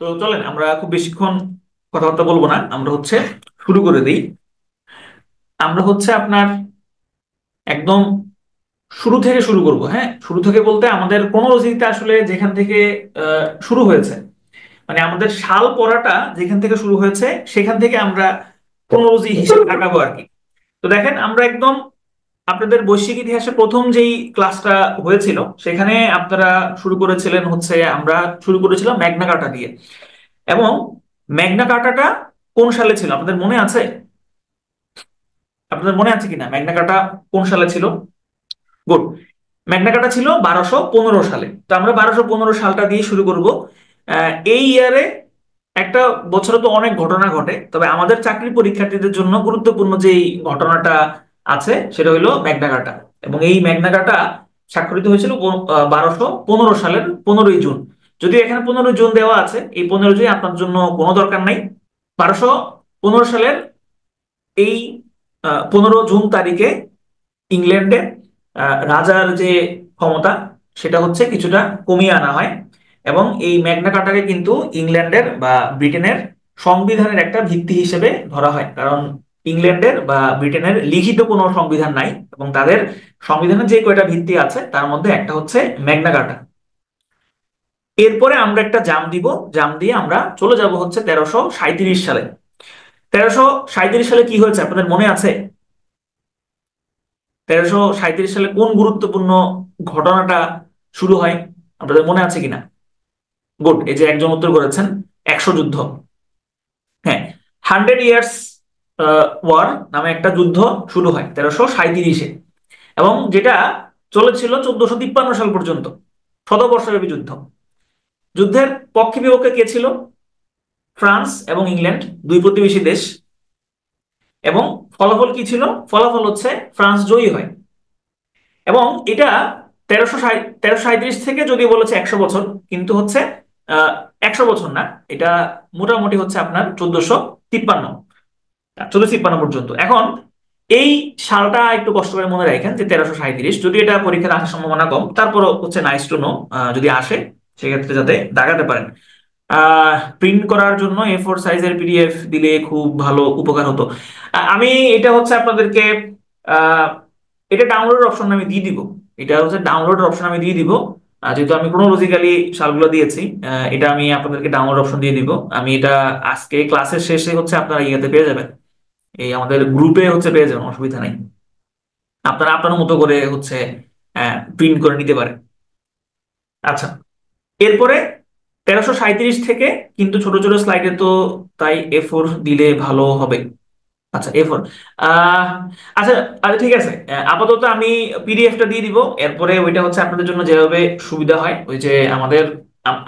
তো চলেন আমরা খুব বেশিক্ষণ কথাবার্তা বলবো না, আমরা শুরু করে দিই। আমরা আপনার একদম শুরু থেকে শুরু করব। হ্যাঁ, শুরু থেকে বলতে আমাদের ক্রোনোলজিতে আসলে যেখান থেকে শুরু হয়েছে, মানে আমাদের সাল পড়াটা যেখান থেকে শুরু হয়েছে সেখান থেকে আমরা ক্রোনোলজি হিসেবে আগাবো আর কি। তো দেখেন, আমরা একদম আপনাদের বৈশ্বিক ইতিহাসে প্রথম যেই ক্লাসটা হয়েছিল সেখানে আপনারা শুরু করেছিলেন আমরা শুরু করেছিলাম ম্যাগনা কার্টা দিয়ে। এবং ম্যাগনা কার্টাটা কোন সালে ছিল আপনাদের মনে আছে? আপনাদের মনে আছে কিনা ম্যাগনা কার্টা কোন সালে ছিল? গুড। ম্যাগনা কার্টা ছিল 1215 সালে। তো আমরা 1215 সালটা দিয়ে শুরু করব। এই ইয়ারে একটা বছরে তো অনেক ঘটনা ঘটে, তবে আমাদের চাকরি পরীক্ষার্থীদের জন্য গুরুত্বপূর্ণ যেই ঘটনাটা আছে সেটা হলো ম্যাগনা কার্টা। এবং এই ম্যাগনা কার্টা স্বাক্ষরিত হয়েছিল 1215 সালের 15ই জুন। যদিও এখানে 15ই জুন দেওয়া আছে, এই 15 জুন আপনার জন্য কোনো দরকার নাই। 1215 সালের এই 15 জুন তারিখে ইংল্যান্ডে রাজার যে ক্ষমতা সেটা কিছুটা কমিয়ে আনা হয়। এবং এই ম্যাগনা কার্টাকে কিন্তু ইংল্যান্ডের বা ব্রিটেনের সংবিধানের একটা ভিত্তি হিসেবে ধরা হয়, কারণ ইংল্যান্ডের বা ব্রিটেনের লিখিত কোনো সংবিধান নাই এবং তাদের সংবিধানের যে কয়টা ভিত্তি আছে তার মধ্যে একটা ম্যাগনা কার্টা। এরপরে আমরা একটা জাম দিব, জাম দিয়ে আমরা চলে যাব 1337 সালে। 1337 সালে কি হয়েছে আপনাদের মনে আছে? 1337 সালে কোন গুরুত্বপূর্ণ ঘটনাটা শুরু হয় আপনাদের মনে আছে কিনা? গুড, এই যে একজন উত্তর করেছেন, 100 যুদ্ধ। হ্যাঁ, 100 ইয়ার্স ওয়ার নামে একটা যুদ্ধ শুরু হয় 1337-এ, এবং যেটা চলেছিল 1453 সাল পর্যন্ত। শতবর্ষব্যাপী যুদ্ধ। যুদ্ধের পক্ষে বিপক্ষে কে ছিল? ফ্রান্স এবং ইংল্যান্ড, দুই প্রতিবেশী দেশ। এবং ফলাফল কি ছিল? ফলাফল ফ্রান্স জয়ী হয়। এবং এটা 1337 থেকে যদি বলেছে 100 বছর, কিন্তু 100 বছর না, এটা মোটামুটি আপনার 1453 পর্যন্ত। এখন এই সালটা একটু কষ্ট করে মনে রাখেন যে 1337, যদি এটা পরীক্ষায় আসার সম্ভাবনা কম, তারপরও নাইস টু নো, যদি আসে সেক্ষেত্রে যাতে দাগাতে পারেন। প্রিন্ট করার জন্য A4 সাইজের পিডিএফ দিলে খুব ভালো উপকার হতো। আমি এটা আপনাদেরকে আহ, এটা ডাউনলোড অপশন আমি দিয়ে দিব। এটা ডাউনলোড অপশন আমি দিয়ে দিব। যেহেতু আমি ক্রোনোলজিক্যালি সালগুলো দিয়েছি, এটা আমি আপনাদেরকে ডাউনলোড অপশন দিয়ে দিব। আমি এটা আজকে ক্লাসের শেষে আপনারা ইয়েতে পেয়ে যাবেন, এই আমাদের গ্রুপে পেয়ে যাবেন, অসুবিধা নাই। আপনারা আপনার মতো করে প্রিন্ট করে নিতে পারেন। আচ্ছা, এরপরে 1337 থেকে কিন্তু ছোট ছোট স্লাইডে তো, তাই A4 দিলে ভালো হবে। আচ্ছা, A4। আহ আচ্ছা, আচ্ছা ঠিক আছে। আপাতত আমি পিডিএফটা দিয়ে দিব। এরপরে ওইটা আপনাদের জন্য যেভাবে সুবিধা হয়, ওই যে আমাদের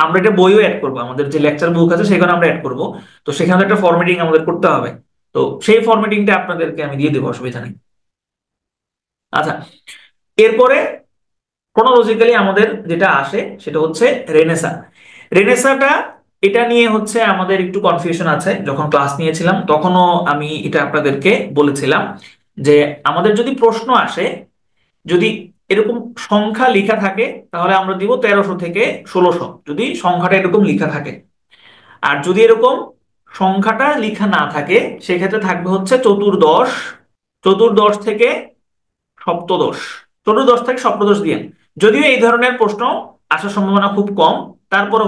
আমরা একটা বইও অ্যাড করবো, আমাদের যে লেকচার বুক আছে সেখানে আমরা অ্যাড করব। তো সেখানে একটা ফরম্যাটিং আমাদের করতে হবে। তো সেই ফরম্যাটিংটা আপনাদেরকে আমি দিয়ে দেবো, অসুবিধা নেই। আচ্ছা, এরপরে ক্রোনোলজিক্যালি আমাদের যেটা আসে সেটা রেনেসা। রেনেসাটা, এটা নিয়ে আমাদের একটু কনফিউশন আছে। যখন ক্লাস নিয়েছিলাম তখনও আমি এটা আপনাদেরকে বলেছিলাম যে আমাদের যদি প্রশ্ন আসে, যদি এরকম সংখ্যা লেখা থাকে তাহলে আমরা দিব 1300 থেকে 1600, যদি সংখ্যাটা এরকম লেখা থাকে। আর যদি এরকম সংখ্যাটা লেখা না থাকে সেক্ষেত্রে থাকবে চতুর্দশ, চতুর্দশ থেকে সপ্তদশ, চতুর্দশ থেকে সপ্তদশ দিয়ে। যদিও এই ধরনের প্রশ্ন আসার সম্ভাবনা খুব কম, তারপরে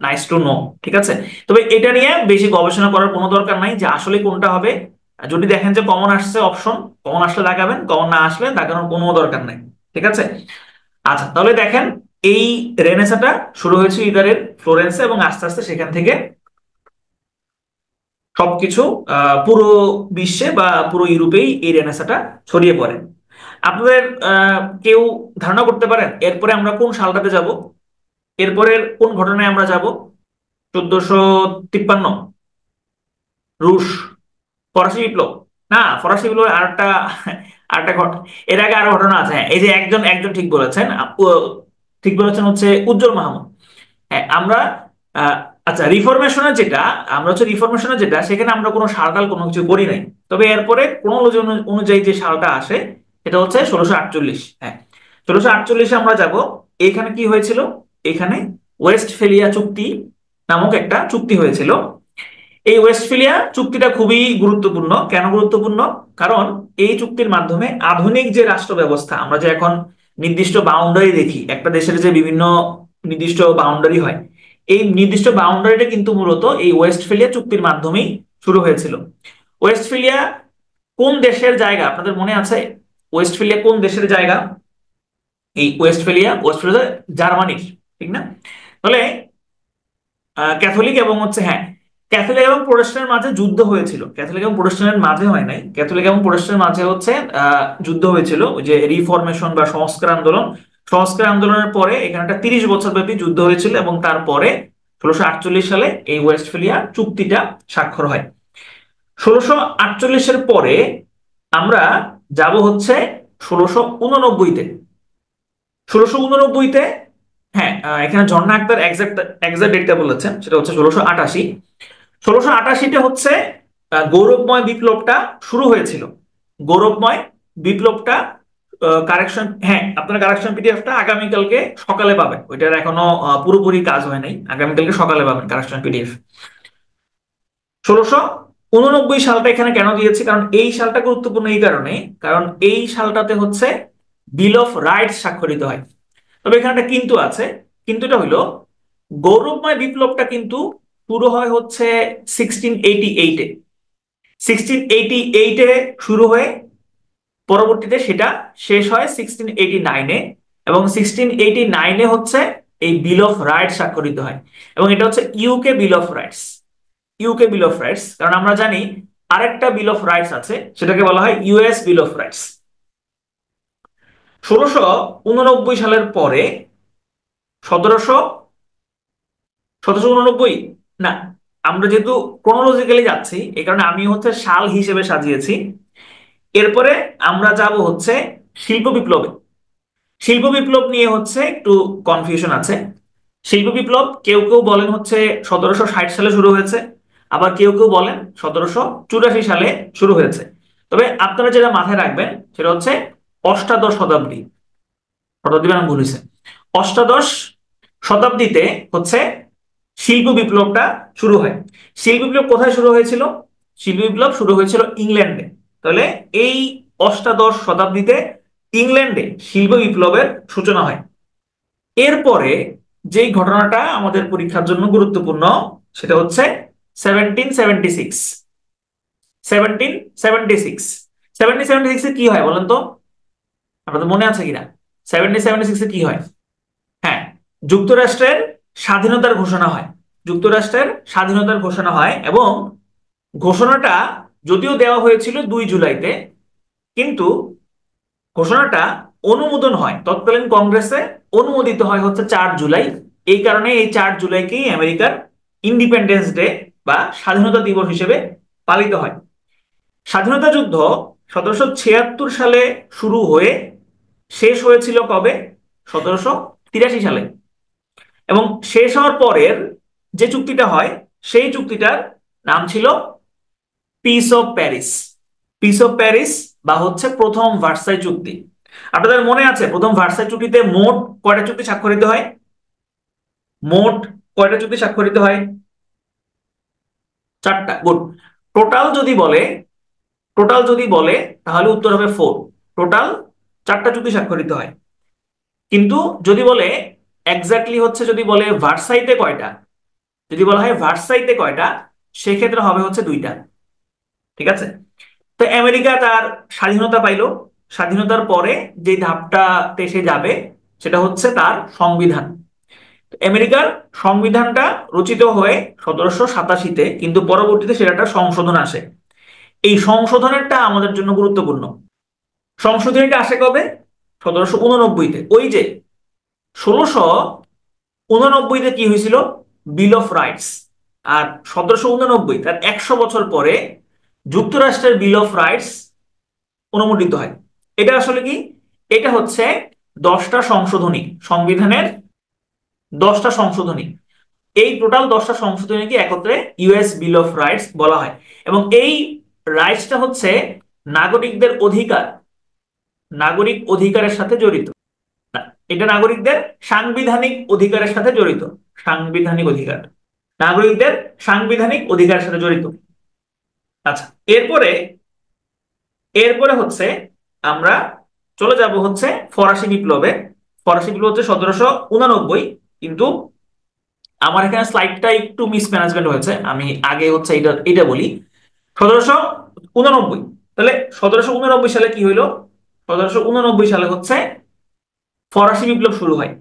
নাইস টু নো। ঠিক আছে, তবে এটা নিয়ে বেশি গবেষণা করার কোনো দরকার নাই যে আসলে কোনটা হবে। যদি দেখেন যে কমন আসছে অপশন, কমন আসলে লাগাবেন, কমন না আসলে লাগানোর কোনো দরকার নাই। ঠিক আছে। আচ্ছা, তাহলে দেখেন, এই রেনেসাটা শুরু হয়েছে ইতালির ফ্লোরেন্সে, এবং আস্তে আস্তে সেখান থেকে সবকিছু পুরো বিশ্বে বা পুরো ইউরোপেই এই রেনেসাটা ছড়িয়ে পড়ে। আপনাদের কেউ ধারণা করতে পারেন এরপরে আমরা কোন সালটাতে যাব? এরপরের কোন ঘটনায় আমরা যাব? 1453, রুশ, ফরাসি বিপ্লব। না, ফরাসি বিপ্লব আরেকটা, আরেকটা ঘটনা, এর আগে আরো ঘটনা আছে। হ্যাঁ, এই যে একজন একজন ঠিক বলেছেন, ঠিক বলেছেন উজ্জ্বল মাহমুদ। হ্যাঁ, আমরা আহ, আচ্ছা, রিফরমেশনের যেটা, আমরা রিফরমেশনের যেটা, সেখানে আমরা কোনো সালটাল কোনো কিছু করি নাই। তবে এরপরে ক্রোনোলজি অনুযায়ী যে সালটা আসে সেটা 1648। হ্যাঁ, 1648-এ আমরা যাব। এখানে কি হয়েছিল? এখানে ওয়েস্টফেলিয়া চুক্তি নামক একটা চুক্তি হয়েছিল। এই ওয়েস্টফেলিয়া চুক্তিটা খুবই গুরুত্বপূর্ণ। কেন গুরুত্বপূর্ণ? কারণ এই চুক্তির মাধ্যমে আধুনিক যে রাষ্ট্র ব্যবস্থা, আমরা যে এখন নির্দিষ্ট বাউন্ডারি দেখি, একটা দেশের যে বিভিন্ন নির্দিষ্ট বাউন্ডারি হয়, এই নির্দিষ্ট বাউন্ডারিটা কিন্তু মূলত এই ওয়েস্টফেলিয়া চুক্তির মাধ্যমেই শুরু হয়েছিল। ওয়েস্টফেলিয়া কোন দেশের জায়গা আপনাদের মনে আছে? ওয়েস্টফেলিয়া কোন দেশের জায়গা? এই ওয়েস্টফেলিয়া জার্মানির, ঠিক না? তাহলে ক্যাথলিক এবং হ্যাঁ, ক্যাথলিক এবং প্রোটেস্ট্যান্টের মাঝে যুদ্ধ হয়েছিল। ক্যাথলিক এবং প্রোটেস্ট্যান্টের মাঝে হয় নাই, ক্যাথলিক এবং প্রোটেস্ট্যান্টের মাঝে যুদ্ধ হয়েছিল, ওই যে রিফরমেশন বা সংস্কার আন্দোলন। সংস্কার আন্দোলনের পরে এখানে একটা 30 বছর ব্যাপী যুদ্ধ হয়েছিল এবং তারপরে 1648 সালে এই ওয়েস্টফেলিয়া চুক্তিটা স্বাক্ষর হয়। 1648-এর পরে আমরা যাব 1689-তে। 1689-তে, হ্যাঁ, এখানে ঝর্ণা আক্তার এক্সাক্ট ডেটটা বলেছেন, সেটা 1688। 1688-তে গৌরবময় বিপ্লবটা শুরু হয়েছিল। গৌরবময় বিপ্লবটা, কারেকশন, হ্যাঁ, আপনার কারেকশন পিডিএফটা আগামীকালকে সকালে পাবেন, ওইটার এখনো পুরোপুরি কাজ হয় নাই, আগামীকালকে সকালে পাবেন কারেকশন পিডিএফ। 1689 সালটা এখানে কেন দিয়েছি? কারণ এই সালটা গুরুত্বপূর্ণ এই কারণে, কারণ এই সালটাতে বিল অফ রাইটস স্বাক্ষরিত হয়। তবে এখানে একটা কিন্তু আছে। কিন্তুটা হইলো, গৌরবময় বিপ্লবটা কিন্তু শুরু হয় 1688-এ। 1688-এ শুরু হয়ে পরবর্তীতে সেটা শেষ হয় 1689-এ, এবং 1689-এ এই বিল অফ রাইটস স্বাক্ষরিত হয়। এবং এটা UK bill of rights. UK bill of rights, কারণ আমরা জানি আরেকটা বিল অফ রাইটস আছে, সেটাকে বলা হয় ইউএস বিল অফ রাইটস। 1689 সালের পরে 1700 1789, না, আমরা যেহেতু ক্রোনোলজিক্যালি যাচ্ছি, এই কারণে আমি সাল হিসেবে সাজিয়েছি। এরপরে আমরা যাব শিল্প বিপ্লবে। শিল্প বিপ্লব নিয়ে একটু কনফিউশন আছে। শিল্প বিপ্লব কেউ কেউ বলেন 1760 সালে শুরু হয়েছে, আবার কেউ কেউ বলেন 1784 সালে শুরু হয়েছে। তবে আপনারা যেটা মাথায় রাখবেন সেটা অষ্টাদশ শতাব্দী। শতাব্দী বানান ভুল হয়েছে। অষ্টাদশ শতাব্দীতে শিল্প বিপ্লবটা শুরু হয়। শিল্প বিপ্লব কোথায় শুরু হয়েছিল? শিল্প বিপ্লব শুরু হয়েছিল ইংল্যান্ডে। তাহলে এই অষ্টাদশ শতাব্দীতে ইংল্যান্ডে শিল্প বিপ্লবের সূচনা হয়। এরপরে যেই ঘটনাটা আমাদের পরীক্ষার জন্য গুরুত্বপূর্ণ, সেটা 1776। 1776 1776-এ কি হয় বলেন তো? আপনাদের মনে আছে কিনা? 1776-এ কি হয়? হ্যাঁ, যুক্তরাষ্ট্রের স্বাধীনতার ঘোষণা হয়। যুক্তরাষ্ট্রের স্বাধীনতার ঘোষণা হয়, এবং ঘোষণাটা যদিও দেওয়া হয়েছিল 2 জুলাইতে, কিন্তু ঘোষণাটা অনুমোদন হয় তৎকালীন কংগ্রেসে, অনুমোদিত হয় 4 জুলাই। এই কারণে এই 4 জুলাইকেই আমেরিকার ইন্ডিপেন্ডেন্স ডে বা স্বাধীনতা দিবস হিসেবে পালিত হয়। স্বাধীনতা যুদ্ধ 1776 সালে শুরু হয়ে শেষ হয়েছিল কবে? 1783 সালে। এবং শেষ হওয়ার পরের যে চুক্তিটা হয়, সেই চুক্তিটার নাম ছিল piece of Paris. Piece of Paris বা প্রথম ভার্সাই চুক্তি। আপনাদের মনে আছে প্রথম ভার্সাই চুক্তিতে মোট কয়টা চুক্তি স্বাক্ষরিত হয়? মোট কয়টা চুক্তি স্বাক্ষরিত হয়? 4টা। গুড। টোটাল যদি বলে টোটাল যদি বলে তাহলে উত্তর হবে 4। টোটাল 4টা চুক্তি স্বাক্ষরিত হয়। কিন্তু যদি বলে এক্স্যাক্টলি যদি বলে ভার্সাইতে কয়টা, যদি বলা হয় ভার্সাইতে কয়টা, সেক্ষেত্রে হবে 2টা। ঠিক আছে? তো আমেরিকা তার স্বাধীনতা পাইলো। স্বাধীনতার পরে যে ধাপটাতে সে যাবে সেটা তার সংবিধান। আমেরিকার সংবিধানটা রচিত হয়ে 1787-তে, কিন্তু পরবর্তীতে সেটা একটা সংশোধন আসে। এই সংশোধনেরটা আমাদের জন্য গুরুত্বপূর্ণ। সংশোধনীটা আসে কবে? 1789-তে। ওই যে 1689-তে কি হয়েছিল? বিল অফ রাইটস। আর 1789, তার 100 বছর পরে যুক্তরাষ্ট্রের বিল অফ রাইটস অনুমোদিত হয়। এটা আসলে কি? এটা 10টা সংশোধনী, সংবিধানের 10টা সংশোধনী। এই টোটাল 10টা সংশোধনীকে একত্রে ইউএস বিল অফ রাইটস বলা হয়। এবং এই রাইটসটা নাগরিকদের অধিকার, নাগরিক অধিকারের সাথে জড়িত। না, এটা নাগরিকদের সাংবিধানিক অধিকারের সাথে জড়িত। সাংবিধানিক অধিকার। নাগরিকদের সাংবিধানিক অধিকারের সাথে জড়িত। আচ্ছা, এরপরে এরপরে হচ্ছে আমরা চলে যাব হচ্ছে ফরাসি বিপ্লবে। ফরাসি বিপ্লব হচ্ছে 1789, কিন্তু আমার এখানে স্লাইডটা একটু মিসম্যানেজমেন্ট হয়েছে, আমি আগে হচ্ছে এটা এটা বলি। 1789, তাহলে 1789 সালে কি হইলো? 1789 সালে হচ্ছে ফরাসি বিপ্লব শুরু হয়।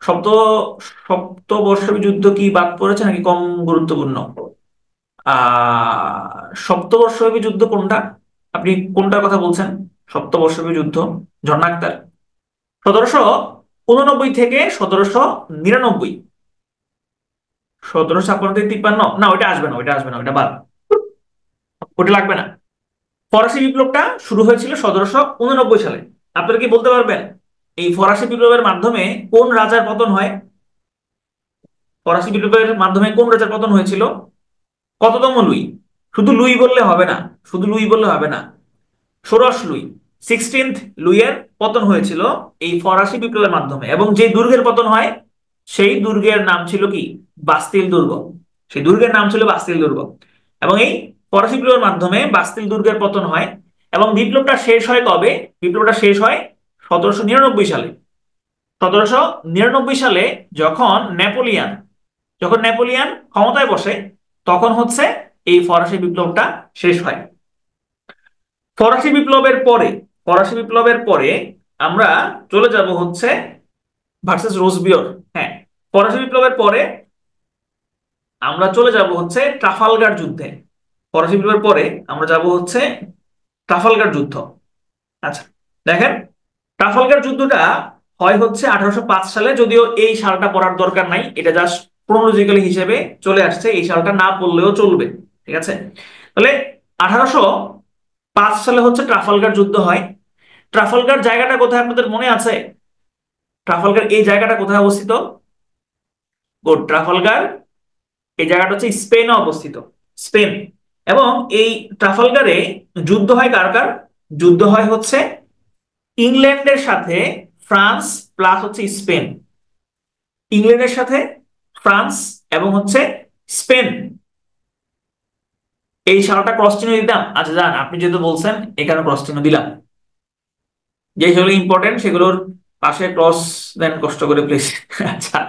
সপ্ত সপ্তবর্ষব্যাপী যুদ্ধ কি বাদ পড়েছে নাকি কম গুরুত্বপূর্ণ? সপ্তবর্ষব্যাপী যুদ্ধ কোনটা? আপনি কোনটার কথা বলছেন? সপ্তবর্ষব্যাপী যুদ্ধ, ঝর্ণা আক্তার। 1789 থেকে 1799। 1756 থেকে 53, না ওইটা আসবে না, ওইটা আসবে না, ওইটা বাদ, ওটা লাগবে না। ফরাসি বিপ্লবটা শুরু হয়েছিল 1789 সালে। আপনারা কি বলতে পারবেন এই ফরাসি বিপ্লবের মাধ্যমে কোন রাজার পতন হয়? ফরাসি বিপ্লবের মাধ্যমে কোন রাজার পতন হয়েছিল? কততম লুই? শুধু লুই বললে হবে না, শুধু লুই বললে হবে না। ষোড়শ লুই, 16th লুইয়ের পতন হয়েছিল এই ফরাসি বিপ্লবের মাধ্যমে, এবং যে দুর্গের পতন হয় সেই দুর্গের নাম ছিল কি? বাস্তিল দুর্গ। সেই দুর্গের নাম ছিল বাস্তিল দুর্গ। এবং এই ফরাসি বিপ্লবের মাধ্যমে বাস্তিল দুর্গের পতন হয়। এবং বিপ্লবটা শেষ হয় কবে? বিপ্লবটা শেষ হয় 1799 সালে। 1799 সালে যখন নেপোলিয়ান যখন নেপোলিয়ান ক্ষমতায় বসে, তখন হচ্ছে এই ফরাসি বিপ্লবটা শেষ হয়। ফরাসি বিপ্লবের পরে ফরাসি বিপ্লবের পরে আমরা চলে যাব হচ্ছে ভার্সেস রোজবিয়র। হ্যাঁ, ফরাসি বিপ্লবের পরে আমরা চলে যাব হচ্ছে ট্রাফালগার যুদ্ধে। ফরাসি বিপ্লবের পরে আমরা যাব হচ্ছে ট্রাফালগার যুদ্ধ। আচ্ছা, দেখেন, ট্রাফালগার যুদ্ধটা হয় হচ্ছে 1805 সালে, যদিও এই সালটা পড়ার দরকার নাই, এটা জাস্ট ক্রোনোলজিক্যালি হিসেবে চলে আসছে, এই সালটা না পড়লেও চলবে। ঠিক আছে, তাহলে 1805 সালে হচ্ছে ট্রাফালগার যুদ্ধ হয়। ট্রাফালগার জায়গাটা কোথায় আপনাদের মনে আছে? ট্রাফালগার এই জায়গাটা কোথায় অবস্থিত? গুড, ট্রাফালগার এই জায়গাটা হচ্ছে স্পেনে অবস্থিত, স্পেন। এবং এই ট্রাফালগারে যুদ্ধ হয় কার কার? যুদ্ধ হয় হচ্ছে ইংল্যান্ডের সাথে ফ্রান্স প্লাস হচ্ছে স্পেন। ইংল্যান্ডের সাথে ফ্রান্স এবং হচ্ছে স্পেন। এই সালটা ক্রস চিহ্ন দিতাম। আচ্ছা যান, আপনি যেহেতু বলছেন এখানে ক্রস চিহ্ন দিলাম। যে সেগুলো ইম্পর্টেন্ট সেগুলোর পাশে ক্রস দেন কষ্ট করে প্লিজ। আচ্ছা,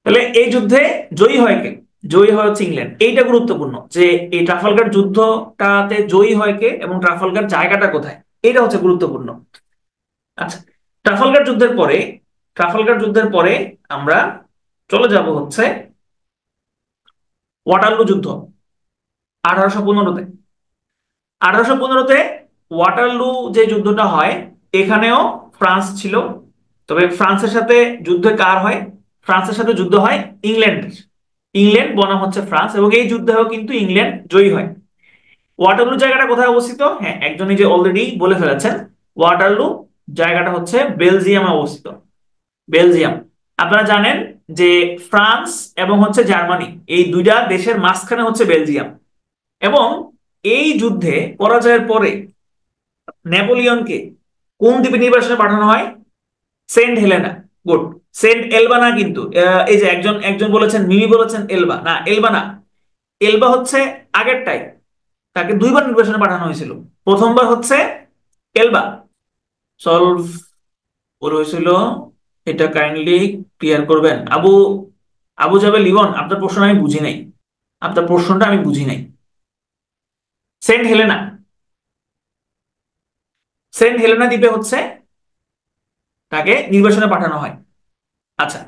তাহলে এই যুদ্ধে জয়ী হয় কে? জয়ী হয় হচ্ছে ইংল্যান্ড। এইটা গুরুত্বপূর্ণ যে এই ট্রাফালগার যুদ্ধটাতে জয়ী হয় কে এবং ট্রাফালগার জায়গাটা কোথায়, এটা হচ্ছে গুরুত্বপূর্ণ। আচ্ছা, ট্রাফালগার যুদ্ধের পরে ট্রাফালগার যুদ্ধের পরে আমরা চলে যাব হচ্ছে ওয়াটারলু যুদ্ধ, 1815-তে। 1815-তে ওয়াটারলু যে যুদ্ধটা হয়, এখানেও ফ্রান্স ছিল। তবে ফ্রান্সের সাথে যুদ্ধ কার হয়? ফ্রান্সের সাথে যুদ্ধ হয় ইংল্যান্ডের। ইংল্যান্ড বনাম হচ্ছে ফ্রান্স, এবং এই যুদ্ধেও কিন্তু ইংল্যান্ড জয়ী হয়। ওয়াটারলু জায়গাটা কোথায় অবস্থিত? হ্যাঁ, একজনই যে অলরেডি বলে ফেলেছেন, ওয়াটারলু জায়গাটা হচ্ছে বেলজিয়ামে অবস্থিত। বেলজিয়াম। আপনারা জানেন যে ফ্রান্স এবং হচ্ছে জার্মানি, এই দুইটা দেশের মাঝখানে হচ্ছে বেলজিয়াম। এবং এই যুদ্ধে পরাজয়ের পরে নেপোলিয়নকে কোন দ্বীপে নির্বাসনে পাঠানো হয়? Saint Helena. Good, Saint Elba না কিন্তু, এই যে একজন একজন বলেছেন, মিমি বলেছেন এলবা, না এলবা না। এলবা হচ্ছে আগেরটাই, তাকে দুইবার নির্বাসনে পাঠানো হয়েছিল। প্রথমবার হচ্ছে এলবা সলভ ওর হয়েছিল, এটা কাইন্ডলি ক্লিয়ার করবেন। আবু আবু জাবেল লিবন, আপনার প্রশ্ন আমি বুঝি নাই, আপনার প্রশ্নটা আমি বুঝি নাই। সেন্ট হেলেনা, সেন্ট হেলেনা দ্বীপে হচ্ছে তাকে নির্বাসনে পাঠানো হয়। আচ্ছা,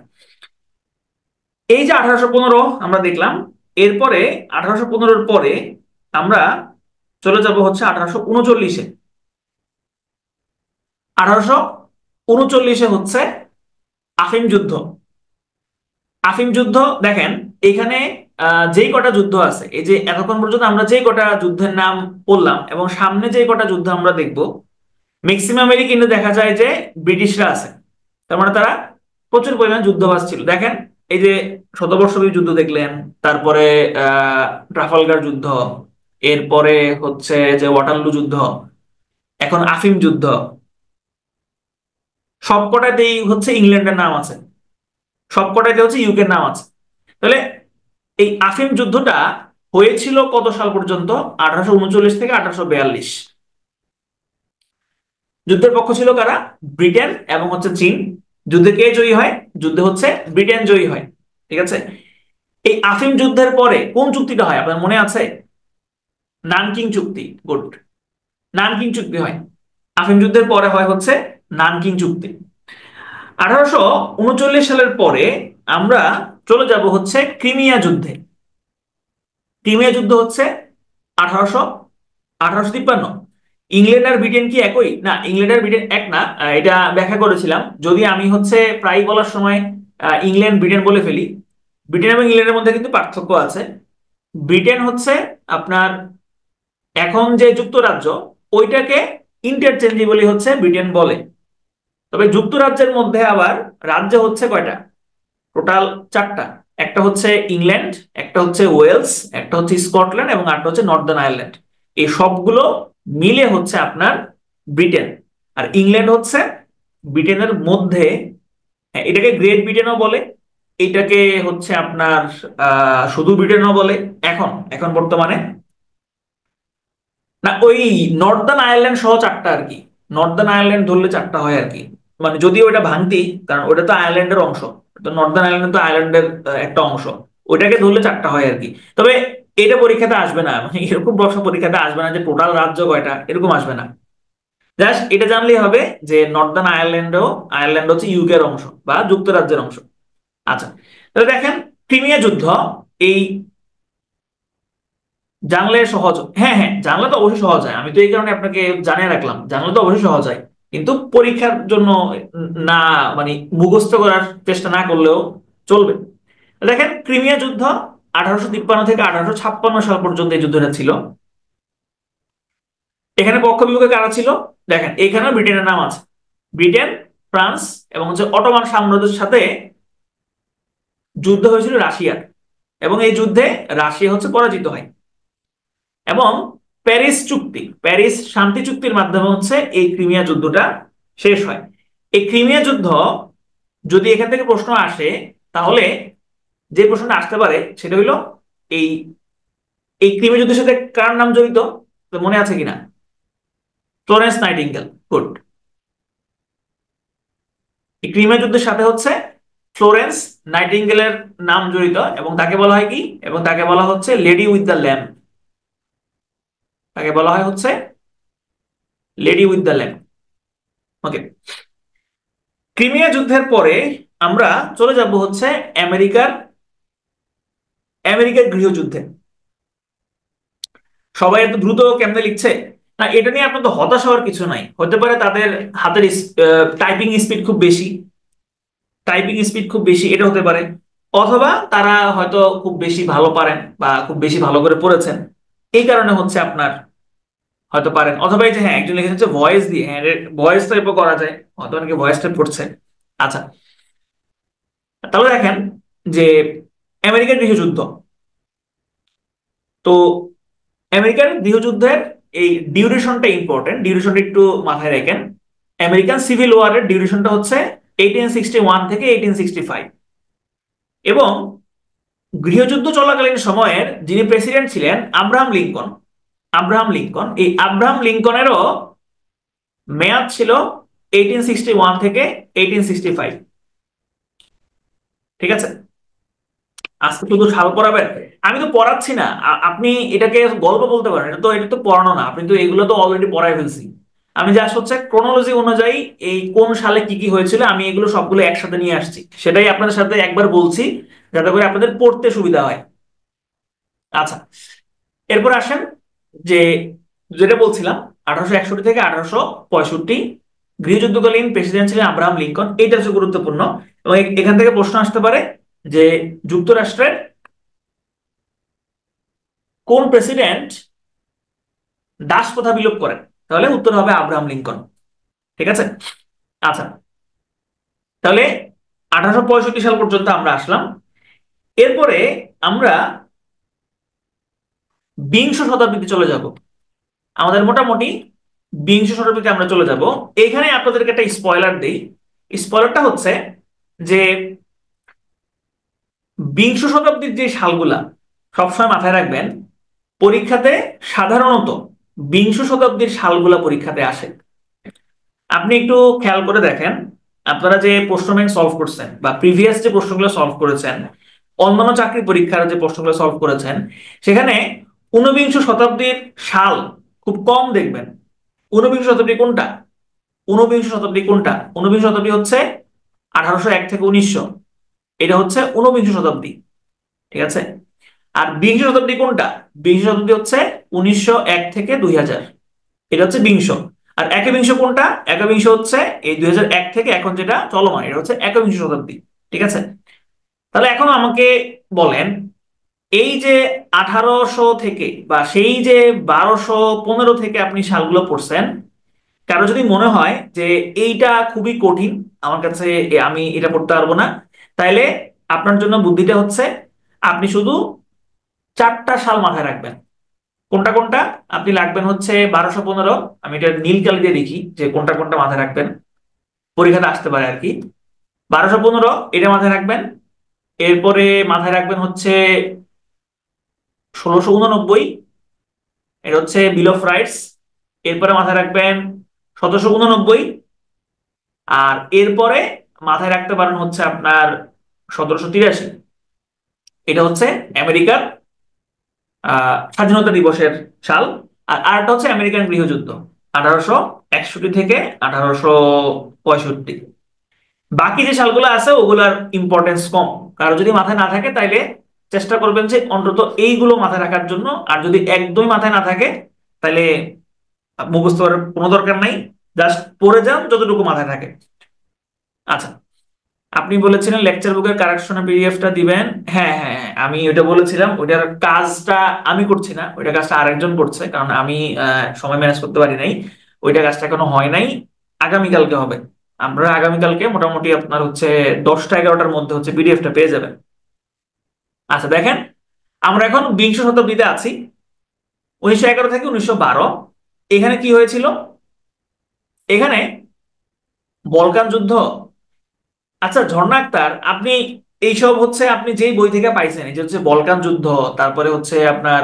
এই যে 1815 আমরা দেখলাম, এরপরে 1815-র পরে আমরা চলে যাব হচ্ছে 1839-এ। 1839-এ হচ্ছে আফিম যুদ্ধ। আফিম যুদ্ধ, দেখেন এখানে যেই কটা যুদ্ধ আছে, এই যে এতক্ষণ পর্যন্ত আমরা যেই কটা যুদ্ধের নাম বললাম এবং সামনে যেই কটা যুদ্ধ আমরা দেখব, ম্যাক্সিমামেরই কিন্তু দেখা যায় যে ব্রিটিশরা আছে। তার মানে তারা প্রচুর পরিমাণ যুদ্ধবাজ ছিল। দেখেন, এই যে শতবর্ষব্যাপী যুদ্ধ দেখলেন, তারপরে ট্রাফালগার যুদ্ধ, এরপরে হচ্ছে যে ওয়াটারলু যুদ্ধ, এখন আফিম যুদ্ধ, সবকটাতেই হচ্ছে ইংল্যান্ডের নাম আছে, সবকটাতে হচ্ছে ইউকের নাম আছে। তাহলে এই আফিম যুদ্ধটা হয়েছিল কত সাল পর্যন্ত? 1839 থেকে 1842। যুদ্ধের পক্ষ ছিল কারা? ব্রিটেন এবং হচ্ছে চীন। যুদ্ধে কে জয়ী হয়? যুদ্ধে হচ্ছে ব্রিটেন জয়ী হয়। ঠিক আছে। এই আফিম যুদ্ধের পরে কোন চুক্তিটা হয় আপনার মনে আছে? নানকিং চুক্তি। গুড। নানকিং চুক্তি হয়। আফিম যুদ্ধের পরে হয় হচ্ছে নানকিং চুক্তি। 1839 সালের পরে আমরা চলে যাব হচ্ছে ক্রিমিয়া যুদ্ধে। ক্রিমিয়া যুদ্ধ হচ্ছে আঠারোশো 1853। ইংল্যান্ড আর ব্রিটেন কি একই? না, ইংল্যান্ড আর ব্রিটেন এক না। এটা ব্যাখ্যা করেছিলাম, যদি আমি হচ্ছে প্রায় বলার সময় ইংল্যান্ড ব্রিটেন বলে ফেলি। ব্রিটেন এবং ইংল্যান্ডের মধ্যে কিন্তু পার্থক্য আছে। ব্রিটেন হচ্ছে আপনার এখন যে যুক্তরাজ্য, ওইটাকে ইন্টারচেঞ্জেবলি হচ্ছে ব্রিটেন বলে। তবে যুক্তরাজ্যের মধ্যে আবার রাজ্য হচ্ছে কয়টা? টোটাল 4টা। একটা হচ্ছে ইংল্যান্ড, একটা হচ্ছে ওয়েলস, একটা হচ্ছে স্কটল্যান্ড এবং আরেকটা হচ্ছে নর্দার্ন আয়ারল্যান্ড। এই সবগুলো মিলে হচ্ছে আপনার ব্রিটেন। আর ইংল্যান্ড হচ্ছে ব্রিটেনের মধ্যে। হ্যাঁ, এটাকে গ্রেট ব্রিটেনও বলে, এটাকে হচ্ছে আপনার শুধু ব্রিটেনও বলে। এখন এখন বর্তমানে না, ওই নর্দার্ন আয়ারল্যান্ড সহ 4টা আর কি। নর্দার্ন আয়ারল্যান্ড ধরলে 4টা হয় আর কি। মানে যদিও ওটা ভাঙতি, কারণ ওটা তো আয়ারল্যান্ডের অংশ। তো নর্দার্ন আয়ারল্যান্ড তো আয়ারল্যান্ডের একটা অংশ। ওইটাকে ধরলে 4টা হয় আর কি। তবে এটা পরীক্ষাতে আসবে না, মানে এরকম প্রশ্ন পরীক্ষাতে আসবে না যে টোটাল রাজ্য কয়টা, এরকম আসবে না। জাস্ট এটা জানলেই হবে যে নর্দার্ন আয়ারল্যান্ড হচ্ছে ইউকে এর অংশ বা যুক্তরাজ্যের অংশ। আচ্ছা, তাহলে দেখেন ক্রিমিয়া যুদ্ধ এই জানলে সহজ। হ্যাঁ হ্যাঁ, জানলে তো অবশ্যই সহজ হয়, আমি তো এই কারণে আপনাকে জানিয়ে রাখলাম, জানলে তো অবশ্যই সহজ হয়। কিন্তু পরীক্ষার জন্য না, মানে মুখস্থ করার চেষ্টা না করলেও চলবে। দেখেন ক্রিমিয়া যুদ্ধ 1853 থেকে 1856 সাল পর্যন্ত এই যুদ্ধটা ছিল। এখানে পক্ষ বিপক্ষে কারা ছিল? দেখেন এখানে ব্রিটেনের নাম আছে। ব্রিটেন, ফ্রান্স এবং হচ্ছে অটোমান সাম্রাজ্যের সাথে যুদ্ধ হয়েছিল রাশিয়ার। এবং এই যুদ্ধে রাশিয়া হচ্ছে পরাজিত হয়। এবং প্যারিস শান্তি চুক্তির মাধ্যমে হচ্ছে এই ক্রিমিয়া যুদ্ধটা শেষ হয়। এই ক্রিমিয়া যুদ্ধ যদি এখান থেকে প্রশ্ন আসে, তাহলে যে প্রশ্নটা আসতে পারে সেটা হলো এই এই ক্রিমিয়া যুদ্ধের সাথে কার নাম জড়িত? তো মনে আছে কিনা? Florence nightingale. গুড। এই ক্রিমিয়া যুদ্ধের সাথে হচ্ছে ফ্লোরেন্স নাইটিঙ্গেলের নাম জড়িত, এবং তাকে বলা হয় কি? এবং তাকে বলা হচ্ছে লেডি উইথ দ্য ল্যাম্প। তাকে বলা হয় হচ্ছে lady with the lamp. Okay. Crimea যুদ্ধের পরে আমরা চলে যাব হচ্ছে আমেরিকার আমেরিকার গৃহযুদ্ধে। সবাই এত দ্রুত কেমনে লিখছে? না, এটা নিয়ে আপনার তো হতাশ হওয়ার কিছু নাই। হতে পারে তাদের হাতের টাইপিং স্পিড খুব বেশি, এটা হতে পারে। অথবা তারা হয়তো খুব বেশি ভালো পারেন বা খুব বেশি ভালো করে পড়েছেন, এই কারণে হচ্ছে আপনার হয়তো পারেন। অথবা এই যে হ্যাঁ, একজন লিখেছে ভয়েস দিয়ে, হ্যাঁ ভয়েস টাইপও করা যায়, হয়তো অনেকে ভয়েস টাইপ পড়ছে। আচ্ছা, তাহলে দেখেন যে আমেরিকার গৃহযুদ্ধ। তো আমেরিকার গৃহযুদ্ধের এই ডিউরেশনটা ইম্পর্টেন্ট, ডিউরেশনটা একটু মাথায় রাখেন। আমেরিকান সিভিল ওয়ারের ডিউরেশনটা হচ্ছে 1861 থেকে 1865। এবং গৃহযুদ্ধ চলাকালীন সময়ের যিনি প্রেসিডেন্ট ছিলেন এই আব্রাহাম লিঙ্কনেরও মেয়াদ ছিল 1861 থেকে 1865। ঠিক আছে। আজকে শুধু সাল পড়াবেন? আমি তো পড়াচ্ছি না, আপনি এটাকে গল্প বলতে পারেন। এটা তো পড়ানো না, আপনি তো এগুলো তো অলরেডি পড়াই ফেলছি। আমি জাস্ট হচ্ছে ক্রোনোলজি অনুযায়ী এই কোন সালে কি কি হয়েছিল আমি এগুলো সবগুলো একসাথে নিয়ে আসছি, সেটাই আপনাদের সাথে একবার বলছি, যাতে করে আপনাদের পড়তে সুবিধা হয়। আচ্ছা, এরপর আসেন যে যেটা বলছিলাম, 1861 থেকে 1865 গৃহযুদ্ধকালীন প্রেসিডেন্ট ছিলেন আব্রাহাম লিঙ্কন। এটা হচ্ছে গুরুত্বপূর্ণ। এবং এখান থেকে প্রশ্ন আসতে পারে যে যুক্তরাষ্ট্রের কোন প্রেসিডেন্ট দাস প্রথা বিলোপ করেন? তাহলে উত্তর হবে আব্রাহাম লিঙ্কন। ঠিক আছে। আচ্ছা, তাহলে 1865 সাল পর্যন্ত আমরা আসলাম। এরপরে আমরা বিংশ শতাব্দীতে চলে যাব। আমাদের মোটামুটি বিংশ শতাব্দীতে আমরা চলে যাব। এখানে আপনাদেরকে একটা স্পয়লার দেই। স্পয়লারটা হচ্ছে যে বিংশ শতাব্দীর যে সালগুলা সবসময় মাথায় রাখবেন, পরীক্ষাতে সাধারণত বিংশ শতাব্দীর সালগুলা পরীক্ষাতে আসে। আপনি একটু খেয়াল করে দেখেন, আপনারা যে প্রশ্ন ব্যাংক সলভ করছেন বা প্রিভিয়াস যে প্রশ্নগুলো সলভ করেছেন, অন্যান্য চাকরি পরীক্ষার যে প্রশ্নগুলো সলভ করেছেন, সেখানে ঊনবিংশ শতাব্দীর সাল খুব কম দেখবেন। ঊনবিংশ শতাব্দী কোনটা? ঊনবিংশ শতাব্দী কোনটা? ঊনবিংশ শতাব্দী হচ্ছে 1801 থেকে 1900, এটা হচ্ছে ঊনবিংশ শতাব্দী। ঠিক আছে? আর বিংশ শতাব্দী কোনটা? বিংশ শতাব্দী হচ্ছে 1901 থেকে 2000, এটা হচ্ছে বিংশ। আর একবিংশ কোনটা? একবিংশ হচ্ছে এই 2001 থেকে এখন যেটা চলমান, এটা হচ্ছে একবিংশ শতাব্দী। ঠিক আছে? তাহলে এখন আমাকে বলেন, এই যে 1800 থেকে বা সেই যে 1215 থেকে আপনি সালগুলো পড়ছেন, কারো যদি মনে হয় যে এইটা খুবই কঠিন, আমার কাছে আমি এটা পড়তে পারবো না, তাইলে আপনার জন্য বুদ্ধিটা হচ্ছে আপনি শুধু 4টা সাল মাথায় রাখবেন। কোনটা কোনটা? আপনি রাখবেন হচ্ছে 1215, আমি এটা নীল কালি দিয়ে লিখি যে কোনটা কোনটা মাথায় রাখবেন, পরীক্ষাতে আসতে পারে আর কি। 1215 এটা মাথায় রাখবেন। এরপরে মাথায় রাখবেন হচ্ছে 1689, এটা হচ্ছে বিল অফ রাইটস। এরপরে মাথায় রাখবেন 1789। আর এরপরে মাথায় রাখতে পারেন হচ্ছে আপনার 1783, এটা হচ্ছে আমেরিকার স্বাধীনতা দিবসের সাল। আর আরেকটা হচ্ছে আমেরিকান গৃহযুদ্ধ, 1861 থেকে 1865। বাকি যে সালগুলো আছে ওগুলার ইম্পর্টেন্স কম, কারো যদি মাথায় না থাকে তাইলে চেষ্টা করবেন যে অন্তত এইগুলো মাথায় রাখার জন্য। আর যদি একদমই মাথায় না থাকে তাহলে মুখস্থ করার কোনো দরকার নাই, জাস্ট পড়ে যান যতটুকু মাথায় থাকে। আচ্ছা, আপনি বলেছিলেন লেকচার বুকের কারেকশনের পিডিএফটা দিবেন। হ্যাঁ হ্যাঁ হ্যাঁ, আমি ওইটা বলেছিলাম, ওইটার কাজটা আমি করছি না, ওইটা কাজটা আরেকজন করছে, কারণ আমি সময় ম্যানেজ করতে পারি নাই। ওইটা কাজটা এখনো হয় নাই, আগামীকালকে হবে। আমরা আগামীকালকে মোটামুটি আপনার হচ্ছে 10টা 11টার মধ্যে হচ্ছে পিডিএফটা পেয়ে যাবেন। আচ্ছা দেখেন, আমরা এখন বিংশ শতাব্দীতে আছি, 1911 থেকে 1912। এখানে কি হয়েছিল? এখানে বলকান যুদ্ধ। আচ্ছা ঝর্ণা আক্তার, আপনি এইসব হচ্ছে আপনি যেই বই থেকে পাইছেন, এই যে হচ্ছে বলকান যুদ্ধ, তারপরে হচ্ছে আপনার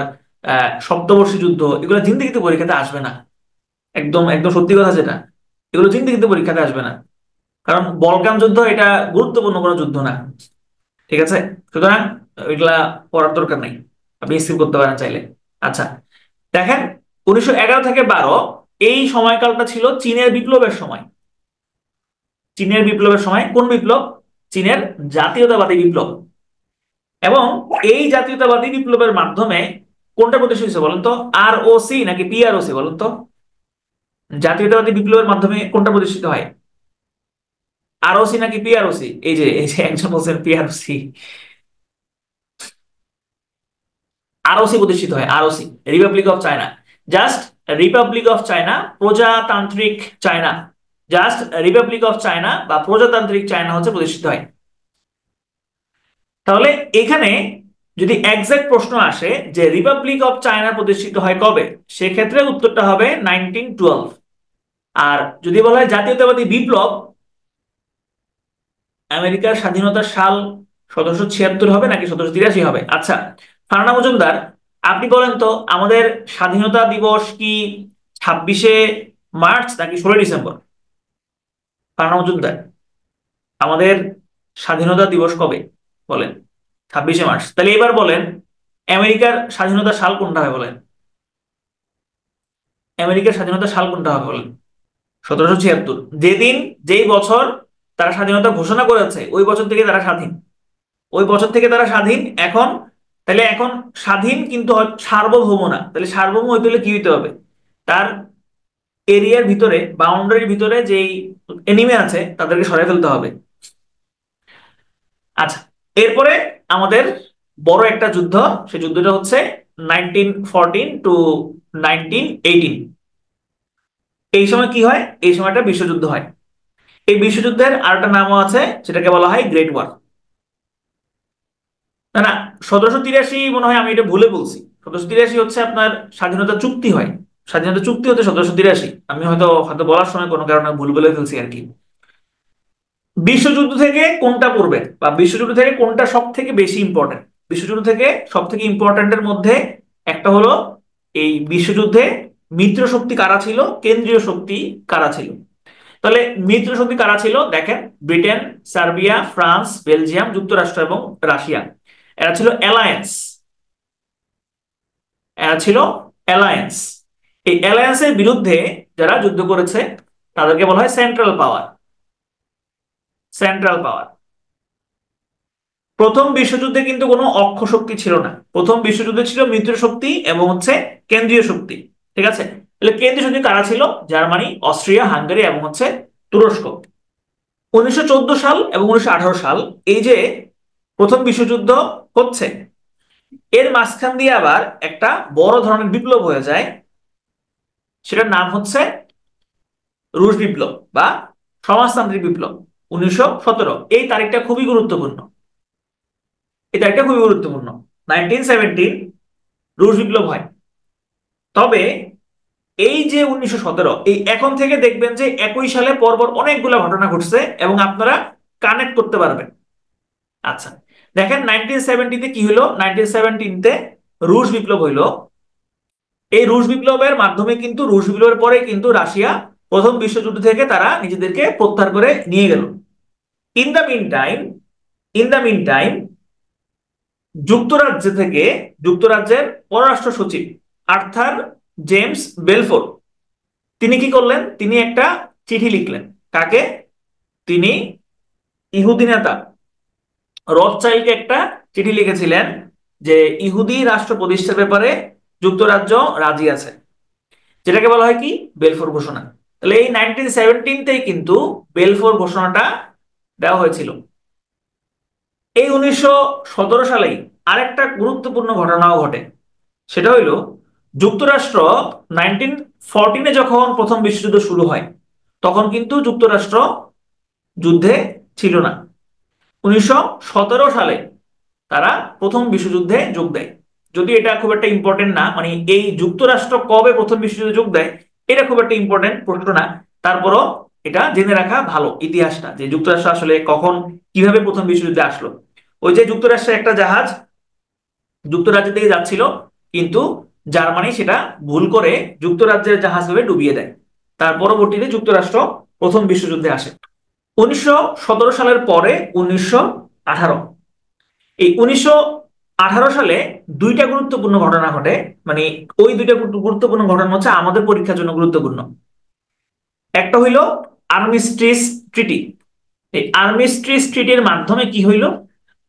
সপ্তবর্ষী যুদ্ধ, এগুলো জিন্দেগিতে পরীক্ষাতে আসবে না। একদম একদম সত্যি কথা যেটা, এগুলো জিন্দেগিতে পরীক্ষাতে আসবে না। কারণ বলকান যুদ্ধ এটা গুরুত্বপূর্ণ কোনো যুদ্ধ না। ঠিক আছে? সুতরাং এগুলা পড়ার দরকার নাই, আপনি স্কিপ করতে পারেন চাইলে। আচ্ছা দেখেন, 1911 থেকে 12 এই সময়কালটা ছিল চীনের বিপ্লবের সময়। চীনের বিপ্লবের সময় কোন বিপ্লব? চীনের জাতীয়তাবাদী বিপ্লব। এবং এই জাতীয়তাবাদী বিপ্লবের মাধ্যমে কোনটা প্রতিষ্ঠিত হয়েছে বলুন তো? আরওসি নাকি পিআরওসি বলুন তো? জাতীয়তাবাদী বিপ্লবের মাধ্যমে কোনটা প্রতিষ্ঠিত হয়? আরওসি নাকি পিআরওসি? এই যে একজন বলছেন পিআরওসি। আরওসি প্রতিষ্ঠিত হয়, ROC, Republic of China. Just Republic of China, প্রজাতান্ত্রিক China. Just Republic of China বা প্রজাতান্ত্রিক চায়না হচ্ছে প্রতিষ্ঠিত হয়। তাহলে এখানে যদি এক্সাক্ট প্রশ্ন আসে যে রিপাবলিক অফ চায়না প্রতিষ্ঠিত হয় কবে, সেক্ষেত্রে উত্তরটা হবে 1912। আর যদি বলা হয় জাতীয়তাবাদী বিপ্লব, আমেরিকার স্বাধীনতার সাল 1776 হবে নাকি 1783 হবে? আচ্ছা ফারহানা মজুমদার, আপনি বলেন তো আমাদের স্বাধীনতা দিবস কি 26শে মার্চ নাকি 16ই ডিসেম্বর? ফারহানা মজুমদার, আমাদের স্বাধীনতা দিবস কবে বলেন? 26শে মার্চ। তাহলে এবার বলেন আমেরিকার স্বাধীনতার সাল কোনটা হবে বলেন? আমেরিকার স্বাধীনতার সাল কোনটা হবে বলেন? 1776। যেদিন, যেই বছর তারা স্বাধীনতা ঘোষণা করেছে ওই বছর থেকে তারা স্বাধীন, ওই বছর থেকে তারা স্বাধীন এখন। তাহলে এখন স্বাধীন কিন্তু সার্বভৌম না, তাহলে সার্বভৌম হইতে হলে কি হইতে হবে? তার এরিয়ার ভিতরে, বাউন্ডারির ভিতরে যেই এনিমে আছে তাদেরকে সরাই ফেলতে হবে। আচ্ছা, এরপরে আমাদের বড় একটা যুদ্ধ, সেই যুদ্ধটা হচ্ছে 1914 to 1918। এই সময় কি হয়? এই সময়টা বিশ্বযুদ্ধ হয়। এই বিশ্বযুদ্ধের আরেকটা নামও আছে, সেটাকে বলা হয় গ্রেট ওয়ার। না না, 1783 মনে হয়, আমি এটা ভুলে বলছি। 1783 হচ্ছে আপনার স্বাধীনতা চুক্তি হয়, স্বাধীনতা চুক্তি হচ্ছে 1783। আমি হয়তো হয়তো বলার সময় কোনো কারণে ভুল বলে ফেলছি আর কি। বিশ্বযুদ্ধ থেকে কোনটা পড়বে বা বিশ্বযুদ্ধ থেকে কোনটা সব থেকে বেশি ইম্পর্টেন্ট? বিশ্বযুদ্ধ থেকে সব থেকে ইম্পর্টেন্টের মধ্যে একটা হলো এই বিশ্বযুদ্ধে মিত্র শক্তি কারা ছিল, কেন্দ্রীয় শক্তি কারা ছিল। তাহলে মিত্র শক্তি কারা ছিল দেখেন, ব্রিটেন, সার্বিয়া, ফ্রান্স, বেলজিয়াম, যুক্তরাষ্ট্র এবং রাশিয়া। এরা ছিল অ্যালায়েন্স, এরা ছিল অ্যালায়েন্স। এই অ্যালায়েন্সের বিরুদ্ধে যারা যুদ্ধ করেছে তাদেরকে বলা হয় সেন্ট্রাল পাওয়ার। সেন্ট্রাল পাওয়ার। প্রথম বিশ্বযুদ্ধে কিন্তু কোনো অক্ষ শক্তি ছিল না, প্রথম বিশ্বযুদ্ধে ছিল মিত্র শক্তি এবং হচ্ছে কেন্দ্রীয় শক্তি। ঠিক আছে, তাহলে কেন্দ্রীয় শক্তি কারা ছিল? জার্মানি, অস্ট্রিয়া, হাঙ্গেরি এবং হচ্ছে তুরস্ক। 1914 সাল এবং 1918 সাল, এই যে প্রথম বিশ্বযুদ্ধ হচ্ছে, এর মাঝখান দিয়ে আবার একটা বড় ধরনের বিপ্লব হয়ে যায়, সেটার নাম হচ্ছে রুশ বিপ্লব বা সমাজতান্ত্রিক বিপ্লব। 1917, এই তারিখটা খুবই গুরুত্বপূর্ণ, এই তারিখটা খুবই গুরুত্বপূর্ণ। 1917 রুশ বিপ্লব হয়। তবে এই যে 1917, এই এখন থেকে দেখবেন যে 21 সালে পরপর অনেকগুলো ঘটনা ঘটছে এবং আপনারা কানেক্ট করতে পারবেন। আচ্ছা, দেখেন 1970-তে কি হলো। 1917-তে রুশ বিপ্লব হইলো। এই রুশ বিপ্লবের মাধ্যমে কিন্তু, রুশ বিপ্লবের পরে কিন্তু রাশিয়া প্রথম বিশ্বযুদ্ধ থেকে তারা নিজেদেরকে প্রত্যাহার করে নিয়ে গেল। In the meantime, in the meantime যুক্তরাজ্য থেকে, যুক্তরাজ্যের পররাষ্ট্র সচিব আর্থার জেমস বেলফোর, তিনি কি করলেন? তিনি একটা চিঠি লিখলেন। কাকে? তিনি ইহুদি নেতা রথচাইল্ডকে একটা চিঠি লিখেছিলেন যে ইহুদি রাষ্ট্র প্রতিষ্ঠার ব্যাপারে যুক্তরাজ্য রাজি আছে, যেটাকে বলা হয় কি, বেলফোর ঘোষণা। তাহলে এই 1917-তেই কিন্তু বেলফোর ঘোষণাটা দেওয়া হয়েছিল। এই 1917 সালেই আরেকটা গুরুত্বপূর্ণ ঘটনাও ঘটে। সেটা হইল, যুক্তরাষ্ট্র 1914-এ যখন প্রথম বিশ্বযুদ্ধ শুরু হয়, তখন কিন্তু যুক্তরাষ্ট্র যুদ্ধে ছিল না। 1917 সালে তারা প্রথম বিশ্বযুদ্ধে যোগ দেয়। যদি এটা খুব একটা ইম্পর্টেন্ট না, মানে এই যুক্তরাষ্ট্র কবে প্রথম বিশ্বযুদ্ধে যোগ দেয় এটা খুব একটা ইম্পর্টেন্ট প্রশ্ন না, তারপরও এটা জেনে রাখা ভালো ইতিহাসটা, যে যুক্তরাষ্ট্র আসলে কখন কিভাবে প্রথম বিশ্বযুদ্ধে আসলো। ওই যে যুক্তরাষ্ট্রের একটা জাহাজ যুক্তরাজ্যের দিকে যাচ্ছিল, কিন্তু জার্মানি সেটা ভুল করে যুক্তরাজ্যের জাহাজ ভেবে ডুবিয়ে দেয়। তার পরবর্তীতে যুক্তরাষ্ট্র প্রথম বিশ্বযুদ্ধে আসে 1917 সালের পরে। 1918, এই 1918 সালে দুইটা গুরুত্বপূর্ণ ঘটনা ঘটে। মানে ওই দুইটা গুরুত্বপূর্ণ ঘটনা হচ্ছে আমাদের পরীক্ষার জন্য গুরুত্বপূর্ণ। একটা হইল আর্মিস্ট্রিজ ট্রিটি। এই আর্মিস্ট্রিজ ট্রিটির মাধ্যমে কি হইল?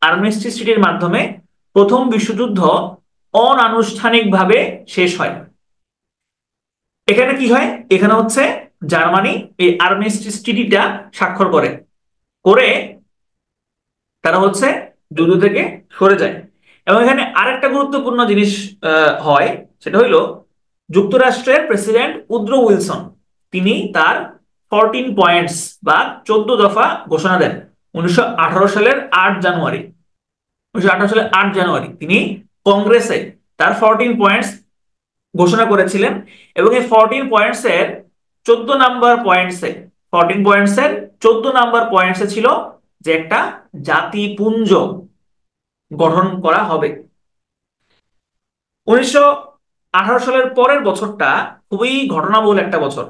আর্মিস্ট্রিজ ট্রিটির মাধ্যমে প্রথম বিশ্বযুদ্ধ অনানুষ্ঠানিকভাবে শেষ হয়। এখানে কি হয়? এখানে হচ্ছে জার্মানি এই আর্মিস্ট্রিজ ট্রিটিটা স্বাক্ষর করে, করে তারা হচ্ছে যুদ্ধ থেকে সরে যায়। এবং এখানে আরেকটা গুরুত্বপূর্ণ জিনিস হয়, সেটা হইলো যুক্তরাষ্ট্রের প্রেসিডেন্ট উড্রো উইলসন, তিনি তার 14 পয়েন্টস বা 14 দফা ঘোষণা দেন 1918 সালের 8 জানুয়ারি। 1918 সালের 8 জানুয়ারি তিনি কংগ্রেসে তার 14 পয়েন্টস ঘোষণা করেছিলেন। এবং এই 14 পয়েন্টস এর 14 নাম্বার পয়েন্টসে, 14 পয়েন্টসের 14 নাম্বার পয়েন্টসে ছিল যে একটা জাতিপুঞ্জ গঠন করা হবে। 1918 সালের পরের বছরটা খুবই ঘটনাবহুল একটা বছর।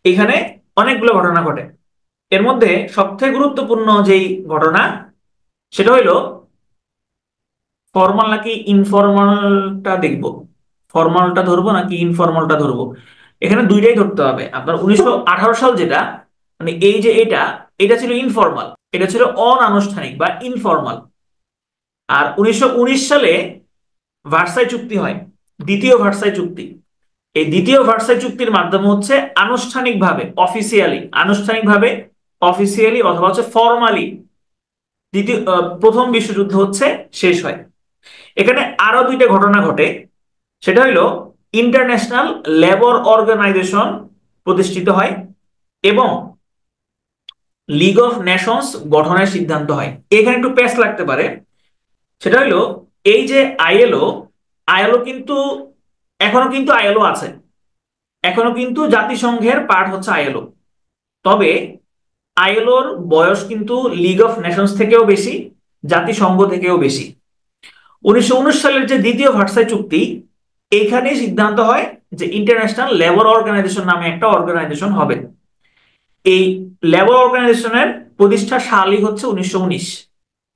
এখানে অনেকগুলো ঘটনা ঘটে। এর মধ্যে সবথেকে গুরুত্বপূর্ণ যেই ঘটনা, সেটা হইলো, ফর্মাল নাকি ইনফর্মালটা দেখবো, ফর্মালটা ধরবো নাকি ইনফর্মালটা ধরবো? এখানে দুইটাই ধরতে হবে আপনার। 1918 সাল যেটা, মানে এই যে এটা, এটা ছিল ইনফর্মাল, এটা ছিল অনানুষ্ঠানিক বা ইনফর্মাল। আর 1919 সালে ভার্সাই চুক্তি হয়, দ্বিতীয় ভার্সাই চুক্তি। এই দ্বিতীয় ভার্সাই চুক্তির মাধ্যমে হচ্ছে আনুষ্ঠানিকভাবে, অফিসিয়ালি, আনুষ্ঠানিকভাবে, অফিসিয়ালি অথবা হচ্ছে ফর্মালি প্রথম বিশ্বযুদ্ধ হচ্ছে শেষ হয়। এখানে আরো দুইটা ঘটনা ঘটে। সেটা হইলো ইন্টারন্যাশনাল লেবার অর্গানাইজেশন প্রতিষ্ঠিত হয় এবং লিগ অফ নেশনস গঠনের সিদ্ধান্ত হয়। এখানে একটু প্যাচ লাগতে পারে। সেটা হইলো এই যে আইএলও, আইএলও কিন্তু এখনো কিন্তু আইএলও আছে, এখনো কিন্তু জাতিসংঘের পার্ট হচ্ছে আইএলও। তবে আইএলওর বয়স কিন্তু লিগ অফ নেশনস থেকেও বেশি, জাতিসংঘ থেকেও বেশি। 1919 সালের যে দ্বিতীয় ভার্সাই চুক্তি, এইখানে সিদ্ধান্ত হয় যে ইন্টারন্যাশনাল লেবার অর্গানাইজেশন নামে একটা অর্গানাইজেশন হবে। এই লেবার অর্গানাইজেশনের প্রতিষ্ঠা সালই হচ্ছে 1919।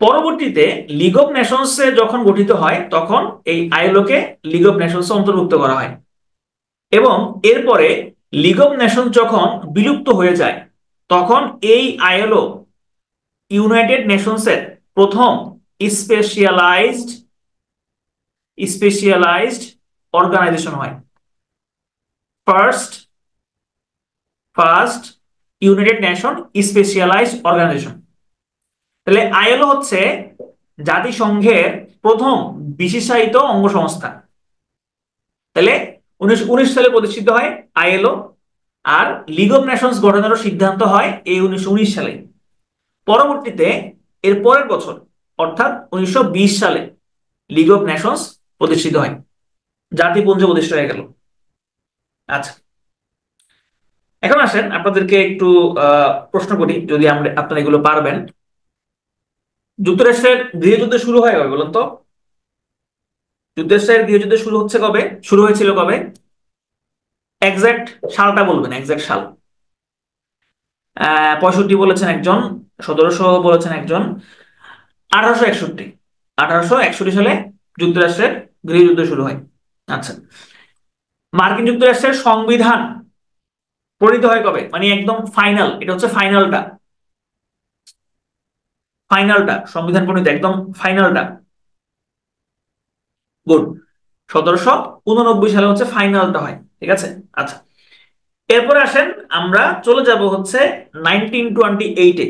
পরবর্তীতে লিগ অফ নেশনস যখন গঠিত হয় তখন এই ILO K league of Nations অন্তর্ভুক্ত করা হয়, এবং এরপরে লিগ অফ নেশনস যখন বিলুপ্ত হয়ে যায় তখন এই আইএলও ইউনাইটেড নেশনসের প্রথম স্পেশালাইজড স্পেশালাইজড অর্গানাইজেশন হয়। First first United Nation specialised organisation. তাহলে আইএলও হচ্ছে জাতিসংঘের প্রথম বিশেষায়িত অঙ্গ সংস্থা। তাহলে 1919 সালে প্রতিষ্ঠিত হয় আইএলও, আর লিগ অফ নেশনস গঠনেরও সিদ্ধান্ত হয় এই 1919 সালে। পরবর্তীতে এর পরের বছর অর্থাৎ 1920 সালে লিগ অফ নেশনস প্রতিষ্ঠিত হয়, জাতিপুঞ্জ প্রতিষ্ঠা হয়ে গেল। আচ্ছা, এখন আসেন আপনাদেরকে একটু প্রশ্ন করি, যদি আপনারা এগুলো পারবেন। যুক্তরাষ্ট্রের গৃহযুদ্ধ শুরু হয় কবে বলুন তো? যুক্তরাষ্ট্রের গৃহযুদ্ধ শুরু হয়েছিল কবে? এক্সাক্ট সালটা বলবেন, এক্সাক্ট সাল। 65 বলেছেন একজন, 1700 বলেছেন একজন। 1861। 1861 সালে যুক্তরাষ্ট্রের গৃহযুদ্ধ শুরু হয়। আচ্ছা, মার্কিন যুক্তরাষ্ট্রের সংবিধান প্রণীত হয় কবে, মানে একদম ফাইনাল, এটা হচ্ছে ফাইনালটা, সংবিধান প্রণীত একদম ফাইনালটা। গুড, 1789 সালে হচ্ছে ফাইনালটা হয়, ঠিক আছে। আচ্ছা, এরপরে আসেন আমরা চলে যাব হচ্ছে 1928-এ।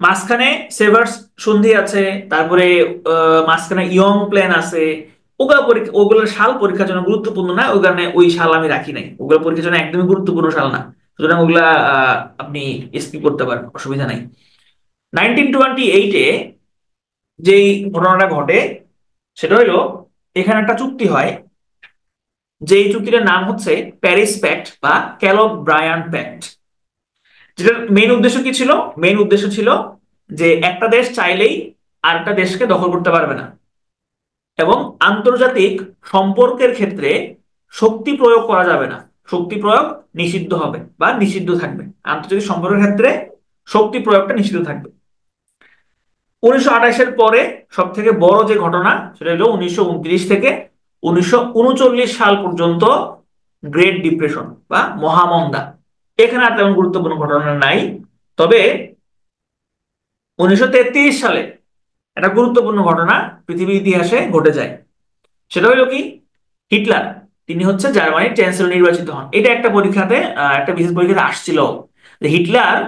মাঝখানে সেভার্স সন্ধি আছে, তারপরে মাঝখানে ইয়ং প্ল্যান আছে। ওগুলোর সাল পরীক্ষার জন্য গুরুত্বপূর্ণ না, ওই কারণে ওই সাল আমি রাখি নাই। ওগুলো পরীক্ষার জন্য একদমই গুরুত্বপূর্ণ সাল না, সুতরাং ওগুলা আপনি স্কিপ করতে পারেন, অসুবিধা নাই। 1928-এ যেই ঘটনাটা ঘটে সেটা হইলো, এখানে একটা চুক্তি হয়, যেই চুক্তিটার নাম হচ্ছে প্যারিস প্যাক্ট বা ক্যালব ব্রায়ান প্যাক্ট। যেটার মেইন উদ্দেশ্য কি ছিল? মেইন উদ্দেশ্য ছিল যে একটা দেশ চাইলেই আরেকটা দেশকে দখল করতে পারবে না, এবং আন্তর্জাতিক সম্পর্কের ক্ষেত্রে শক্তি প্রয়োগ করা যাবে না, শক্তি প্রয়োগ নিষিদ্ধ হবে বা নিষিদ্ধ থাকবে। আন্তর্জাতিক সম্পর্কের ক্ষেত্রে শক্তি প্রয়োগটা নিষিদ্ধ থাকবে। 1928-এর পরে সব থেকে বড় যে ঘটনা সেটা হলো 1929 থেকে 1939 সাল পর্যন্ত গ্রেট ডিপ্রেশন বা মহামন্দা। এখানে আর তেমন গুরুত্বপূর্ণ ঘটনা নাই, তবে 1933 সালে একটা গুরুত্বপূর্ণ ঘটনা পৃথিবীর ইতিহাসে ঘটে যায়। সেটা হলো কি, হিটলার, তিনি হচ্ছে জার্মানির চ্যান্সেলর নির্বাচিত হন। এটা একটা পরীক্ষাতে, একটা বিশেষ পরীক্ষাতে আসছিল যে হিটলার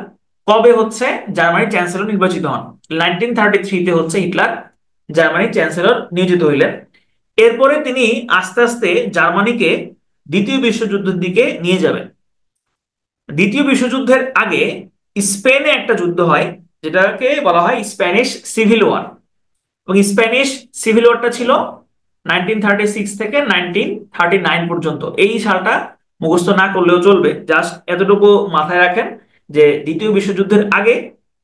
কবে হচ্ছে জার্মানির চ্যান্সেলর নির্বাচিত হন। 1933-তে হচ্ছে হিটলার জার্মানির চ্যান্সেলর নিয়োজিত হইলেন। এরপরে তিনি আস্তে আস্তে জার্মানিকে দ্বিতীয় বিশ্বযুদ্ধের দিকে নিয়ে যাবেন। দ্বিতীয় বিশ্বযুদ্ধের আগে স্পেনে একটা যুদ্ধ হয়, যেটাকে বলা হয় স্প্যানিশ সিভিল ওয়ার। এবং স্প্যানিশ সিভিল ওয়ারটা ছিল 1936 থেকে 1939 পর্যন্ত। এই সালটা মুখস্থ না করলেও চলবে, জাস্ট এতটুকু মাথায় রাখেন যে দ্বিতীয় বিশ্বযুদ্ধের আগে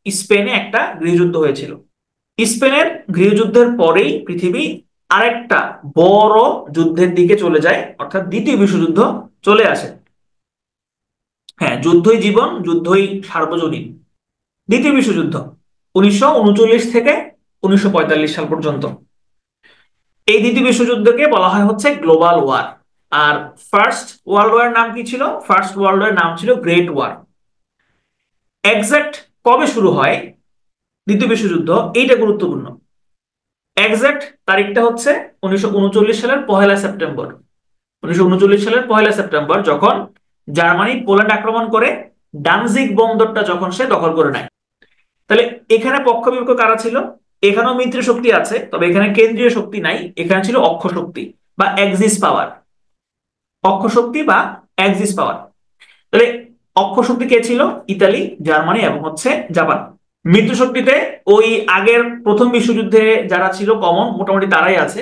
স্পেনে একটা গৃহযুদ্ধ হয়েছিল। স্পেনের গৃহযুদ্ধের পরেই পৃথিবী আরেকটা বড় যুদ্ধের দিকে চলে যায়, অর্থাৎ দ্বিতীয় বিশ্বযুদ্ধ চলে আসে। হ্যাঁ, যুদ্ধই জীবন, যুদ্ধই সার্বজনীন। দ্বিতীয় বিশ্বযুদ্ধ 1939 থেকে 1945 সাল পর্যন্ত। এই দ্বিতীয় বিশ্বযুদ্ধকে বলা হয় হচ্ছে গ্লোবাল ওয়ার। আর ফার্স্ট ওয়ার্ল্ড ওয়ার নাম কি ছিল? ফার্স্ট ওয়ার্ল্ড ওয়ার নাম ছিল গ্রেট ওয়ার। এক্সাক্ট কবে শুরু হয় দ্বিতীয় বিশ্বযুদ্ধ, এইটা গুরুত্বপূর্ণ। এক্সাক্ট তারিখটা হচ্ছে 1939 সালের 1 সেপ্টেম্বর। 1939 সালের 1 সেপ্টেম্বর যখন জার্মানি পোল্যান্ড আক্রমণ করে ডানজিগ বন্দরটা যখন সে দখল করে নেয়। তাহলে এখানে পক্ষ বিপক্ষ কারা ছিল? এখানেও মিত্র শক্তি আছে, তবে এখানে কেন্দ্রীয় শক্তি নাই, এখানে ছিল অক্ষ শক্তি বা এক্সিস পাওয়ার। অক্ষ শক্তি বা এক্সিস পাওয়ার। তাহলে অক্ষ শক্তি কে ছিল? ইতালি, জার্মানি এবং হচ্ছে জাপান। মিত্র শক্তিতে ওই আগের প্রথম বিশ্বযুদ্ধে যারা ছিল কমন, মোটামুটি তারাই আছে: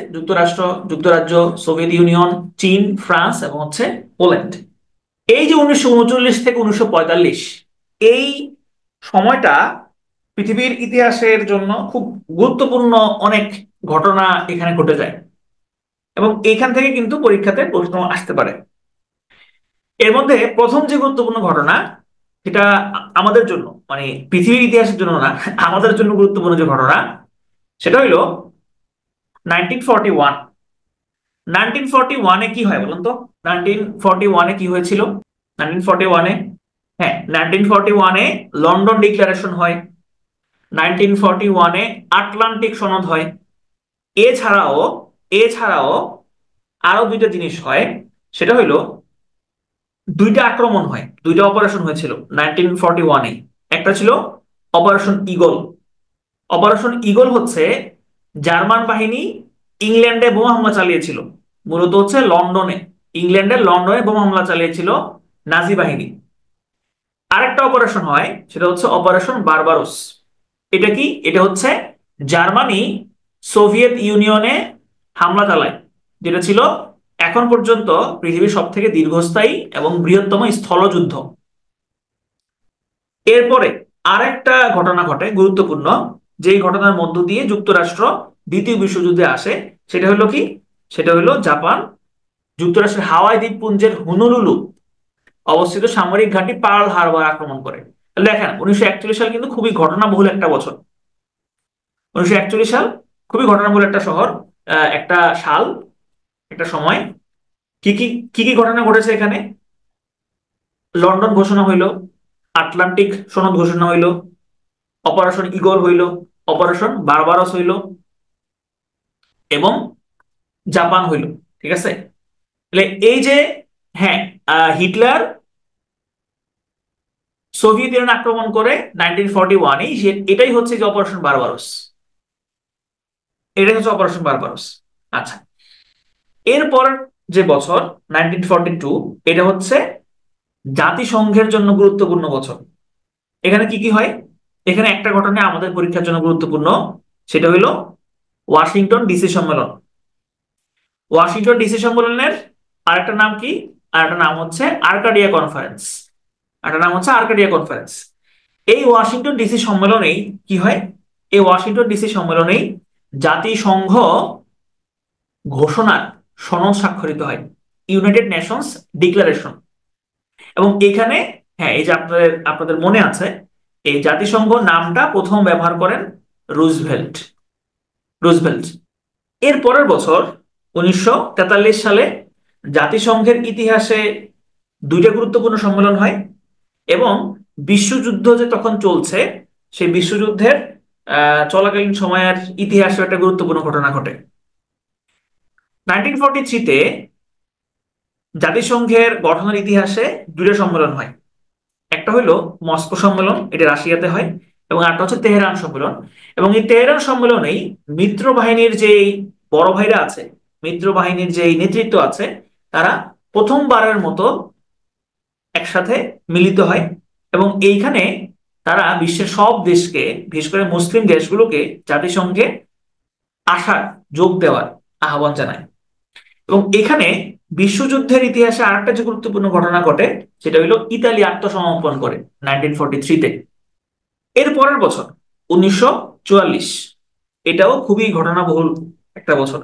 যুক্তরাজ্য, সোভিয়েত ইউনিয়ন, চীন, ফ্রান্স এবং হচ্ছে পোল্যান্ড। এই যে 1939 থেকে 1945, এই সময়টা পৃথিবীর ইতিহাসের জন্য খুব গুরুত্বপূর্ণ অনেক ঘটনা এখানে ঘটে যায়, এবং এখান থেকে কিন্তু পরীক্ষাতে প্রশ্ন আসতে পারে। এর মধ্যে প্রথম যে গুরুত্বপূর্ণ ঘটনা, সেটা আমাদের জন্য, মানে পৃথিবীর ইতিহাসের জন্য না, আমাদের জন্য গুরুত্বপূর্ণ যে ঘটনা, সেটা হইলো 1941। 1941-এ কি হয় বলুন তো? 1941-এ কি হয়েছিল? 1941-এ, হ্যাঁ, 1941-এ লন্ডন ডিক্লারেশন হয়। 1941-এ আটলান্টিক সনদ হয়। এছাড়াও এছাড়াও আরো দুইটা জিনিস হয়। সেটা হইলো দুইটা আক্রমণ হয়, দুইটা অপারেশন হয়েছিল 1941-এ। একটা ছিল অপারেশন ঈগল। অপারেশন ঈগল হচ্ছে জার্মান বাহিনী ইংল্যান্ডে বোমা হামলা চালিয়েছিল, মূলত হচ্ছে লন্ডনে, ইংল্যান্ডের লন্ডনে বোমা হামলা চালিয়েছিল নাজি বাহিনী। আরেকটা অপারেশন হয়, সেটা হচ্ছে অপারেশন বারবারোস। এটা কি? এটা হচ্ছে জার্মানি সোভিয়েত ইউনিয়নে হামলা চালায়, যেটা ছিল এখন পর্যন্ত পৃথিবীর সব থেকে দীর্ঘস্থায়ী এবং বৃহত্তম স্থলযুদ্ধ। এরপরে আরেকটা ঘটনা ঘটে গুরুত্বপূর্ণ, যেই ঘটনার মধ্য দিয়ে যুক্তরাষ্ট্র দ্বিতীয় বিশ্বযুদ্ধে আসে। সেটা হলো কি? সেটা হলো জাপান যুক্তরাষ্ট্রের হাওয়াই দ্বীপপুঞ্জের হুনুলুলু অবস্থিত সামরিক ঘাঁটি পার্ল হারবার আক্রমণ করে। তাহলে দেখেন, 1941 সাল কিন্তু খুবই ঘটনাবহুল একটা বছর। 1941 সাল খুবই ঘটনাবহুল একটা শহর, একটা সাল, একটা সময়। কি কি কি কি ঘটনা ঘটেছে এখানে? লন্ডন ঘোষণা হইল, আটলান্টিক সনদ ঘোষণা হইল, অপারেশন ঈগল হইল, অপারেশন বারবারস হইল, এবং জাপান হইল। ঠিক আছে? তাহলে এই যে, হ্যাঁ, হিটলার সোভিয়েত ইউনিয়ন আক্রমণ করে 1941-এ, এটাই হচ্ছে যে অপারেশন বারবারস। এটাই হচ্ছে অপারেশন বারবারস। আচ্ছা, এরপর যে বছর 1942, এটা হচ্ছে জাতিসংঘের জন্য গুরুত্বপূর্ণ বছর। এখানে কি কি হয়? এখানে একটা ঘটনা আমাদের পরীক্ষার জন্য গুরুত্বপূর্ণ, সেটা হলো ওয়াশিংটন ডিসি সম্মেলন। ওয়াশিংটন ডিসি সম্মেলনের আরেকটা নাম কি? আরেকটা নাম হচ্ছে আর্কাডিয়া কনফারেন্স। আরেকটা নাম হচ্ছে আর্কাডিয়া কনফারেন্স। এই ওয়াশিংটন ডিসি সম্মেলনেই কি হয়? এই ওয়াশিংটন ডিসি সম্মেলনেই জাতিসংঘ ঘোষণার সনদ স্বাক্ষরিত হয়, ইউনাইটেড নেশনস ডিক্লারেশন। এবং এখানে, হ্যাঁ, এই যে আপনাদের আপনাদের মনে আছে, এই জাতিসংঘ নামটা প্রথম ব্যবহার করেন রুজভেল্ট। রুজভেল্ট। এর পরের বছর 1943 সালে জাতিসংঘের ইতিহাসে দুইটা গুরুত্বপূর্ণ সম্মেলন হয়, এবং বিশ্বযুদ্ধ যে তখন চলছে, সেই বিশ্বযুদ্ধের চলাকালীন সময়ের ইতিহাসে একটা গুরুত্বপূর্ণ ঘটনা ঘটে। 1943-তে জাতিসংঘের গঠনের ইতিহাসে দুইটা সম্মেলন হয়। একটা হলো মস্কো সম্মেলন, এটা রাশিয়াতে হয়, এবং আরেকটা হচ্ছে তেহরান সম্মেলন। এবং এই তেহরান সম্মেলনেই মিত্র বাহিনীর যে বড় ভাইরা আছে, মিত্র বাহিনীর যে নেতৃত্ব আছে, তারা প্রথমবারের মতো একসাথে মিলিত হয়, এবং এইখানে তারা বিশ্বের সব দেশকে, বিশেষ করে মুসলিম দেশগুলোকে জাতিসংঘে আসার, যোগ দেওয়ার আহ্বান জানায়। এবং এখানে বিশ্বযুদ্ধের ইতিহাসে আরেকটা যে গুরুত্বপূর্ণ ঘটনা ঘটে, সেটা হলো ইতালি আত্মসমর্পণ করে 1943-তে। এর পরের বছর 1944, এটাও খুবই ঘটনাবহুল একটা বছর।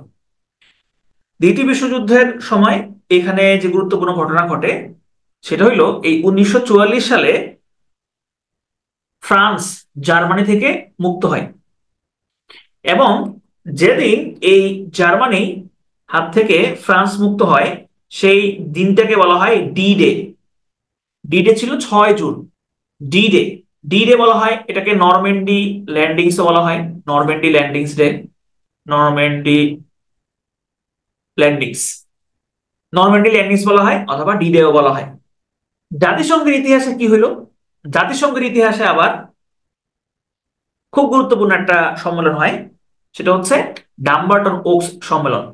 দ্বিতীয় বিশ্বযুদ্ধের সময় এখানে যে গুরুত্বপূর্ণ ঘটনা ঘটে, সেটা হইলো এই 1944 সালে ফ্রান্স জার্মানি থেকে মুক্ত হয়। এবং যেদিন এই জার্মানি হাত থেকে ফ্রান্স মুক্ত হয়, সেই দিনটাকে বলা হয় ডি ডে। ডি ডে ছিল 6 June. D day, D day বলা হয় এটাকে, নরম্যান্ডি ল্যান্ডিংস বলা হয়, Normandy landings day, Normandy landings, Normandy landings বলা হয়, অথবা ডি ডেও বলা হয়। জাতিসংঘের ইতিহাসে কি হলো? জাতিসংঘের ইতিহাসে আবার খুব গুরুত্বপূর্ণ একটা সম্মেলন হয়, সেটা হচ্ছে ডাম্বারটন ওকস সম্মেলন।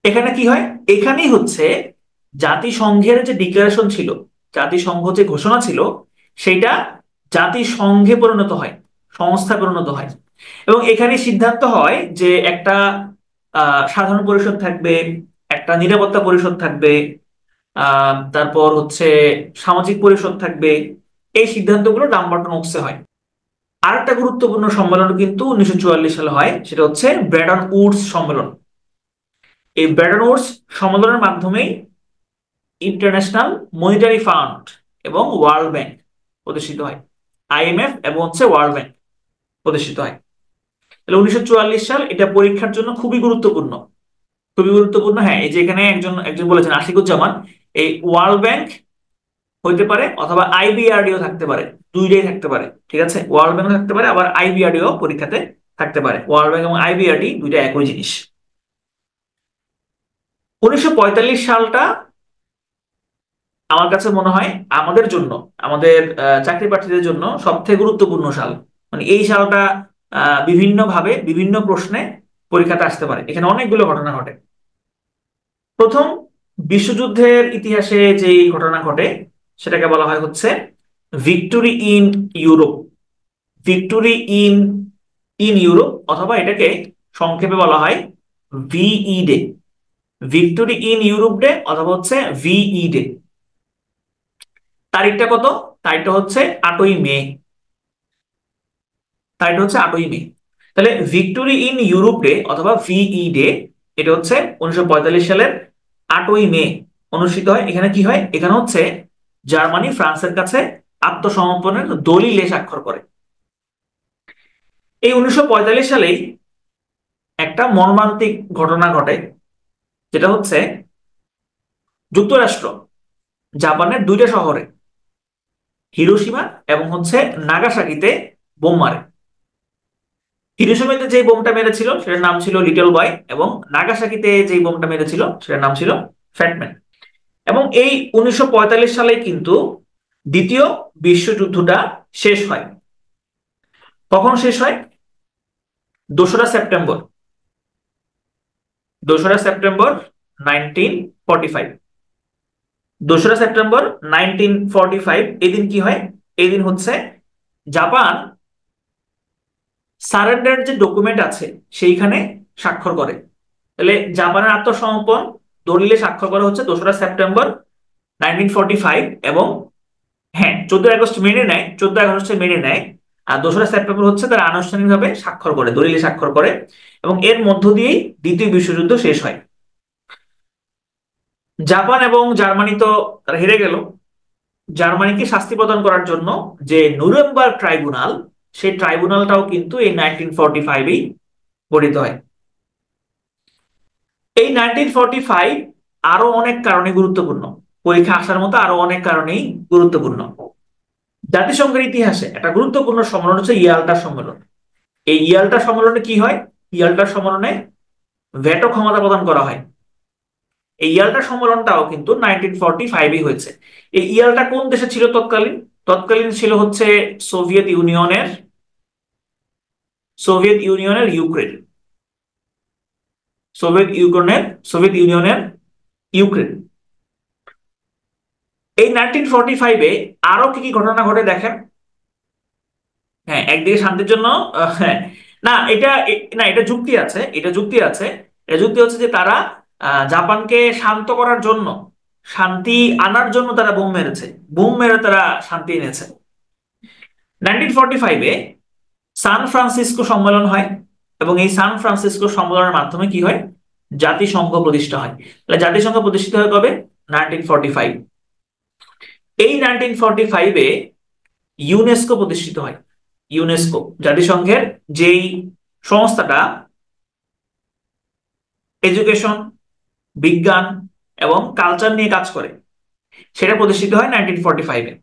এখানে কি হয়? এখানেই হচ্ছে জাতিসংঘের যে ডিক্লারেশন ছিল, জাতিসংঘ যে ঘোষণা ছিল, সেটা জাতিসংঘে পরিণত হয়, সংস্থা পরিণত হয়। এবং এখানে সিদ্ধান্ত হয় যে একটা সাধারণ পরিষদ থাকবে, একটা নিরাপত্তা পরিষদ থাকবে, তারপর হচ্ছে সামাজিক পরিষদ থাকবে, এই সিদ্ধান্তগুলো ডাম্বারটন ওকসে হয়। আরেকটা গুরুত্বপূর্ণ সম্মেলন কিন্তু 1944 সালে হয়, সেটা হচ্ছে ব্রেটন উডস সম্মেলন। এই ব্রেটন উডস সম্মেলনের মাধ্যমেই ইন্টারন্যাশনাল মনিটারি ফান্ড এবং ওয়ার্ল্ড ব্যাংক প্রতিষ্ঠিত হয়। আইএমএফ এবং হচ্ছে ওয়ার্ল্ড ব্যাংক প্রতিষ্ঠিত হয়। তাহলে 1944 সাল এটা পরীক্ষার জন্য খুবই গুরুত্বপূর্ণ, খুবই গুরুত্বপূর্ণ। হ্যাঁ, এই যে এখানে একজন একজন বলেছেন আশিকুজ্জামান, এই ওয়ার্ল্ড ব্যাংক হইতে পারে অথবা আইবিআরডিও থাকতে পারে, দুইটাই থাকতে পারে। ঠিক আছে, ওয়ার্ল্ড ব্যাংক থাকতে পারে, আবার আইবিআরডিও পরীক্ষাতে থাকতে পারে। ওয়ার্ল্ড ব্যাংক এবং আইবিআরডি দুইটা একই জিনিস। 1945 সালটা আমার কাছে মনে হয় আমাদের জন্য, আমাদের চাকরি প্রার্থীদের জন্য সবথেকে গুরুত্বপূর্ণ সাল। মানে এই সালটা বিভিন্ন ভাবে বিভিন্ন প্রশ্নে পরীক্ষাতে আসতে পারে। এখানে অনেকগুলো ঘটনা ঘটে। প্রথম বিশ্বযুদ্ধের ইতিহাসে যে ঘটনা ঘটে সেটাকে বলা হয় হচ্ছে victory in Europe. Victory in in Europe, অথবা এটাকে সংক্ষেপে বলা হয় ভিই day. Victory in Europe day অথবা হচ্ছে ভিই ডে। তারিখটা কত? তারিখটা হচ্ছে 8ই মে। তারিখটা হচ্ছে 8ই মে। তাহলে ভিক্টোরি ইন ইউরোপ ডে অথবা ভিই ডে এটা হচ্ছে 1945 সালের 8ই মে অনুষ্ঠিত হয়। এখানে কি হয়? এখানে হচ্ছে জার্মানি ফ্রান্সের কাছে আত্মসমর্পণের দলিলে স্বাক্ষর করে। এই 1945 সালেই একটা মর্মান্তিক ঘটনা ঘটে, যেটা হচ্ছে যুক্তরাষ্ট্র জাপানের দুইটা শহরে হিরোশিমা এবং হচ্ছে নাগাসাকিতে বোম মারে। হিরোশিমাতে যে বোমটা মেরেছিল সেটার নাম ছিল লিটল বয়, এবং নাগাসাকিতে যে বোমটা মেরেছিল সেটার নাম ছিল ফ্যাটম্যান। এবং এই 1945 সালে কিন্তু দ্বিতীয় বিশ্বযুদ্ধটা শেষ হয়। কখন শেষ হয়? 2রা সেপ্টেম্বর। 2রা সেপ্টেম্বর 1945। 2রা সেপ্টেম্বর 1945 এদিন কি হয়? এদিন হচ্ছে জাপান সারেন্ডার যে ডকুমেন্ট আছে সেইখানে স্বাক্ষর করে। তাহলে জাপানের আত্মসমর্পণ দলিলে স্বাক্ষর করা হচ্ছে 2রা সেপ্টেম্বর 1945। এবং হ্যাঁ, 14 আগস্ট মেনে নেয়, 14 আগস্ট মেনে নেয়। আর 2রা সেপ্টেম্বর হচ্ছে তারা আনুষ্ঠানিকভাবে স্বাক্ষর করে, দলিলে স্বাক্ষর করে। এবং এর মধ্য দিয়েই দ্বিতীয় বিশ্বযুদ্ধ শেষ হয়। জাপান এবং জার্মানি তো তারা হেরে গেল। জার্মানিকে শাস্তি প্রদান করার জন্য যে নুরেমবার্গ ট্রাইব্যুনাল, সেই ট্রাইব্যুনালটাও কিন্তু এই 1945-এই গঠিত হয়। এই 1945 আরো অনেক কারণে গুরুত্বপূর্ণ, পরীক্ষা আসার মতো আরো অনেক কারণেই গুরুত্বপূর্ণ। জাতিসংঘের ইতিহাসে একটা গুরুত্বপূর্ণ সম্মেলন হচ্ছে ইয়াল্টা সম্মেলন। এই ইয়াল্টা সম্মেলনে কি হয়? ইয়াল্টা সম্মেলনে ভেটো ক্ষমতা প্রদান করা হয়। এই ইয়াল্টা সম্মেলনটাও কিন্তু 1945-এই হয়েছে। এই ইয়াল্টা কোন দেশে ছিল তৎকালীন? তৎকালীন ছিল হচ্ছে সোভিয়েত ইউনিয়নের, সোভিয়েত ইউনিয়নের ইউক্রেন। সোভিয়েত ইউনিয়নের ইউক্রেন। এই 1945-এ আরো কি কি ঘটনা ঘটে দেখেন। হ্যাঁ, একদিকে শান্তির জন্য হ্যাঁ, না এটা না, এটা যুক্তি আছে, এটা যুক্তি আছে। এটা যুক্তি হচ্ছে যে তারা জাপানকে শান্ত করার জন্য, শান্তি আনার জন্য তারা বোম মেরেছে, বোম মেরে তারা শান্তি এনেছে। 1945-এ সান ফ্রান্সিসকো সম্মেলন হয়, এবং এই সান ফ্রান্সিসকো সম্মেলনের মাধ্যমে কি হয়? জাতিসংঘ প্রতিষ্ঠা হয়। তাহলে জাতিসংঘ প্রতিষ্ঠিত হয় কবে? 1945। এই 1945-এ ইউনেস্কো প্রতিষ্ঠিত হয়। ইউনেস্কো জাতিসংঘের যেই সংস্থাটা এডুকেশন, বিজ্ঞান এবং কালচার নিয়ে কাজ করে, সেটা প্রতিষ্ঠিত হয় 1945-এ।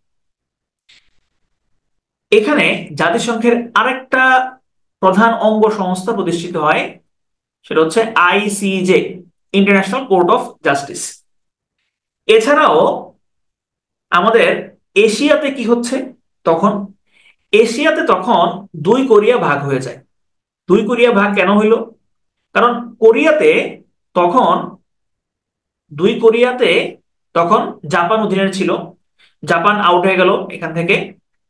এখানে জাতিসংঘের আরেকটা প্রধান অঙ্গ সংস্থা প্রতিষ্ঠিত হয়, সেটা হচ্ছে ICJ, international court of justice. এছাড়াও আমাদের এশিয়াতে কি হচ্ছে তখন? এশিয়াতে তখন দুই কোরিয়া ভাগ হয়ে যায়। দুই কোরিয়া ভাগ কেন হইল? কারণ কোরিয়াতে তখন, দুই কোরিয়াতে তখন জাপান অধীনে ছিল। জাপান আউট হয়ে গেল এখান থেকে,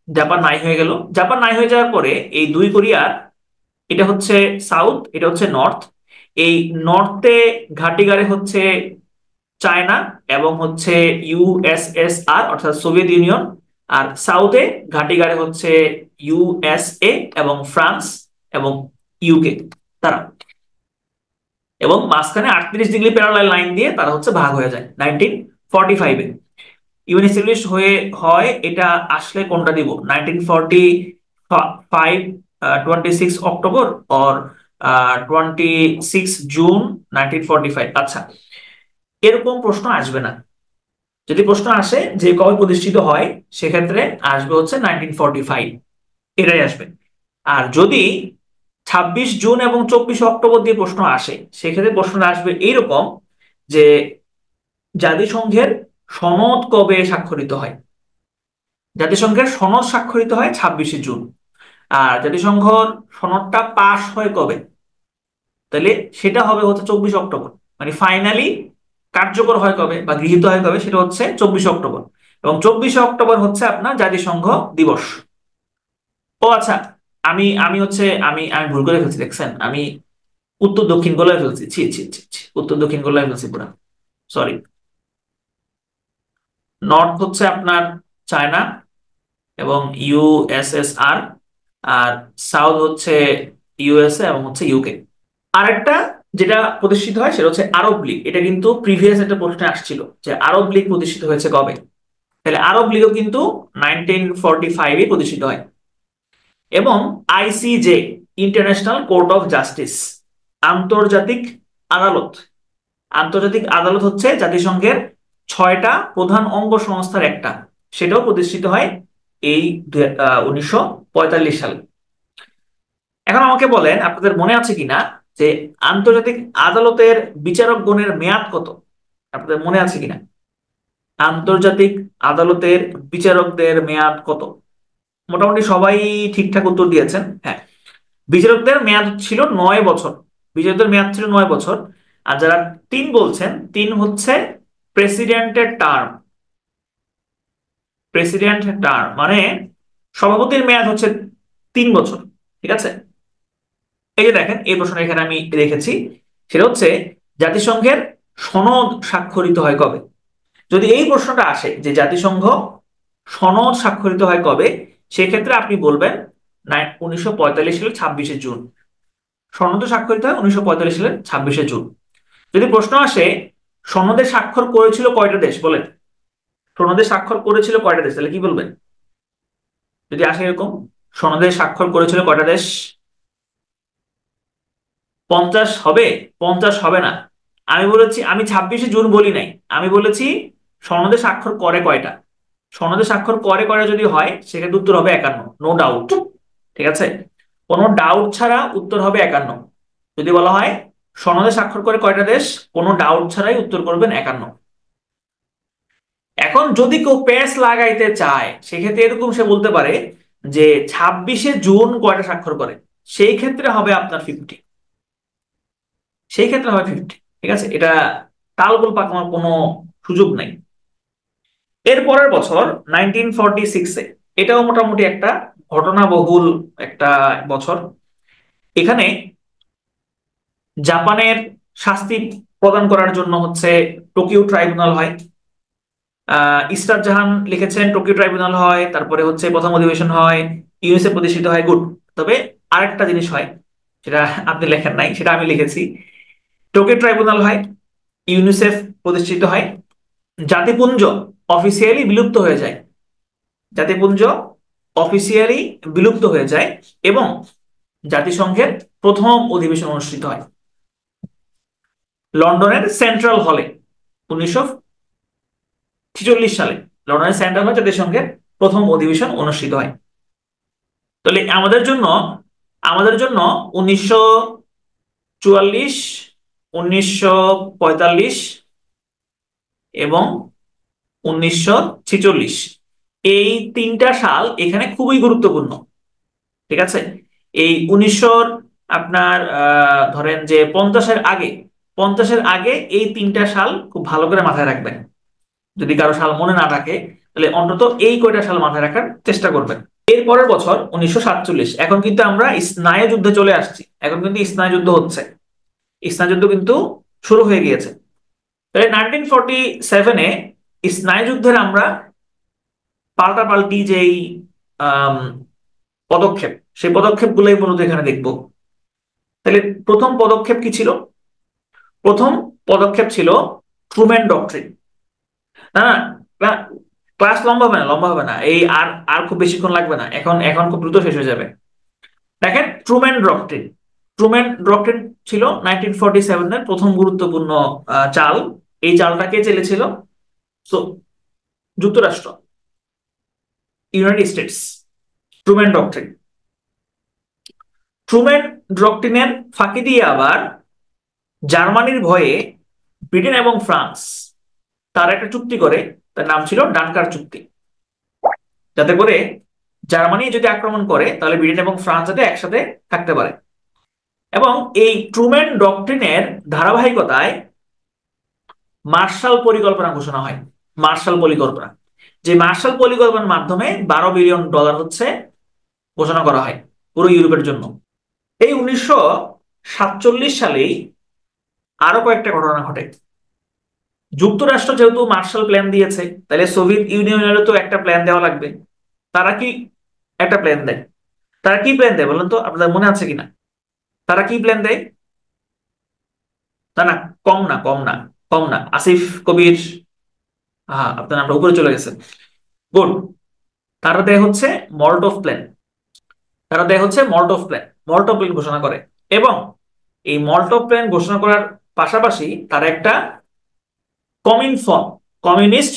জাপান নাই হয়ে গেল। জাপান নাই হয়ে যাওয়ার পরে এই দুই কোরিয়ার, এটা হচ্ছে সাউথ, এটা হচ্ছে নর্থ। এই নর্থে ঘাটিগারে হচ্ছে চায়না এবং হচ্ছে ইউএসএসআর অর্থাৎ সোভিয়েত ইউনিয়ন, আর সাউথে ঘাঁটি গাড়ে হচ্ছে ইউএসএ এবং ফ্রান্স এবং ইউকে তারা, এবং মাঝখানে 38 ডিগ্রি প্যারালাল লাইন দিয়ে তারা হচ্ছে ভাগ হয়ে যায় 1945-এ। ইউএন এস্টাবলিশ হয়ে হয় এটা আসলে কোনটা দিব, 1945 26 অক্টোবর অর 26 জুন 1945? আচ্ছা, এরকম প্রশ্ন আসবে না। যদি প্রশ্ন আসে যে কবে প্রতিষ্ঠিত হয়, সেক্ষেত্রে আসবে হচ্ছে 1945, এটাই আসবে। আর যদি 26 জুন এবং 24 অক্টোবর দিয়ে প্রশ্ন আসে, সেক্ষেত্রে প্রশ্নটা আসবে এইরকম যে জাতিসংঘের সনদ কবে স্বাক্ষরিত হয়। জাতিসংঘের সনদ স্বাক্ষরিত হয় 26 জুন। আর জাতিসংঘর সনদটা পাশ হয় কবে, তাহলে সেটা হবে হচ্ছে 24 অক্টোবর। মানে ফাইনালি কার্যকর হয় কবে বা গৃহীত হয় কবে, সেটা হচ্ছে 24 অক্টোবর। এবং 24 অক্টোবর হচ্ছে আপনার জাতিসংঘ দিবস। ও আচ্ছা, আমি আমি হচ্ছে আমি আমি ভুল করে ফেলছি, দেখছেন আমি উত্তর দক্ষিণ গোলায় ফেলছি, ছি ছি ছি ছি, উত্তর দক্ষিণ গোলায় ফেলছি পুরা, সরি। নর্থ হচ্ছে আপনার চায়না এবং ইউএসএসআর, আর সাউথ হচ্ছে ইউএসএ এবং হচ্ছে ইউকে। আরেকটা যেটা প্রতিষ্ঠিত হয় সেটা হচ্ছে আরব লীগ। এটা কিন্তু প্রিভিয়াস একটা প্রশ্নে আসছিল যে আরব লীগ প্রতিষ্ঠিত হয়েছে কবে, তাহলে আরব লীগও কিন্তু 1945-এ প্রতিষ্ঠিত হয়। এবং ICJ, international court of justice, আন্তর্জাতিক আদালত। আন্তর্জাতিক আদালত হচ্ছে জাতিসংঘের 6টা প্রধান অঙ্গ সংস্থার একটা, সেটাও প্রতিষ্ঠিত হয় এই 1945 সালে। এখন আমাকে বলেন, আপনাদের মনে আছে কিনা যে আন্তর্জাতিক আদালতের বিচারকগণের মেয়াদ কত? আপনাদের মনে আছে কিনা আন্তর্জাতিক আদালতের বিচারকদের মেয়াদ কত? মোটামুটি সবাই ঠিকঠাক উত্তর দিয়েছেন, হ্যাঁ। বিচারকদের মেয়াদ ছিল 9 বছর। বিচারকদের মেয়াদ ছিল 9 বছর। আর যারা 3 বলছেন, 3 হচ্ছে প্রেসিডেন্টের টার্ম। প্রেসিডেন্ট টার্ম মানে সভাপতির মেয়াদ হচ্ছে 3 বছর, ঠিক আছে। এই যে দেখেন, এই প্রশ্নটা এখানে আমি রেখেছি, সেটা হচ্ছে জাতিসংঘের সনদ স্বাক্ষরিত হয় কবে। যদি এই প্রশ্নটা আসে যে জাতিসংঘ সনদ স্বাক্ষরিত হয় কবে, সেক্ষেত্রে আপনি বলবেন 1945 সালের 26 জুন। সনদ স্বাক্ষরিত হয় 1945 সালের 26 জুন। যদি প্রশ্ন আসে সনদে স্বাক্ষর করেছিল কয়টা দেশ, বলেন সনদে স্বাক্ষর করেছিল কয়টা দেশ, তাহলে কি বলবেন? যদি আসে এরকম, সনদে স্বাক্ষর করেছিল কয়টা দেশ? 50 হবে? 50 হবে না। আমি বলেছি, আমি 26 জুন বলি নাই, আমি বলেছি সনদে স্বাক্ষর করে কয়টা। সনদে স্বাক্ষর করে কয়টা যদি হয়, সেক্ষেত্রে উত্তর হবে 51, নো ডাউট। ঠিক আছে, কোনো ডাউট ছাড়া উত্তর হবে 51। যদি বলা হয় সনদে স্বাক্ষর করে কয়টা দেশ, কোনো ডাউট ছাড়াই উত্তর করবেন 51। এখন যদি কেউ পেস লাগাইতে চায়, সেক্ষেত্রে এরকম সে বলতে পারে যে 26 জুন কয়টা স্বাক্ষর করে, সেই ক্ষেত্রে হবে আপনার 50। সেই ক্ষেত্রে হবে 50, ঠিক আছে। এটা তালগোল পাকানোর কোনো সুযোগ নাই। এর পরের বছর 1946-এ, এটাও মোটামুটি একটা ঘটনাবহুল একটা বছর। এখানে জাপানের শাস্তি প্রদান করার জন্য হচ্ছে টোকিও ট্রাইব্যুনাল হয়। ইস্টার জাহান লিখেছেন টোকিও ট্রাইব্যুনাল হয়, তারপরে হচ্ছে প্রথম অধিবেশন হয়, ইউএসএ প্রতিষ্ঠিত হয়, গুড। তবে আরেকটা জিনিস হয়, সেটা আপনি লেখেন নাই, সেটা আমি লিখেছি। টোকিও ট্রাইব্যুনাল হয়, ইউনিসেফ প্রতিষ্ঠিত হয়, জাতিপুঞ্জ অফিসিয়ালি বিলুপ্ত হয়ে যায়। জাতিপুঞ্জ অফিসিয়ালি বিলুপ্ত হয়ে যায় এবং জাতিসংঘের প্রথম অধিবেশন অনুষ্ঠিত হয় লন্ডনের সেন্ট্রাল হলে 1946 সালে। লন্ডনের সেন্ট্রাল হলে জাতিসংঘের প্রথম অধিবেশন অনুষ্ঠিত হয়। তাহলে আমাদের জন্য 1944, 1945 এবং 1946, এই 3টা সাল এখানে খুবই গুরুত্বপূর্ণ। ঠিক আছে, এই 1900 আপনার ধরেন যে 50-এর আগে এই 3টা সাল খুব ভালো করে মাথায় রাখবেন। যদি কারো সাল মনে না থাকে, তাহলে অন্তত এই কয়টা সাল মাথায় রাখার চেষ্টা করবেন। এর পরের বছর 1947, এখন কিন্তু আমরা স্নায়ুযুদ্ধে চলে আসছি। এখন কিন্তু স্নায়ুযুদ্ধ হচ্ছে, স্নায়ুযুদ্ধ কিন্তু শুরু হয়ে গিয়েছে। তাহলে 1947-এ স্নায়ুযুদ্ধের আমরা পাল্টাপাল্টি যেই আম, পদক্ষেপ, সেই পদক্ষেপগুলোই মূলত এখানে দেখবো। তাহলে প্রথম পদক্ষেপ কি ছিল? প্রথম পদক্ষেপ ছিল ট্রুম্যান ডক্ট্রিন। না না, ক্লাস লম্বা হবে না, লম্বা হবে না, এই আর আর খুব বেশিক্ষণ লাগবে না, এখন এখন খুব দ্রুত শেষ হয়ে যাবে। দেখেন, ট্রুম্যান ডক্ট্রিন। ট্রুম্যান ডক্ট্রিন ছিল 1947 এর প্রথম গুরুত্বপূর্ণ চাল। এই চালটা কে চেলেছিল? সো যুক্তরাষ্ট্র, United States. Truman doctrine, Truman ডক্ট্রিনের ফাঁকি দিয়ে আবার জার্মানির ভয়ে ব্রিটেন এবং ফ্রান্স তার একটা চুক্তি করে, তার নাম ছিল ডানকার চুক্তি, যাতে করে জার্মানি যদি আক্রমণ করে তাহলে ব্রিটেন এবং ফ্রান্স যাতে একসাথে থাকতে পারে। এবং এই ট্রুম্যান ডক্ট্রিনের ধারাবাহিকতায় মার্শাল পরিকল্পনা ঘোষণা হয়। মার্শাল পরিকল্পনা, যে মার্শাল পরিকল্পনার মাধ্যমে $12 বিলিয়ন হচ্ছে ঘোষণা করা হয় পুরো ইউরোপের জন্য। এই 1947 সালেই আরো কয়েকটা ঘটনা ঘটে। যুক্তরাষ্ট্র যেহেতু মার্শাল প্ল্যান দিয়েছে, তাহলে সোভিয়েত ইউনিয়নেরও তো একটা প্ল্যান দেওয়া লাগবে। তারা কি একটা প্ল্যান দেয়? তারা কি প্ল্যান দেয় বলেন তো, আপনাদের মনে আছে কিনা? তারা কি প্ল্যান দেয়? তা না, কম না, কম না, কম না, আসিফ কবির, হ্যাঁ আপনার নামটা উপরে চলে গেছে। গুড। তারা দেয় হচ্ছে মল্টভ প্ল্যান। তারা দেয় হচ্ছে মল্টভ প্ল্যান। মল্টভ প্ল্যান ঘোষণা করে। এবং এই মল্টভ প্ল্যান ঘোষণা করার পাশাপাশি তারা একটা কমিনফর্ম, কমিউনিস্ট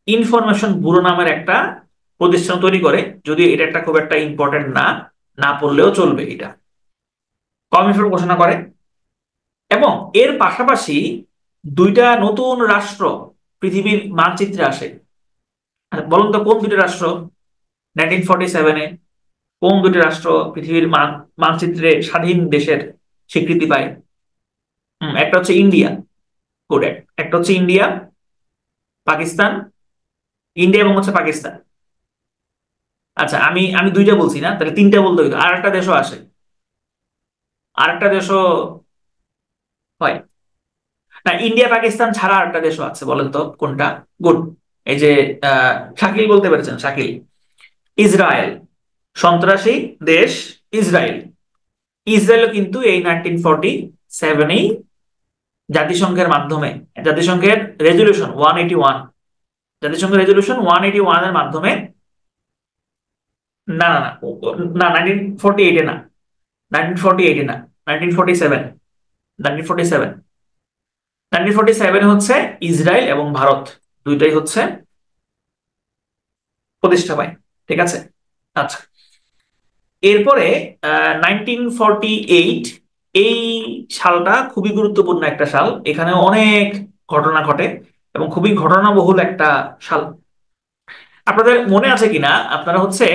ইনফরমেশন ব্যুরো নামের একটা প্রতিষ্ঠান তৈরি করে। যদি এটা একটা খুব একটা ইম্পর্টেন্ট না, না পড়লেও চলবে, এটা কমিনফর্ম ঘোষণা করে। এবং এর পাশাপাশি দুইটা নতুন রাষ্ট্র পৃথিবীর মানচিত্রে আসে। বলুন তো কোন দুইটা রাষ্ট্র 1947-এ, কোন দুটি রাষ্ট্র পৃথিবীর মানচিত্রে স্বাধীন দেশের স্বীকৃতি পায়? একটা হচ্ছে ইন্ডিয়া। গুড। একটা হচ্ছে ইন্ডিয়া, পাকিস্তান। ইন্ডিয়া এবং হচ্ছে পাকিস্তান। আচ্ছা, আমি আমি দুইটা বলছি না, তাহলে তিনটা বলতে হইতো, আর একটা দেশও আসে, আর একটা দেশও হয়। না, ইন্ডিয়া পাকিস্তান ছাড়া আর একটা দেশও আছে, বলেন তো কোনটা? গুড। এই যে শাকিল বলতে পেরেছেন, শাকিল। ইসরায়েল। সন্ত্রাসী দেশ ইসরায়েল। ইসরায়েলও কিন্তু এই 1947-এই জাতিসংঘের মাধ্যমে, জাতিসংঘের রেজলিউশন 181, জাতিসংঘের রেজলিউশন 181 এর মাধ্যমে, না না না, না 1948-এ না, 1948-এ না, 1947, 1947, 1947 হচ্ছে ইসরায়েল এবং ভারত দুইটাই হচ্ছে প্রতিষ্ঠা পায়। ঠিক আছে। আচ্ছা, এরপরে 1948, এই সালটা খুবই গুরুত্বপূর্ণ একটা সাল। এখানে অনেক ঘটনা ঘটে এবং খুবই ঘটনাবহুল একটা সাল। আপনাদের মনে আছে কিনা, আপনারা হচ্ছে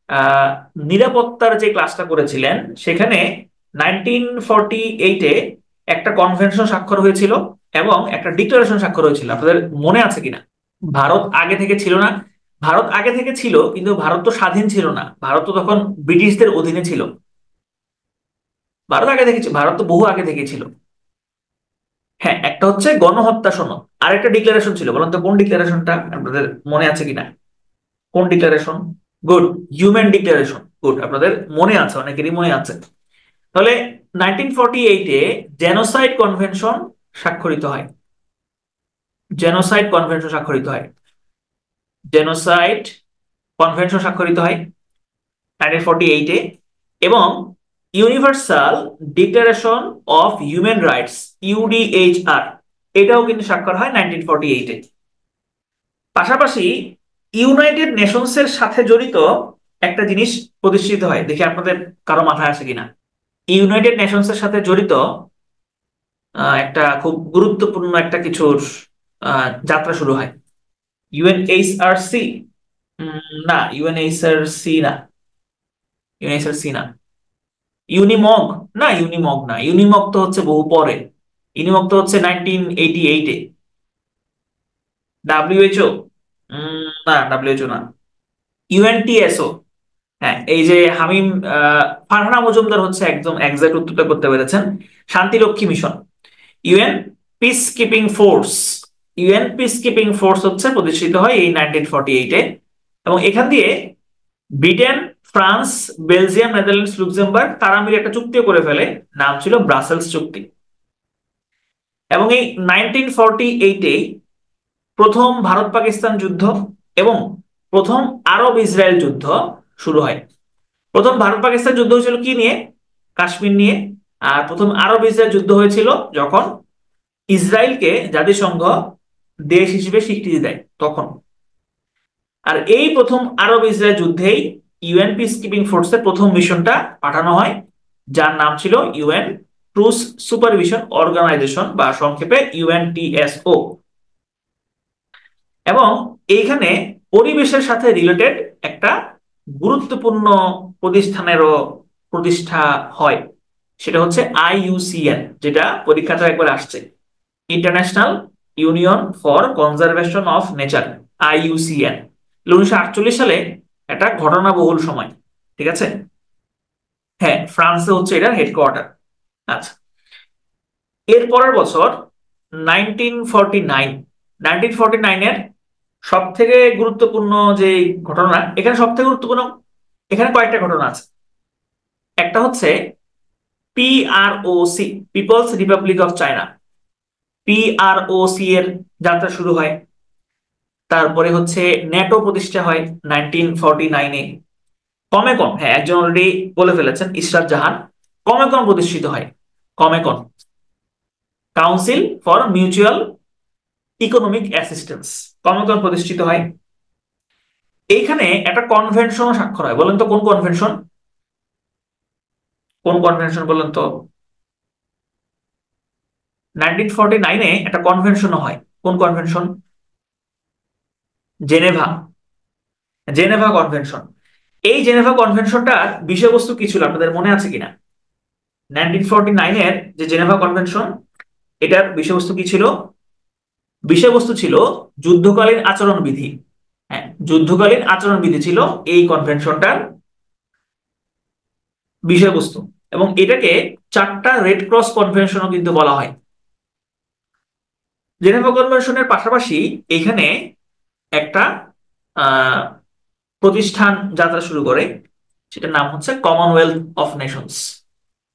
আহ নিরাপত্তার যে ক্লাসটা করেছিলেন, সেখানে 1948-এ একটা কনভেনশন স্বাক্ষর হয়েছিল এবং একটা ডিক্লারেশন স্বাক্ষর হয়েছিল। আপনাদের মনে আছে কিনা? ভারত আগে থেকে ছিল না। ভারত আগে থেকে ছিল, কিন্তু ভারত তো স্বাধীন ছিল না, ভারত তো তখন ব্রিটিশদের অধীনে ছিল। ভারত আগে থেকে ভারত তো বহু আগে থেকে ছিল। হ্যাঁ, একটা হচ্ছে গণহত্যা সনদ, আর একটা ডিক্লারেশন ছিল, বলুন তো কোন ডিক্লারেশনটা, আপনাদের মনে আছে কিনা? কোন declaration? Good, human declaration. Good, আপনাদের মনে আছে, অনেকেরই মনে আছে। তাহলে 1948-এ জেনোসাইড কনভেনশন স্বাক্ষরিত হয়। জেনোসাইড কনভেনশন স্বাক্ষরিত হয়। জেনোসাইড কনভেনশন স্বাক্ষরিত হয় 1948-এ। এবং universal declaration of human rights, UDHR, এটাও কিন্তু স্বাক্ষর হয় 1948-এ। পাশাপাশি ইউনাইটেড নেশনস এর সাথে জড়িত একটা জিনিস প্রতিষ্ঠিত হয়, দেখি আপনাদের কারো মাথায় আসে কিনা। ইউনাইটেড নেশনস এর সাথে জড়িত একটা খুব গুরুত্বপূর্ণ একটা কিছুর যাত্রা শুরু হয়। ইউএনএইচআরসি, না ইউএনএইচআরসি না, ইউএনএইচআরসি না। ইউনিমগ, না ইউনিমগ না, ইউনিমগ তো হচ্ছে বহু পরে। ইউনিমগ তো হচ্ছে 1988-এ। ডাব্লিউএইচও, না ডাব্লিউএইচও না। ইউএনটিএসও, হ্যাঁ, এই যে হামিম ফারহানা মজুমদার হচ্ছে একদম এক্সাক্ট উত্তরটা করতে পেরেছেন। শান্তিরক্ষী mission, UN peace keeping force. UN peace keeping force হচ্ছে প্রতিষ্ঠিত হয় এই 1948-এ। এবং এখান দিয়ে Britain, France, Belgium, Netherlands, Luxembourg তারা মিলে একটা চুক্তিও করে ফেলে, নাম ছিল ব্রাসেলস চুক্তি। এবং এই 1948 প্রথম ভারত পাকিস্তান যুদ্ধ এবং প্রথম আরব ইসরায়েল যুদ্ধ শুরু হয়। প্রথম ভারত পাকিস্তান যুদ্ধ হয়েছিল কি নিয়ে? কাশ্মীর নিয়ে। আর প্রথম আরব ইসরায়েল যুদ্ধ হয়েছিল যখন ইসরায়েলকে জাতিসংঘ দেশ হিসেবে স্বীকৃতি দেয় তখন। আর এই প্রথম Arab Israel যুদ্ধেই UN peace keeping ফোর্সের প্রথম মিশনটা পাঠানো হয়, যার নাম ছিল ইউএন ট্রুস সুপারভিশন অর্গানাইজেশন বা সংক্ষেপে ইউএনটিএসও। এবং এইখানে পরিবেশের সাথে রিলেটেড একটা গুরুত্বপূর্ণ প্রতিষ্ঠানেরও প্রতিষ্ঠা হয়, সেটা হচ্ছে আইইউসিএন, যেটা পরীক্ষাটা একবার আসছে, international union for conservation of nature, IUCN. 1948 সালে একটা ঘটনাবহুল সময়, ঠিক আছে। হ্যাঁ, ফ্রান্সে হচ্ছে এটার হেডকোয়ার্টার। আচ্ছা, এর পরের বছর 1949, 1949 এর সব থেকে গুরুত্বপূর্ণ যে ঘটনা, এখানে সব থেকে গুরুত্বপূর্ণ, এখানে কয়েকটা ঘটনা আছে। একটা হচ্ছে পিআরওসি, পিপলস রিপাবলিক অফ চায়না, পিআরওসি এর যাত্রা শুরু হয়। তারপরে হচ্ছে ন্যাটো প্রতিষ্ঠা হয় 1949-এ। কমেকন, হ্যাঁ একজন অলরেডি বলে ফেলেছেন, ইশরাত জাহান। কমেকন প্রতিষ্ঠিত হয়, Comecon, council for mutual economic assistance, Comecon প্রতিষ্ঠিত হয়। এইখানে একটা কনভেনশনও স্বাক্ষর হয়। বলেন তো কোন কনভেনশন? কোন কনভেনশন বলেন তো? 1949-এ একটা কনভেনশনও হয়। কোন কনভেনশন? Geneva, Geneva convention. এই জেনেভা কনভেনশনটার বিষয়বস্তু কি ছিল আপনাদের মনে আছে কিনা? 1949-এর যে জেনেভা কনভেনশন, এটার বিষয়বস্তু কি ছিল? বিষয়বস্তু ছিল যুদ্ধকালীন আচরণ বিধি। হ্যাঁ, যুদ্ধকালীন আচরণ বিধি ছিল এই কনভেনশনটার বিষয়বস্তু। এবং এটাকে চারটা রেড ক্রস কনভেনশনও কিন্তু বলা হয়। জেনেভা কনভেনশনের পাশাপাশি এখানে একটা আহ প্রতিষ্ঠান যাত্রা শুরু করে, সেটার নাম হচ্ছে কমনওয়েলথ অফ নেশনস।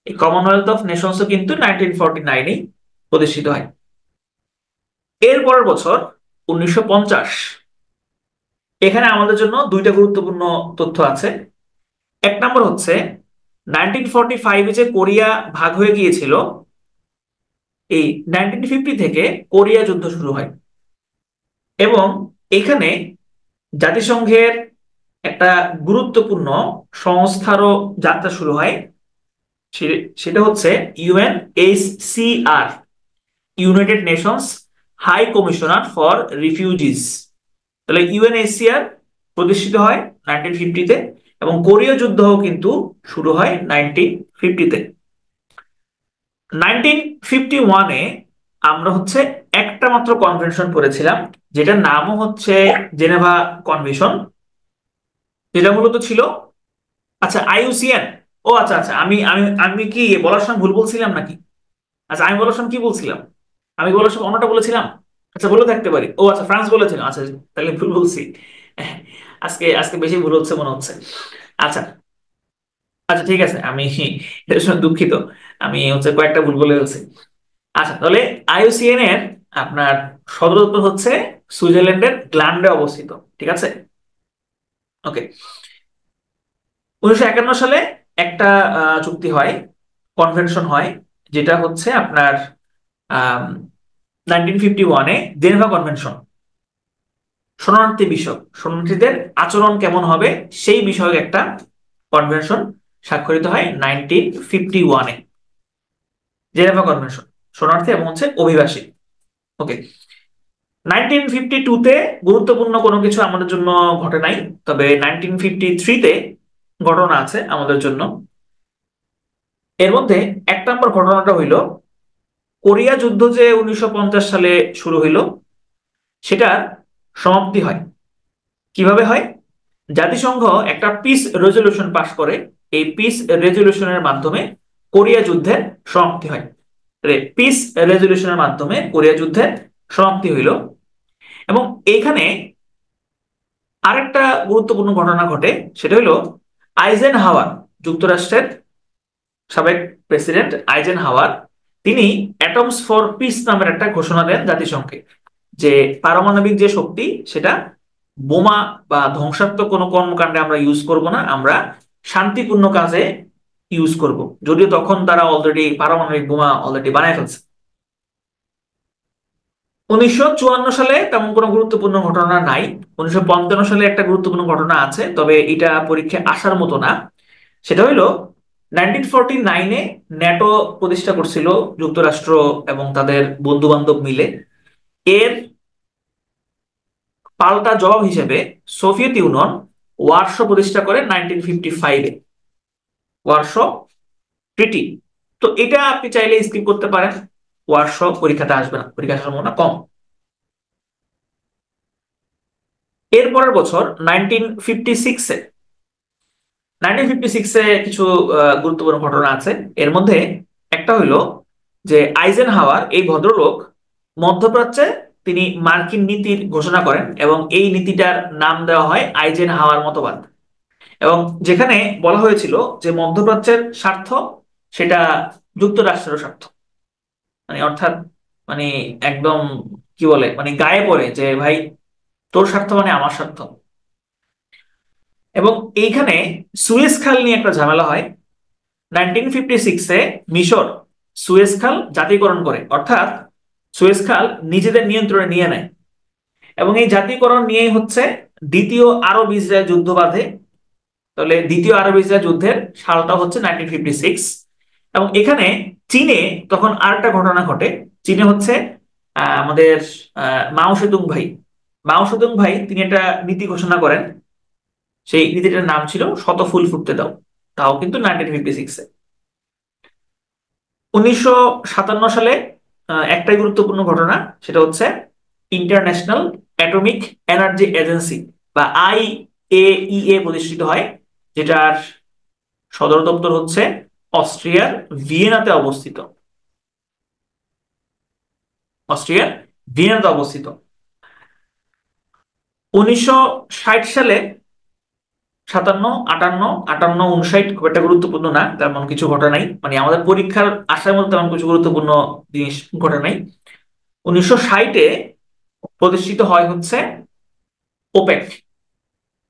এই কমনওয়েলথ অফ নেশনসও কিন্তু 1949-এই প্রতিষ্ঠিত হয়। এর পরের বছর 1950, এখানে আমাদের জন্য দুইটা গুরুত্বপূর্ণ তথ্য আছে। এক নম্বর হচ্ছে 1945-এ যে কোরিয়া ভাগ হয়ে গিয়েছিল, এই 1950 থেকে কোরিয়া যুদ্ধ শুরু হয়। এবং এখানে জাতিসংঘের একটা গুরুত্বপূর্ণ সংস্থারও যাত্রা শুরু হয়, সেটা হচ্ছে UNHCR, United Nations High Commissioner for Refugees. তাহলে ইউএনএইচসিআর প্রতিষ্ঠিত হয় 1950-তে, এবং কোরীয় যুদ্ধও কিন্তু শুরু হয় 1950-তে। 1951-এ আমরা হচ্ছে একটা মাত্র কনভেনশন করেছিলাম, যেটার নামও হচ্ছে জেনেভা কনভেনশন, যেটা মূলত ছিল, আচ্ছা আইইউসিএন। ও আচ্ছা আচ্ছা, আমি আমি আমি কি বলার সময় ভুল বলছিলাম নাকি? আচ্ছা, আমি বলার সময় কি বলছিলাম? আমি বলার সময় অন্যটা বলেছিলাম। আচ্ছা, বলে থাকতে পারি। ও আচ্ছা, ফ্রান্স বলেছিলাম। আচ্ছা, তাহলে ভুল বলছি। আজকে আজকে বেশি ভুল হচ্ছে মনে হচ্ছে। আচ্ছা আচ্ছা, ঠিক আছে, আমি এর জন্য দুঃখিত। আমি হচ্ছে কয়েকটা ভুল বলে ফেলছি। আচ্ছা, তাহলে আইইউসিএন এর আপনার সদর দপ্তর হচ্ছে সুইজারল্যান্ডের গ্ল্যান্ডে অবস্থিত, ঠিক আছে। ওকে। 1951 সালে একটা চুক্তি হয়, কনভেনশন হয়, যেটা হচ্ছে আপনার 1951-এ জেনেভা কনভেনশন। শরণার্থী বিষয়ক, শরণার্থীদের আচরণ কেমন হবে সেই বিষয়ক একটা কনভেনশন স্বাক্ষরিত হয় 1951-এ, জেনেভা কনভেনশন, শরণার্থী এবং হচ্ছে অভিবাসী। ওকে। 1952-তে গুরুত্বপূর্ণ কোনো কিছু আমাদের জন্য ঘটে নাই, তবে 1953-তে ঘটনা আছে আমাদের জন্য। এর মধ্যে এক নম্বর ঘটনাটা হইল কোরিয়া যুদ্ধ, যে 1950 সালে শুরু হইল, সেটার সমাপ্তি হয়। কিভাবে হয়? জাতিসংঘ একটা পিস রেজলিউশন পাশ করে, এই পিস রেজলিউশনের মাধ্যমে কোরিয়া যুদ্ধের সমাপ্তি হয়। পিস রেজলিউশনের মাধ্যমে কোরিয়া যুদ্ধের সমাপ্তি হইল। এবং এইখানে আরেকটা গুরুত্বপূর্ণ ঘটনা ঘটে, সেটা হলো আইজেন হাওয়ার, যুক্তরাষ্ট্রের সাবেক প্রেসিডেন্ট আইজেন হাওয়ার, তিনি অ্যাটমস ফর পিস নামের একটা ঘোষণা দেন জাতিসংঘে, যে পারমাণবিক যে শক্তি সেটা বোমা বা ধ্বংসাত্মক কোনো কর্মকাণ্ডে আমরা ইউজ করব না, আমরা শান্তিপূর্ণ কাজে ইউজ করব। যদিও তখন তারা অলরেডি পারমাণবিক বোমা অলরেডি বানায় ফেলছে। 1954 সালে তেমন কোনো গুরুত্বপূর্ণ ঘটনা নাই। 1955 সালে একটা গুরুত্বপূর্ণ ঘটনা আছে, তবে এটা পরীক্ষায় আসার মতো না। সেটা হইলো 1949-এ ন্যাটো প্রতিষ্ঠা করছিল যুক্তরাষ্ট্র এবং তাদের বন্ধু বান্ধব মিলে। এর পাল্টা জবাব হিসেবে সোভিয়েত ইউনিয়ন ওয়ারশো প্রতিষ্ঠা করে 1955-এ, ওয়ারশো ট্রিটি। তো এটা আপনি চাইলে স্কিপ করতে পারেন, ওয়ারশো পরীক্ষাতে আসবে না, পরীক্ষা আসার সম্ভাবনা কম। এর পরের বছর 1956-এ, 1956-এ কিছু গুরুত্বপূর্ণ ঘটনা আছে। এর মধ্যে একটা হইলো যে আইজেন হাওয়ার এই ভদ্রলোক মধ্যপ্রাচ্যে তিনি মার্কিন নীতির ঘোষণা করেন এবং এই নীতিটার নাম দেওয়া হয় আইজেন হাওয়ার মতবাদ। এবং যেখানে বলা হয়েছিল যে মধ্যপ্রাচ্যের স্বার্থ সেটা যুক্তরাষ্ট্রের স্বার্থ, মানে অর্থাৎ মানে একদম কি বলে মানে গায়ে পড়ে যে ভাই তোর স্বার্থ মানে আমার স্বার্থ। এবং এইখানে সুয়েজ খাল নিয়ে একটা ঝামেলা হয়। 1956-এ মিশর সুয়েজ খাল জাতীয়করণ করে, অর্থাৎ সুয়েজ খাল নিজেদের নিয়ন্ত্রণে নিয়ে নেয়। এবং এই জাতীয়করণ নিয়েই হচ্ছে দ্বিতীয় আরব ইসরায়েল যুদ্ধ বাধে। তাহলে দ্বিতীয় আরব ইসরায়েল যুদ্ধের সালটা হচ্ছে 1956। এবং এখানে চীনে তখন আরেকটা ঘটনা ঘটে। চীনে হচ্ছে আমাদের মাও সেতুং ভাই, মাও সেতুং ভাই তিনি একটা নীতি ঘোষণা করেন। সেই নীতিটার নাম ছিল শত ফুল ফুটতে দাও, তাও কিন্তু 1956-এ। 1957 সালে একটাই গুরুত্বপূর্ণ ঘটনা, সেটা হচ্ছে ইন্টারন্যাশনাল অ্যাটমিক এনার্জি এজেন্সি বা IAEA প্রতিষ্ঠিত হয়, যেটার সদর দপ্তর হচ্ছে অস্ট্রিয়ার ভিয়েনাতে অবস্থিত। অস্ট্রিয়ার ভিয়েনাতে অবস্থিত। 1960 সালে, 57, 58, 58, 59 খুব একটা গুরুত্বপূর্ণ না, তেমন কিছু ঘটে নাই, মানে আমাদের পরীক্ষার আসার মধ্যে তেমন কিছু গুরুত্বপূর্ণ জিনিস ঘটে নাই। 1960-এ প্রতিষ্ঠিত হয় হচ্ছে ওপেক।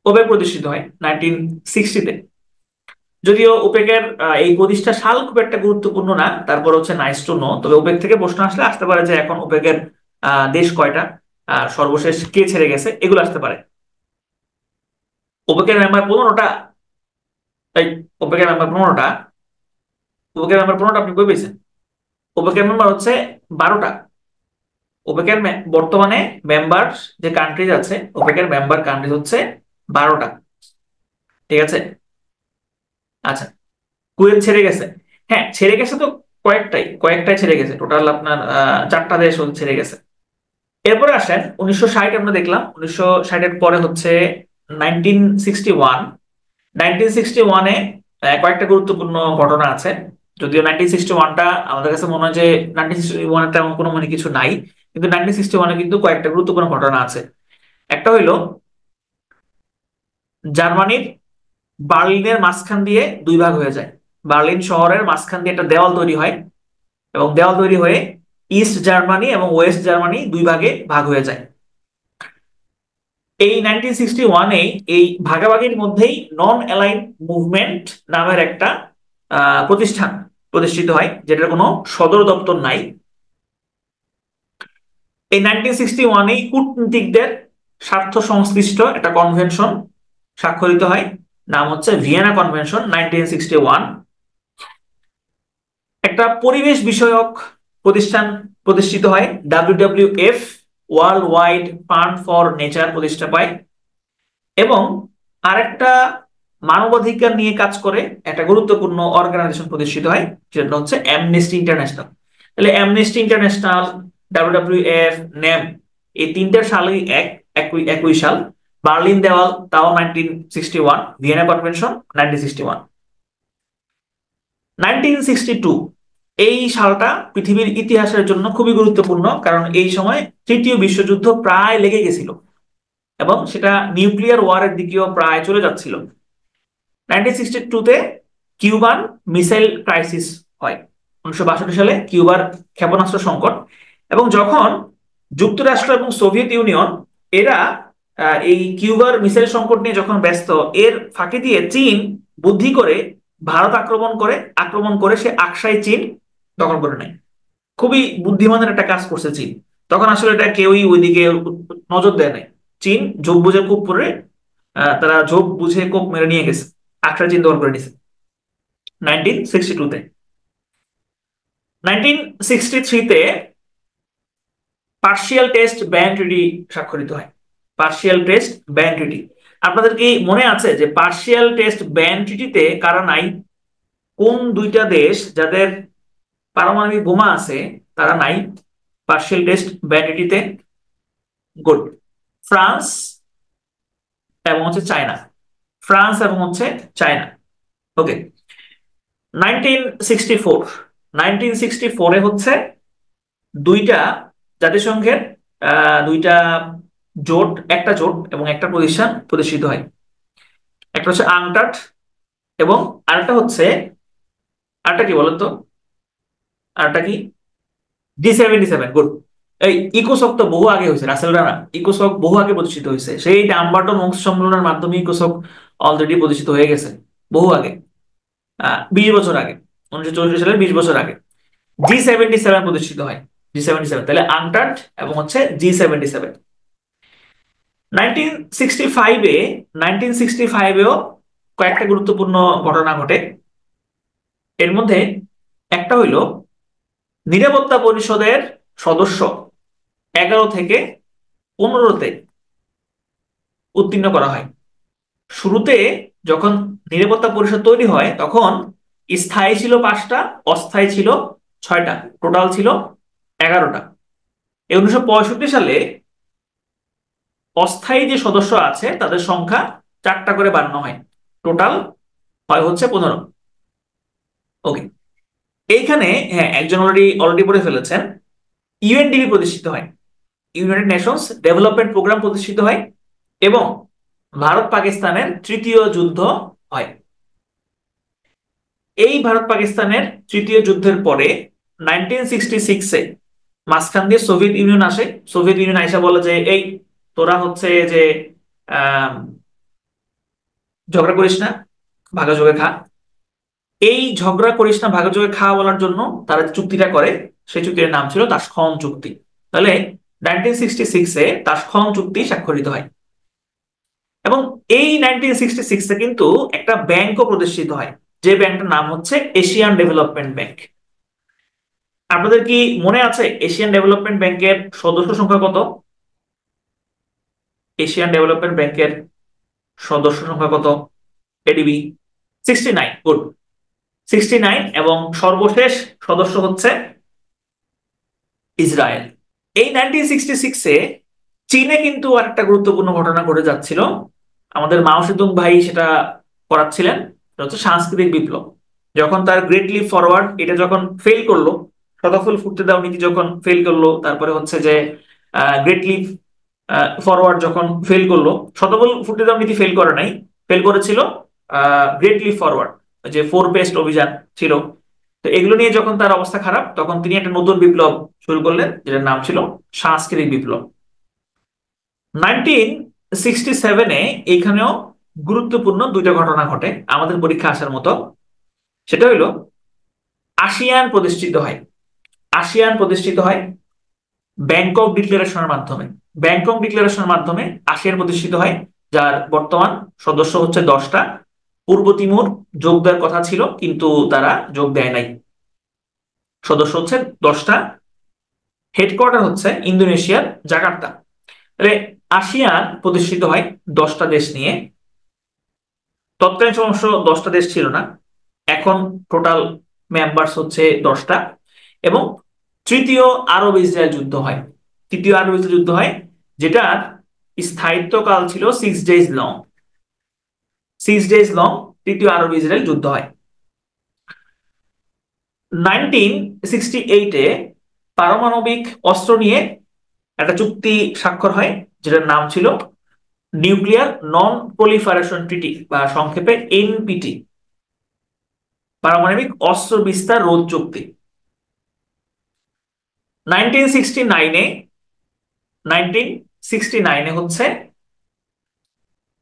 ওপেক প্রতিষ্ঠিত হয় 1960-তে। যদিও ওপেকের এই প্রতিষ্ঠা সাল খুব একটা গুরুত্বপূর্ণ না, তারপর হচ্ছে নাইস টু নো। তবে ওপেক থেকে প্রশ্ন আসলে আসতে পারে যে এখন ওপেকের দেশ কয়টা, আর সর্বশেষ কে ছেড়ে গেছে, এগুলো আসতে পারে। ওপেকের মেম্বার 15টা। এই ওপেকের মেম্বার 15টা। ওপেকের মেম্বার 15টা আপনি কই পেয়েছেন? ওপেকের মেম্বার হচ্ছে 12টা। ওপেকের বর্তমানে মেম্বার যে কান্ট্রিজ আছে, ওপেকের মেম্বার কান্ট্রিজ হচ্ছে 12টা। ঠিক আছে। আচ্ছা, কুয়েত ছেড়ে গেছে। হ্যাঁ, ছেড়ে গেছে তো কয়েকটাই, কয়েকটাই ছেড়ে গেছে, টোটাল আপনার 4টা দেশ ছেড়ে গেছে। এরপরে আসেন 1960, আমরা দেখলাম 1960-এর পরে হচ্ছে 1961। 1961-এ কয়েকটা গুরুত্বপূর্ণ ঘটনা আছে। যদিও 1961টা আমাদের কাছে মনে হয় যে 1961-এ তেমন কোনো মানে কিছু নাই, কিন্তু 1961-এ কিন্তু কয়েকটা গুরুত্বপূর্ণ ঘটনা আছে। একটা হইলো জার্মানির বার্লিনের মাঝখান দিয়ে দুই ভাগ হয়ে যায়। বার্লিন শহরের মাঝখান দিয়ে একটা দেওয়াল তৈরি হয়, এবং দেওয়াল তৈরি হয়ে ইস্ট জার্মানি এবং ওয়েস্ট জার্মানি দুই ভাগে ভাগ হয়ে যায়। এই 1961-এ এই ভাগাভাগির মধ্যেই নন অ্যালাইন মুভমেন্ট নামের একটা প্রতিষ্ঠান প্রতিষ্ঠিত হয়, যেটার কোনো সদর দপ্তর নাই। এই 1961-এই কূটনীতিকদের স্বার্থ সংশ্লিষ্ট একটা কনভেনশন স্বাক্ষরিত হয়, নাম হচ্ছে ভিয়েনা কনভেনশন 1961। একটা পরিবেশ বিষয়ক প্রতিষ্ঠান প্রতিষ্ঠিত হয়, WWF, world wide fund for nature প্রতিষ্ঠা পায়। এবং আরেকটা মানবাধিকার নিয়ে কাজ করে একটা গুরুত্বপূর্ণ অর্গানাইজেশন প্রতিষ্ঠিত হয়, যেটা হচ্ছে অ্যামনেস্টি ইন্টারন্যাশনাল। তাহলে অ্যামনেস্টি ইন্টারন্যাশনাল, WWF, NAM, এই তিনটার সালই একই একই সাল। বার্লিন দেওয়াল তাও 1961, ভিয়েনা কনভেনশন 1961। 1962 এই সালটা পৃথিবীর ইতিহাসের জন্য খুবই গুরুত্বপূর্ণ, কারণ এই সময় তৃতীয় বিশ্বযুদ্ধ প্রায় লেগে গেছিল। এবং সেটা নিউক্লিয়ার ওয়ারের দিকেও প্রায় চলে যাচ্ছিল। 1962-তে কিউবান মিসাইল ক্রাইসিস হয়। 1962 সালে কিউবার ক্ষেপণাস্ত্র সংকট। এবং যখন যুক্তরাষ্ট্র এবং সোভিয়েত ইউনিয়ন এরা এই কিউবার মিসাইল সংকট নিয়ে যখন ব্যস্ত, এর ফাঁকি দিয়ে চীন বুদ্ধি করে ভারত আক্রমণ করে সে আকসাই চীন দখল করে নেয়। খুবই বুদ্ধিমানের একটা কাজ করছে চীন। তখন আসলে এটা কেউই ওইদিকে নজর দেয় নাই। চীন ঝোপ বুঝে কূপ করে, তারা ঝোপ বুঝে কোপ মেরে নিয়ে গেছে, আকসাই চীন দখল করে নিছে 1962-তে। 1963-তে পার্শিয়াল টেস্ট ব্যান ট্রিটি স্বাক্ষরিত হয়। পার্শিয়াল টেস্ট ব্যান ট্রিটি, আপনাদের কি মনে আছে যে পার্শিয়াল টেস্ট ব্যান ট্রিটিতে কারা নাই? কোন দুইটা দেশ যাদের পারমাণবিক বোমা আছে তারা নাই পার্শিয়াল টেস্ট ব্যান ট্রিটিতে? গুড। ফ্রান্স এবং হচ্ছে চায়না। ফ্রান্স এবং হচ্ছে চায়না। ওকে। 1964, 1964-এ হচ্ছে দুইটা জাতিসংঘের দুইটা জোট, একটা জোট এবং একটা প্রতিষ্ঠান প্রতিষ্ঠিত হয়। একটা হচ্ছে আংটাট এবং আরেকটা কি বলতো? আরেকটা কি? G77। গুড। এই ইকোসক তো বহু আগে হয়েছে, রাসেল রানা। ইকোসক বহু আগে প্রতিষ্ঠিত হয়েছে, সেই ডাম্বারটন অংশ সম্মেলনের মাধ্যমে ইকোসক অলরেডি প্রতিষ্ঠিত হয়ে গেছে বহু আগে, 20 বছর আগে, 1964 সালের 20 বছর আগে G77 প্রতিষ্ঠিত হয়। G77, তাহলে আংটাট এবং হচ্ছে G77। 1965-এ 1965-এও কয়েকটা গুরুত্বপূর্ণ ঘটনা ঘটে। এর মধ্যে একটা হইল নিরাপত্তা পরিষদের সদস্য 11 থেকে 15-তে উত্তীর্ণ করা হয়। শুরুতে যখন নিরাপত্তা পরিষদ তৈরি হয় তখন স্থায়ী ছিল 5টা, অস্থায়ী ছিল 6টা, টোটাল ছিল 11টা। 1965 সালে অস্থায়ী যে সদস্য আছে তাদের সংখ্যা 4টা করে বাড়ানো হয়, টোটাল হয় হচ্ছে 15। ওকে। এইখানে হ্যাঁ, একজন অলরেডি পড়ে ফেলেছেন। ইউএনডিপি প্রতিষ্ঠিত হয়, ইউনাইটেড নেশনস ডেভেলপমেন্ট প্রোগ্রাম প্রতিষ্ঠিত হয় এবং ভারত পাকিস্তানের তৃতীয় যুদ্ধ হয়। এই ভারত পাকিস্তানের তৃতীয় যুদ্ধের পরে 1966-এ মাঝখান দিয়ে সোভিয়েত ইউনিয়ন আসে। সোভিয়েত ইউনিয়ন আইসা বলে যে এই তোরা হচ্ছে যে আহ ঝগড়া করিস না, ভাগাযোগে খা। এই ঝগড়া করিস না ভাগাযোগে খা বলার জন্য তারা চুক্তিটা করে, সেই চুক্তির নাম ছিল তাশখন্দ চুক্তি। তাহলে 1966-এ তাশখন্দ চুক্তি স্বাক্ষরিত হয়। এবং এই 1966-এ কিন্তু একটা ব্যাংকও প্রতিষ্ঠিত হয়, যে ব্যাংকটার নাম হচ্ছে এশিয়ান ডেভেলপমেন্ট ব্যাংক। আপনাদের কি মনে আছে এশিয়ান ডেভেলপমেন্ট ব্যাংকের সদস্য সংখ্যা কত? এশিয়ান ডেভেলপমেন্ট ব্যাংকের সদস্য সংখ্যা কত? এডিবি 69। গুড, 69। এবং সর্বশেষ সদস্য হচ্ছে ইসরায়েল। এই 1966-এ চীনে কিন্তু আরেকটা গুরুত্বপূর্ণ ঘটনা ঘটে যাচ্ছিল, আমাদের মাও সেতুং ভাই সেটা করাচ্ছিলেন। সেটা হচ্ছে সাংস্কৃতিক বিপ্লব। যখন তার গ্রেট লিপ ফরওয়ার্ড এটা যখন ফেল করলো, শতফুল ফুটতে দাও নীতি যখন ফেল করলো, তারপরে হচ্ছে যে গ্রেট লিপ ফরওয়ার্ড যখন ফেল করলো, শতফুল ফুটতে দাও নীতি ফেল করে নাই, ফেল করেছিল গ্রেট লিপ ফরওয়ার্ড, যে 4 পেস্ট অভিযান ছিল। তো এগুলো নিয়ে যখন তার অবস্থা খারাপ, তখন তিনি একটা নতুন বিপ্লব শুরু করলেন যেটার নাম ছিল সাংস্কৃতিক বিপ্লব। 1967-এ এইখানেও গুরুত্বপূর্ণ দুইটা ঘটনা ঘটে আমাদের পরীক্ষা আসার মতো। সেটা হইল আসিয়ান প্রতিষ্ঠিত হয়। আসিয়ান প্রতিষ্ঠিত হয় ব্যাংকক ডিক্লারেশনের মাধ্যমে। ব্যাংকক ডিক্লারেশনের মাধ্যমে আসিয়ান প্রতিষ্ঠিত হয়, যার বর্তমান সদস্য হচ্ছে 10টা। পূর্ব তিমুর যোগ দেওয়ার কথা ছিল কিন্তু তারা যোগ দেয় নাই। সদস্য হচ্ছে 10টা, হেডকোয়ার্টার হচ্ছে ইন্দোনেশিয়ার জাকার্তা। তাহলে আসিয়ান প্রতিষ্ঠিত হয় 10টা দেশ নিয়ে। তৎকালীন সমস্ত 10টা দেশ ছিল না, এখন টোটাল মেম্বার্স হচ্ছে 10টা। এবং তৃতীয় আরব ইসরায়েল যুদ্ধ হয়। তৃতীয় আরব ইসরায়েল যুদ্ধ হয়, যেটার স্থায়িত্বকাল ছিল 6 ডেজ লং। 6 ডেজ লং তৃতীয় আরব ইসরায়েল যুদ্ধ হয়। 1968-এ পারমাণবিক অস্ত্র নিয়ে একটা চুক্তি স্বাক্ষর হয়, যেটার নাম ছিল নিউক্লিয়ার নন প্রলিফারেশন ট্রিটি বা সংক্ষেপে এনপিটি, পারমাণবিক অস্ত্র বিস্তার রোধ চুক্তি। 1969-এ 1969-এ হচ্ছে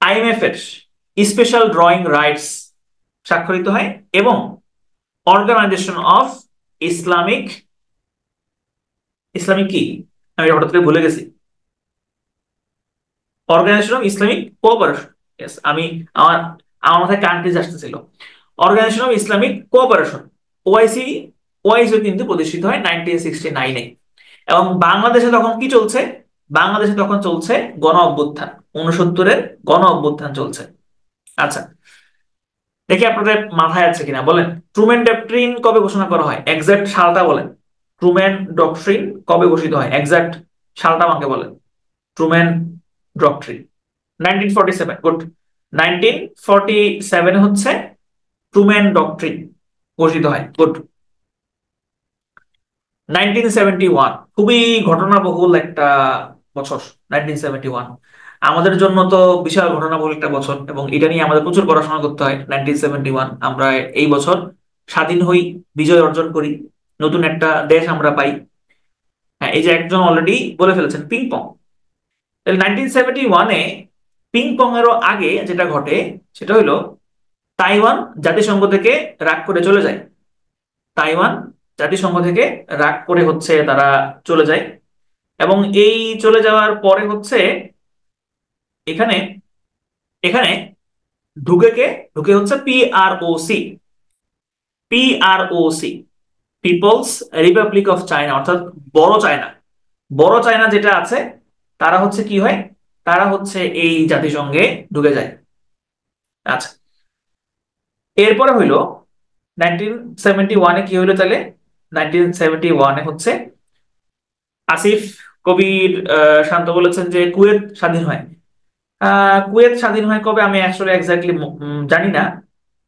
আইএমএফ এর স্পেশাল ড্রয়িং রাইটস স্বাক্ষরিত হয় এবং অর্গানাইজেশন অফ ইসলামিক ইসলামিক কি, আমি হঠাৎ করে ভুলে গেছি, অর্গানাইজেশন অফ ইসলামিক কোঅপারেশন। আমি আমার আমার মাথায় কান্ট্রিজ আসতেছিল। Organisation of Islamic Cooperation, OIC, OIC কিন্তু প্রতিষ্ঠিত হয় 1969-এ। এবং বাংলাদেশে তখন কি চলছে? বাংলাদেশে তখন চলছে গণ অভ্যুত্থান, 69-এর গণ অভ্যুত্থান চলছে। আচ্ছা, দেখি আপনাদের মাথায় আছে কিনা বলেন। ট্রুম্যান ডক্ট্রিন কবে ঘোষণা করা হয়? এক্সাক্ট সালটা বলেন। ট্রুম্যান ডক্ট্রিন কবে ঘোষিত হয়? এক্সাক্ট সালটা আমাকে বলেন। Truman doctrine 1947। গুড। 1947 হচ্ছে ট্রুম্যান ডক্ট্রিন ঘোষিত হয়। গুড। 1971 খুবই ঘটনাবহুল একটা বছর। 1971 আমাদের জন্য তো বিশাল ঘটনাবহুল একটা বছর, এবং এটা নিয়ে আমাদের প্রচুর পড়াশোনা করতে হয়। 1971 আমরা এই বছর স্বাধীন হই, বিজয় অর্জন করি, নতুন একটা দেশ আমরা পাই। হ্যাঁ, এই যে একজন অলরেডি বলে ফেলেছেন পিং পং। তাহলে 1971-এ পিং পং এরও আগে যেটা ঘটে সেটা হলো তাইওয়ান জাতিসংঘ থেকে রাগ করে চলে যায়। তাইওয়ান জাতিসংঘ থেকে রাগ করে হচ্ছে তারা চলে যায়। এবং এই চলে যাওয়ার পরে হচ্ছে এখানে এখানে ঢুকে কে, ঢুকে হচ্ছে পিআরওসি। পিআরওসি, পিপলস রিপাবলিক অফ চায়না, অর্থাৎ বড় চায়না। বড় চায়না যেটা আছে তারা হচ্ছে কি হয়, তারা হচ্ছে এই জাতিসংঘে ঢুকে যায়। আচ্ছা, এরপরে হইলো 1971-এ কি হইলো তাহলে? 1971-এ হচ্ছে আসিফ কবির শান্ত বলেছেন যে কুয়েত স্বাধীন হয়। কুয়েত স্বাধীন হয় কবে আমি আসলে এক্স্যাক্টলি জানি না।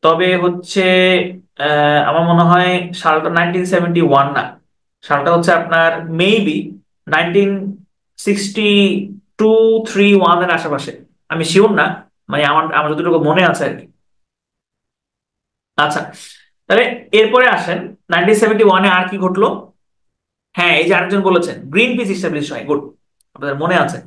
তবে হচ্ছে আমার মনে হয় সালটা 1971 না, সালটা হচ্ছে আপনার মেবি 1962-63 এর আশেপাশে। আমি শিওর না, মানে আমার আমার যতটুকু মনে আছে আর কি। আচ্ছা, তাহলে এরপরে আসেন 1971-এ আর কি ঘটলো। হ্যাঁ, এই যে আরেকজন বলেছেন গ্রিন পিস ইস্টাবলিশ হয়। গুড, আপনাদের মনে আছে।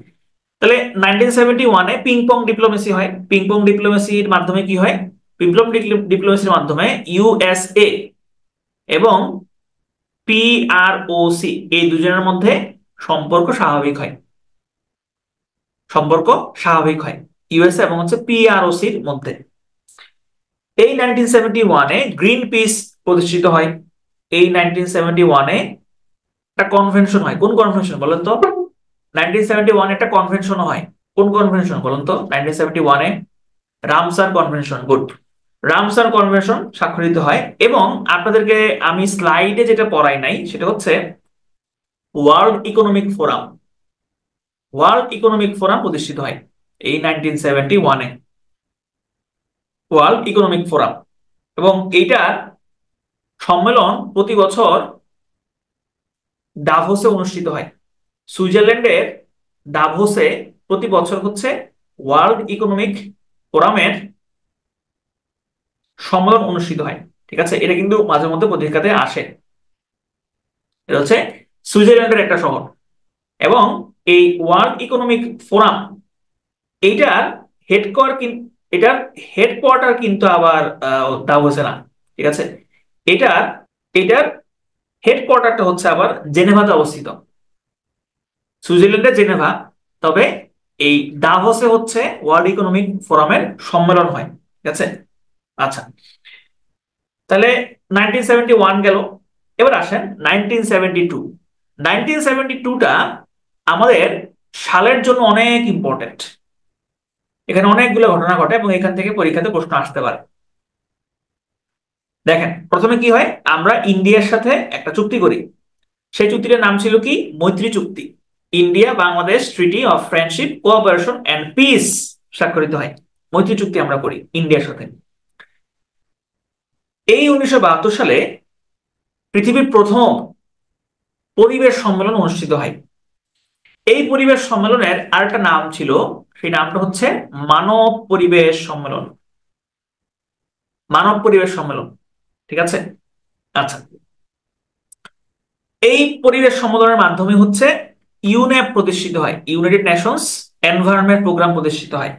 তাহলে 1971-এ পিং পং ডিপ্লোমেসি হয়। পিং পং ডিপ্লোমেসির মাধ্যমে কি হয়? বিপ্লব ডিপ্লোমেসির মাধ্যমে ইউএসএ এবং পিআরওসি এই দুজনের মধ্যে সম্পর্ক স্বাভাবিক হয়। সম্পর্ক স্বাভাবিক হয় ইউএসএ এবং হচ্ছে পিআরওসির মধ্যে। এই 1971-এ গ্রিন পিস প্রতিষ্ঠিত হয়। এই 1971-এ একটা কনভেনশন হয়। কোন কনভেনশন বলেন তো? 1971-এ একটা কনভেনশন হয়। কোন কনভেনশন বলেন তো? 1971-এ Ramsar convention. Good. Ramsar convention স্বাক্ষরিত হয়। এবং আপনাদেরকে আমি স্লাইডে যেটা পড়াই নাই সেটা হচ্ছে world economic forum. World economic forum প্রতিষ্ঠিত হয় এই 1971-এ। ওয়ার্ল্ড ইকোনমিক ফোরাম, এবং এইটার সম্মেলন প্রতি বছর ডাভোসে অনুষ্ঠিত হয়। সুইজারল্যান্ডের ডাভোসে প্রতি বছর হচ্ছে ওয়ার্ল্ড ইকোনমিক ফোরামের সম্মেলন অনুষ্ঠিত হয়। ঠিক আছে, এটা কিন্তু মাঝে মধ্যে পত্রিকাতে আসে। এটা হচ্ছে সুইজারল্যান্ডের একটা শহর। এবং এই ওয়ার্ল্ড ইকোনমিক ফোরাম এইটার এটার হেডকোয়ার্টার কিন্তু আবার দাভোসে না। ঠিক আছে, এটার এটার হেডকোয়ার্টারটা হচ্ছে আবার জেনেভাতে অবস্থিত, সুইজারল্যান্ডের জেনেভা। তবে এই দাভোসে হচ্ছে ওয়ার্ল্ড ইকোনমিক ফোরামের সম্মেলন হয়। ঠিক আছে। আচ্ছা, তাহলে 1971 গেল। এবার আসেন 1972। 1972টা আমাদের সালের জন্য অনেক ইম্পর্টেন্ট। এখানে অনেকগুলো ঘটনা ঘটে এবং এখান থেকে পরীক্ষাতে প্রশ্ন আসতে পারে। দেখেন, প্রথমে কি হয়, আমরা ইন্ডিয়ার সাথে একটা চুক্তি করি। সেই চুক্তিটার নাম ছিল কি? মৈত্রী চুক্তি। India Bangladesh treaty of friendship cooperation and peace স্বাক্ষরিত হয়। মৈত্রী চুক্তি আমরা করি ইন্ডিয়ার সাথে। এই 1972 সালে পৃথিবীর প্রথম পরিবেশ সম্মেলন অনুষ্ঠিত হয়। এই পরিবেশ সম্মেলনের আরেকটা নাম ছিল সেই নামটা হচ্ছে মানব পরিবেশ সম্মেলন। মানব পরিবেশ সম্মেলন, ঠিক আছে। আচ্ছা, এই পরিবেশ সম্মেলনের মাধ্যমে হচ্ছে ইউনেপ প্রতিষ্ঠিত হয়, ইউনাইটেড নেশনস এনভায়রনমেন্ট প্রোগ্রাম প্রতিষ্ঠিত হয়।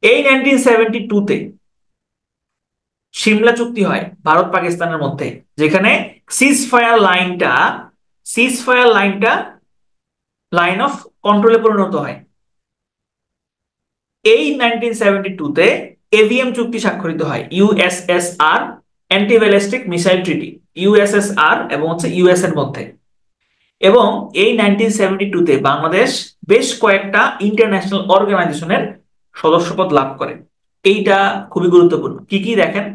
এই 1972-তে সিমলা চুক্তি হয় ভারত পাকিস্তানের মধ্যে, যেখানে সিজ ফায়ার লাইনটা লাইন অফ কন্ট্রোলে পরিণত হয়। এই 1972-তে এভিএম চুক্তি স্বাক্ষরিত হয়, ইউএসএসআর অ্যান্টি ব্যালিস্টিক মিসাইল ট্রিটি, ইউএসএসআর এবং হচ্ছে ইউএস এর মধ্যে। এবং এই 1972-তে বাংলাদেশ বেশ কয়েকটা ইন্টারন্যাশনাল অর্গানাইজেশনের সদস্যপদ লাভ করে। এইটা খুবই গুরুত্বপূর্ণ। কি কি দেখেন,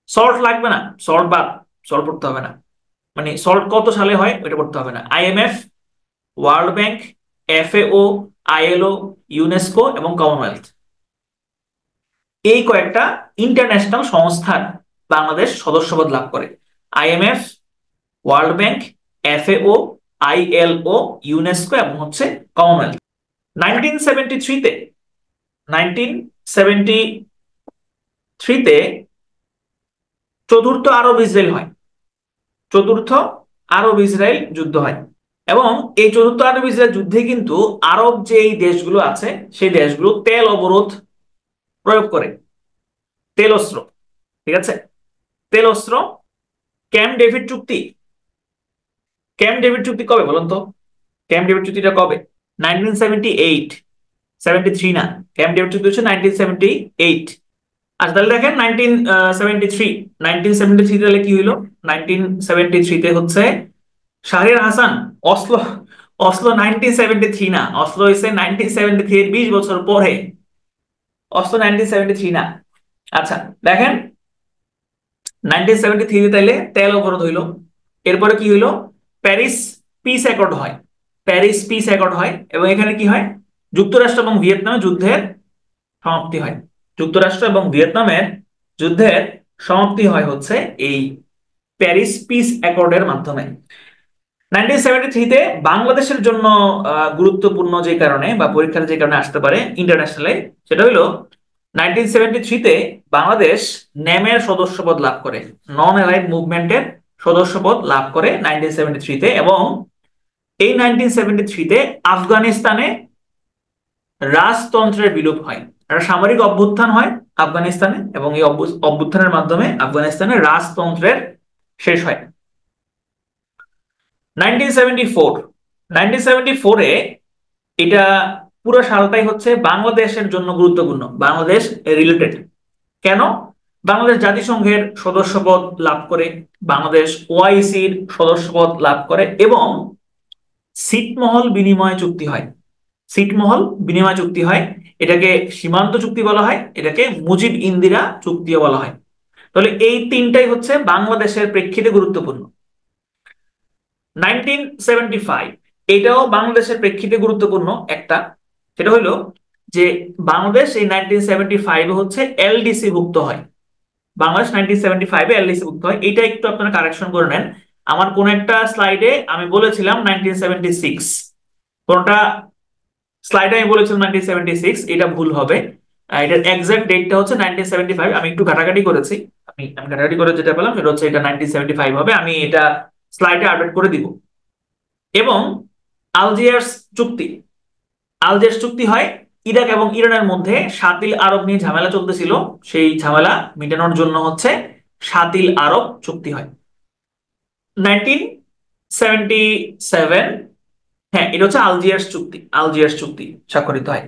সল্ট লাগবে না, সল্ট বাদ, সল্ট পড়তে হবে না, মানে সল্ট কত সালে হয় ওটা পড়তে হবে না। IMF, world bank, FAO, ILO, UNESCO এবং কমনওয়েলথ, এই কয়েকটা ইন্টারন্যাশনাল সংস্থার বাংলাদেশ সদস্যপদ লাভ করে। IMF, world bank, FAO, ILO, UNESCO এবং হচ্ছে কমনওয়েলথ। 1973-তে 1973-তে চতুর্থ আরব ইসরায়েল হয়, চতুর্থ আরব ইসরায়েল যুদ্ধ হয়। এবং এই চতুর্থ আরব ইসরায়েল যুদ্ধে কিন্তু আরব যে দেশগুলো আছে সেই দেশগুলো তেল অবরোধ প্রয়োগ করে, তেল অস্ত্র, ঠিক আছে, তেল অস্ত্র। ক্যাম্প ডেভিড চুক্তি, ক্যাম্প ডেভিড চুক্তি কবে বলুন তো? ক্যাম্প ডেভিড চুক্তিটা কবে? 1978, 73 না, ক্যাম্প ডেভিড চুক্তি হচ্ছে 1978। আচ্ছা তাহলে দেখেন 1973 তাহলে কি হইলো? 1973-তে হচ্ছে শাহরিয়ার হাসান, অসলো, অসলো 1973 না, অসলো হয়েছে 1973 এর 20 বছর পরে, অসলো 1973 না। আচ্ছা দেখেন 1973 তাইলে তেল অবরোধ হইলো। এরপরে কি হইলো? প্যারিস পিস অ্যাকর্ড হয়, প্যারিস পিস অ্যাকর্ড হয়। এবং এখানে কি হয়? যুক্তরাষ্ট্র এবং ভিয়েতনামে যুদ্ধের সমাপ্তি হয়, যুক্তরাষ্ট্র এবং ভিয়েতনামের যুদ্ধের সমাপ্তি হয় হচ্ছে এই প্যারিস পিস অ্যাকর্ডের মাধ্যমে। 1973-তে বাংলাদেশের জন্য গুরুত্বপূর্ণ যে কারণে বা পরীক্ষাতে যে কারণে আসতে পারে ইন্টারন্যাশনালে, সেটা হলো 1973-তে বাংলাদেশ ন্যামের সদস্যপদ লাভ করে, নন অ্যালাইড মুভমেন্টের সদস্যপদ লাভ করে 1973-তে। এবং এই 1973-তে আফগানিস্তানে রাজতন্ত্রের বিলোপ হয়, একটা সামরিক অভ্যুত্থান হয় আফগানিস্তানে, এবং এই অভ্যুত্থানের মাধ্যমে আফগানিস্তানের রাজতন্ত্রের শেষ হয়। 1974-এ এটা পুরো সালটাই হচ্ছে বাংলাদেশের জন্য গুরুত্বপূর্ণ, বাংলাদেশ রিলেটেড। কেন? বাংলাদেশ জাতিসংঘের সদস্যপদ লাভ করে, বাংলাদেশ ওআইসির সদস্যপদ লাভ করে, এবং ছিটমহল বিনিময় চুক্তি হয়, ছিটমহল বিনিময় চুক্তি হয়। এটাকে সীমান্ত চুক্তি বলা হয়, এটাকে মুজিব ইন্দিরা চুক্তিও বলা হয়। তাহলে এই তিনটাই হচ্ছে বাংলাদেশের প্রেক্ষিতে গুরুত্বপূর্ণ। 1975 এটাও বাংলাদেশের প্রেক্ষিতে গুরুত্বপূর্ণ একটা, সেটা হলো যে বাংলাদেশ এই 1975-এ হচ্ছে এলডিসি ভুক্ত হয়, বাংলাদেশ 1975-এ এলডিসি ভুক্ত হয়। এটা একটু আপনারা কারেকশন করে নেন। আমার কোন একটা স্লাইডে আমি বলেছিলাম 1976, কোনটা স্লাইডে আমি বলেছিলাম 1976, এটা ভুল হবে। এটার এক্সাক্ট ডেটটা হচ্ছে 1975, আমি একটু ঘাটাঘাটি করেছি, আমি ঘাটাঘাটি করে যেটা পেলাম সেটা হচ্ছে এটা 1975 হবে। আমি এটা স্লাইডে আপডেট করে দিব। এবং আলজিয়ার্স চুক্তি, আলজিয়ার্স চুক্তি হয় ইরাক এবং ইরানের মধ্যে শাতিল আরব নিয়ে ঝামেলা চলতেছিল, সেই ঝামেলা মেটানোর জন্য হচ্ছে শাতিল আরব চুক্তি হয় 1977। হ্যাঁ এটা হচ্ছে আলজিয়ার্স চুক্তি, আলজিয়ার্স চুক্তি স্বাক্ষরিত হয়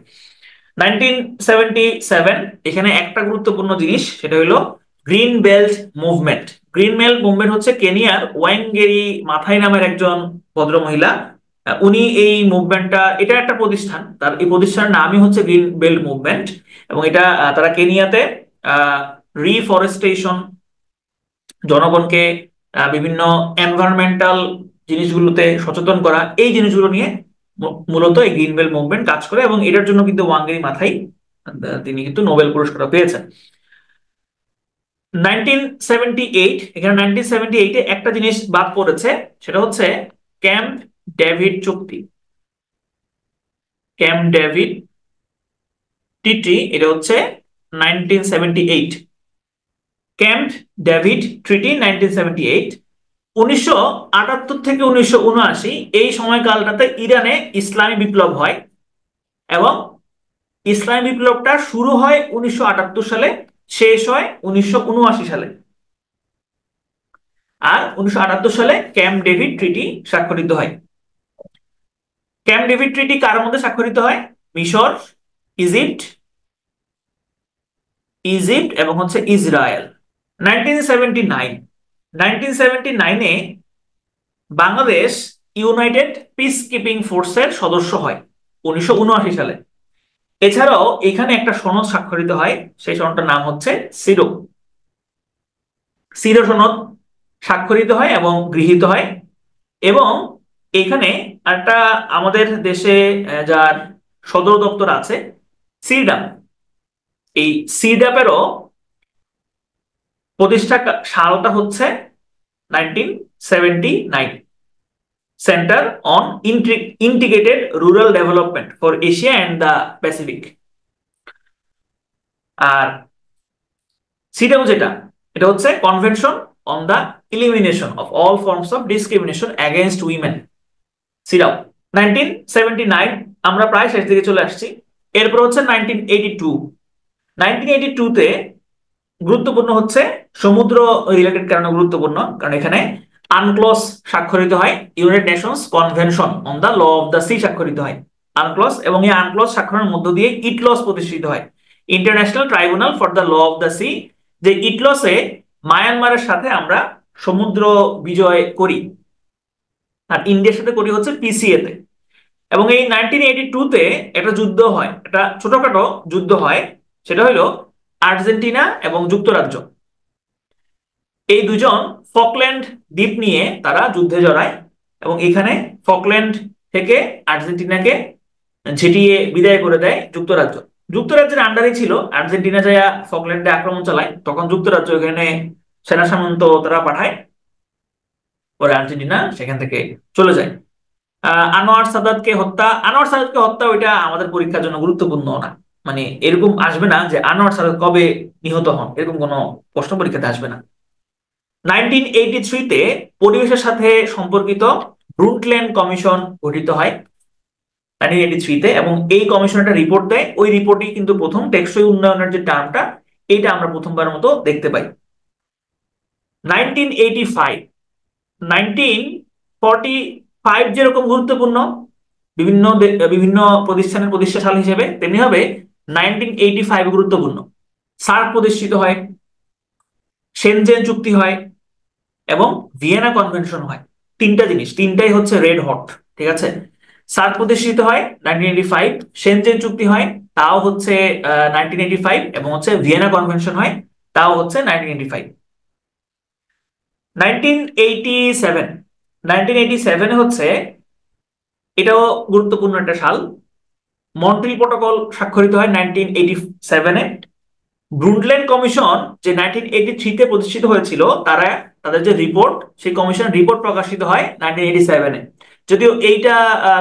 1977। এখানে একটা গুরুত্বপূর্ণ জিনিস সেটা হলো green belt movement. Green belt movement হচ্ছে কেনিয়ার ওয়াইনগেরি মাথাই নামের একজন ভদ্র মহিলা, উনি এই মুভমেন্টটা, এটা একটা প্রতিষ্ঠান, তার এই প্রতিষ্ঠানের নামই হচ্ছে গ্রিন বেল্ট মুভমেন্ট। এবং এটা তারা কেনিয়াতে রিফরেস্টেশন, জনগণকে বিভিন্ন এনভায়রনমেন্টাল জিনিসগুলোতে সচেতন করা, এই জিনিসগুলো নিয়ে মূলত এই গ্রিন বেল্ট মুভমেন্ট কাজ করে। এবং এটার জন্য কিন্তু ওয়াঙ্গেরি মাথাই তিনি কিন্তু নোবেল পুরস্কার পেয়েছেন। 1978, এখানে 1978-এ একটা জিনিস বাদ পড়েছে, সেটা হচ্ছে ক্যাম্প ডেভিড চুক্তি। ক্যাম্প ডেভিড ট্রিটি, এটা হচ্ছে 1978। ক্যাম্প ডেভিড ট্রিটি 1978। 1978 থেকে 1979 এই সময়কালটাতে ইরানে ইসলামী বিপ্লব হয়, এবং ইসলামী বিপ্লবটা শুরু হয় 1978 সালে, শেষ হয় 1979 সালে। আর 1978 সালে ক্যাম্প ডেভিড ট্রিটি স্বাক্ষরিত হয়। ক্যাম্প ডেভিড ট্রিটি কার মধ্যে স্বাক্ষরিত হয়? মিশর, ইজিপ্ট ইজিপ্ট এবং হচ্ছে ইসরায়েল। 1979, 1979-এ বাংলাদেশ ইউনাইটেড পিস কিপিং ফোর্সের সদস্য হয় 1979 সালে। এছাড়াও এখানে একটা সনদ স্বাক্ষরিত হয়, সেই সনদটার নাম হচ্ছে সিরো। সিরো সনদ স্বাক্ষরিত হয় এবং গৃহীত হয়। এবং এখানে একটা আমাদের দেশে যার সদর দপ্তর আছে সিডাপ, এই সিডাপেরও প্রতিষ্ঠা সালটা হচ্ছে 1979। Centre on integrated rural development for Asia and the Pacific. আর সিডাও যেটা, এটা হচ্ছে convention on the elimination of all forms of discrimination against women, CEDAW. 1979 আমরা প্রায় শেষ দিকে চলে আসছি। এরপর হচ্ছে 1982। 1982-তে গুরুত্বপূর্ণ হচ্ছে সমুদ্র রিলেটেড কারণে গুরুত্বপূর্ণ, কারণ এখানে আনক্লস স্বাক্ষরিত হয়, United Nations Convention on the Law of the Sea স্বাক্ষরিত হয় আনক্লস, এবং এই আনক্লস স্বাক্ষরের মধ্য দিয়ে ইটলস প্রতিষ্ঠিত হয়, International Tribunal for the Law of the Sea. যে ইটলসে মায়ানমারের সাথে আমরা সমুদ্র বিজয় করি, আর ইন্ডিয়ার সাথে করি হচ্ছে পিসিএ তে। এবং এই 1982-তে একটা যুদ্ধ হয়, একটা ছোটখাটো যুদ্ধ হয়, সেটা হলো আর্জেন্টিনা এবং যুক্তরাজ্য, এই দুজন ফকল্যান্ড দ্বীপ নিয়ে তারা যুদ্ধে জড়ায়, এবং এখানে ফকল্যান্ড থেকে আর্জেন্টিনাকে ঝেঁটিয়ে বিদায় করে দেয় যুক্তরাজ্য। যুক্তরাজ্যের আন্ডারে ছিল আর্জেন্টিনা, যায় ফকল্যান্ডে আক্রমণ চালায়, তখন যুক্তরাজ্য এখানে সেনা সামন্ত তারা পাঠায়, পরে আর্জেন্টিনা সেখান থেকে চলে যায়। আনোয়ার সাদাতকে হত্যা ওইটা আমাদের পরীক্ষার জন্য গুরুত্বপূর্ণ না, মানে এরকম আসবে না যে আনোয়ার সাদাত কবে নিহত হন, এরকম কোনো প্রশ্ন পরীক্ষাতে আসবে না। 1983-তে পরিবেশের সাথে সম্পর্কিত ব্রুন্টল্যান্ড কমিশন গঠিত হয় 1983-তে, এবং এই কমিশন একটা রিপোর্ট দেয়। ওই রিপোর্টই কিন্তু প্রথম টেকসই উন্নয়নের যে টার্মটা, এইটা আমরা প্রথমবার মতো দেখতে পাই। 1985, 1945 যেরকম গুরুত্বপূর্ণ বিভিন্ন বিভিন্ন প্রতিষ্ঠানের প্রতিষ্ঠা সাল হিসেবে, তেমনি হবে 1985 গুরুত্বপূর্ণ। সার্ক প্রতিষ্ঠিত হয়, সেনজেন চুক্তি হয়, এবং ভিয়েনা কনভেনশন হয়। তিনটা জিনিস, তিনটাই হচ্ছে রেড হট, ঠিক আছে। সার্ক প্রতিষ্ঠিত হয় 1985, সেনজেন চুক্তি হয় তাও হচ্ছে 1985, এবং হচ্ছে ভিয়েনা কনভেনশন হয় তাও হচ্ছে 1985। 1987, 1987 হচ্ছে, এটাও গুরুত্বপূর্ণ একটা সাল। মন্ট্রিল প্রটোকল স্বাক্ষরিত হয় 1987-এ। ব্রুন্টল্যান্ড কমিশন যে 1983-তে প্রতিষ্ঠিত হয়েছিল, তারা তাদের যে রিপোর্ট, সেই কমিশন রিপোর্ট প্রকাশিত হয় 1987-এ। যদিও এইটা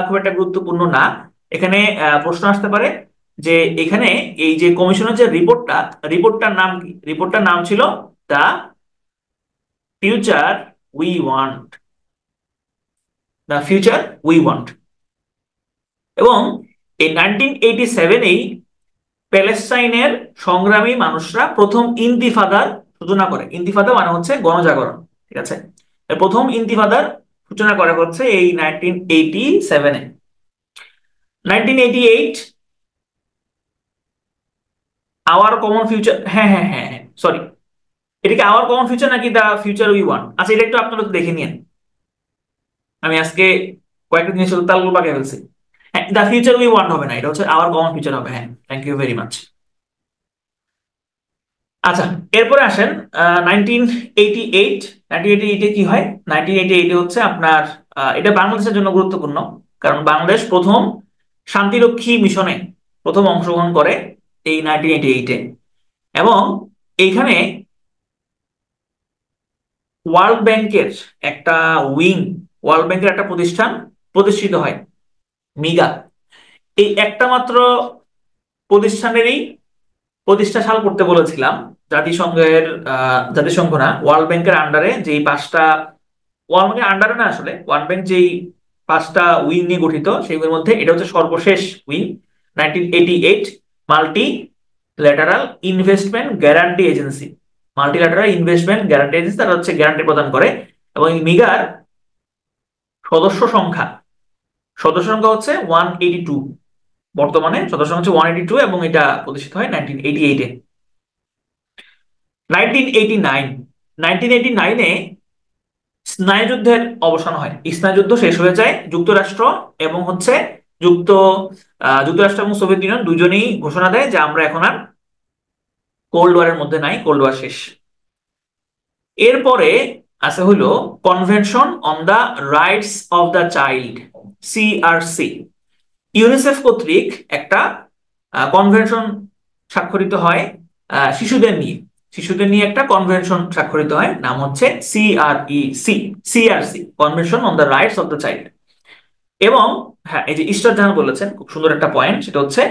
খুব একটা গুরুত্বপূর্ণ না, এখানে প্রশ্ন আসতে পারে যে এখানে এই যে কমিশনের যে রিপোর্টটার নাম কি? রিপোর্টটার নাম ছিল the future we want, the future we want. এবং এই 1987-এই প্যালেস্টাইনের সংগ্রামী মানুষরা প্রথম ইন্তিফাদার সূচনা করে। ইন্তিফাদা মানে হচ্ছে গণজাগরণ, ঠিক আছে। প্রথম ইন্তিফাদার সূচনা করা হচ্ছে এই 1987-এ। 1988 আওয়ার কমন ফিউচার, হ্যাঁ হ্যাঁ হ্যাঁ হ্যাঁ, সরি, এটা কি আওয়ার কমন ফিউচার নাকি দা ফিউচার উই ওয়ান্ট? আচ্ছা, এটা একটু আপনারা দেখে নিন, আমি আজকে কয়েকটা জিনিস তালগোল পাকিয়ে ফেলছি। হ্যাঁ, দা ফিউচার উই ওয়ান্ট হবে না, এটা হচ্ছে আওয়ার কমন ফিউচার হবে। হ্যাঁ, থ্যাংক ইউ ভেরি মাচ। আচ্ছা, এরপরে আসেন 1988। 1988-এ কি হয়? 1988-এ হচ্ছে আপনার এটা বাংলাদেশের জন্য গুরুত্বপূর্ণ, কারণ বাংলাদেশ প্রথম শান্তিরক্ষী মিশনে প্রথম অংশগ্রহণ করে এই 1988-এ। এবং এইখানে ওয়ার্ল্ড ব্যাংকের একটা উইং, ওয়ার্ল্ড ব্যাংকের একটা প্রতিষ্ঠান প্রতিষ্ঠিত হয়, মিগা। এই একটা মাত্র প্রতিষ্ঠানেরই প্রতিষ্ঠা সাল করতে বলেছিলাম। জাতিসংঘের জাতিসংঘ না, ওয়ার্ল্ড ব্যাংকের আন্ডারে যেই পাঁচটা, ওয়ার্ল্ড ব্যাংকের আন্ডারে না, আসলে ওয়ার্ল্ড ব্যাংক যেই পাঁচটা উইং নিয়ে গঠিত সেগুলোর মধ্যে এটা হচ্ছে সর্বশেষ wing. 1988 multi lateral investment guarantee agency. Multilateral investment guarantee agency, তারা হচ্ছে গ্যারান্টি প্রদান করে। এবং এই মিগার সদস্য সংখ্যা সদস্য সংখ্যা হচ্ছে 182। বর্তমানে সদস্য সংখ্যা হচ্ছে 182 এবং এটা প্রতিষ্ঠিত হয় 1988-এ। 1989 স্নায়ুযুদ্ধের অবসান হয়। স্নায়ুযুদ্ধ শেষ হয়ে যায়। যুক্তরাষ্ট্র এবং হচ্ছে যুক্ত যুক্তরাষ্ট্র এবং সোভিয়েত ইউনিয়ন দুজনেই ঘোষণা দেয় যে আমরা এখন আর কোল্ড ওয়ারের মধ্যে নাই, কোল্ড ওয়ার শেষ। এরপরে আছে হলো Convention on the Rights of the Child, CRC. UNICEF কর্তৃক একটা কনভেনশন স্বাক্ষরিত হয় শিশুদের নিয়ে একটা কনভেনশন স্বাক্ষরিত হয়, নাম হচ্ছে CRC, convention on the rights of the child. এবং হ্যাঁ, এই যে ইস্টার জাহান বলেছেন, খুব সুন্দর একটা পয়েন্ট, সেটা হচ্ছে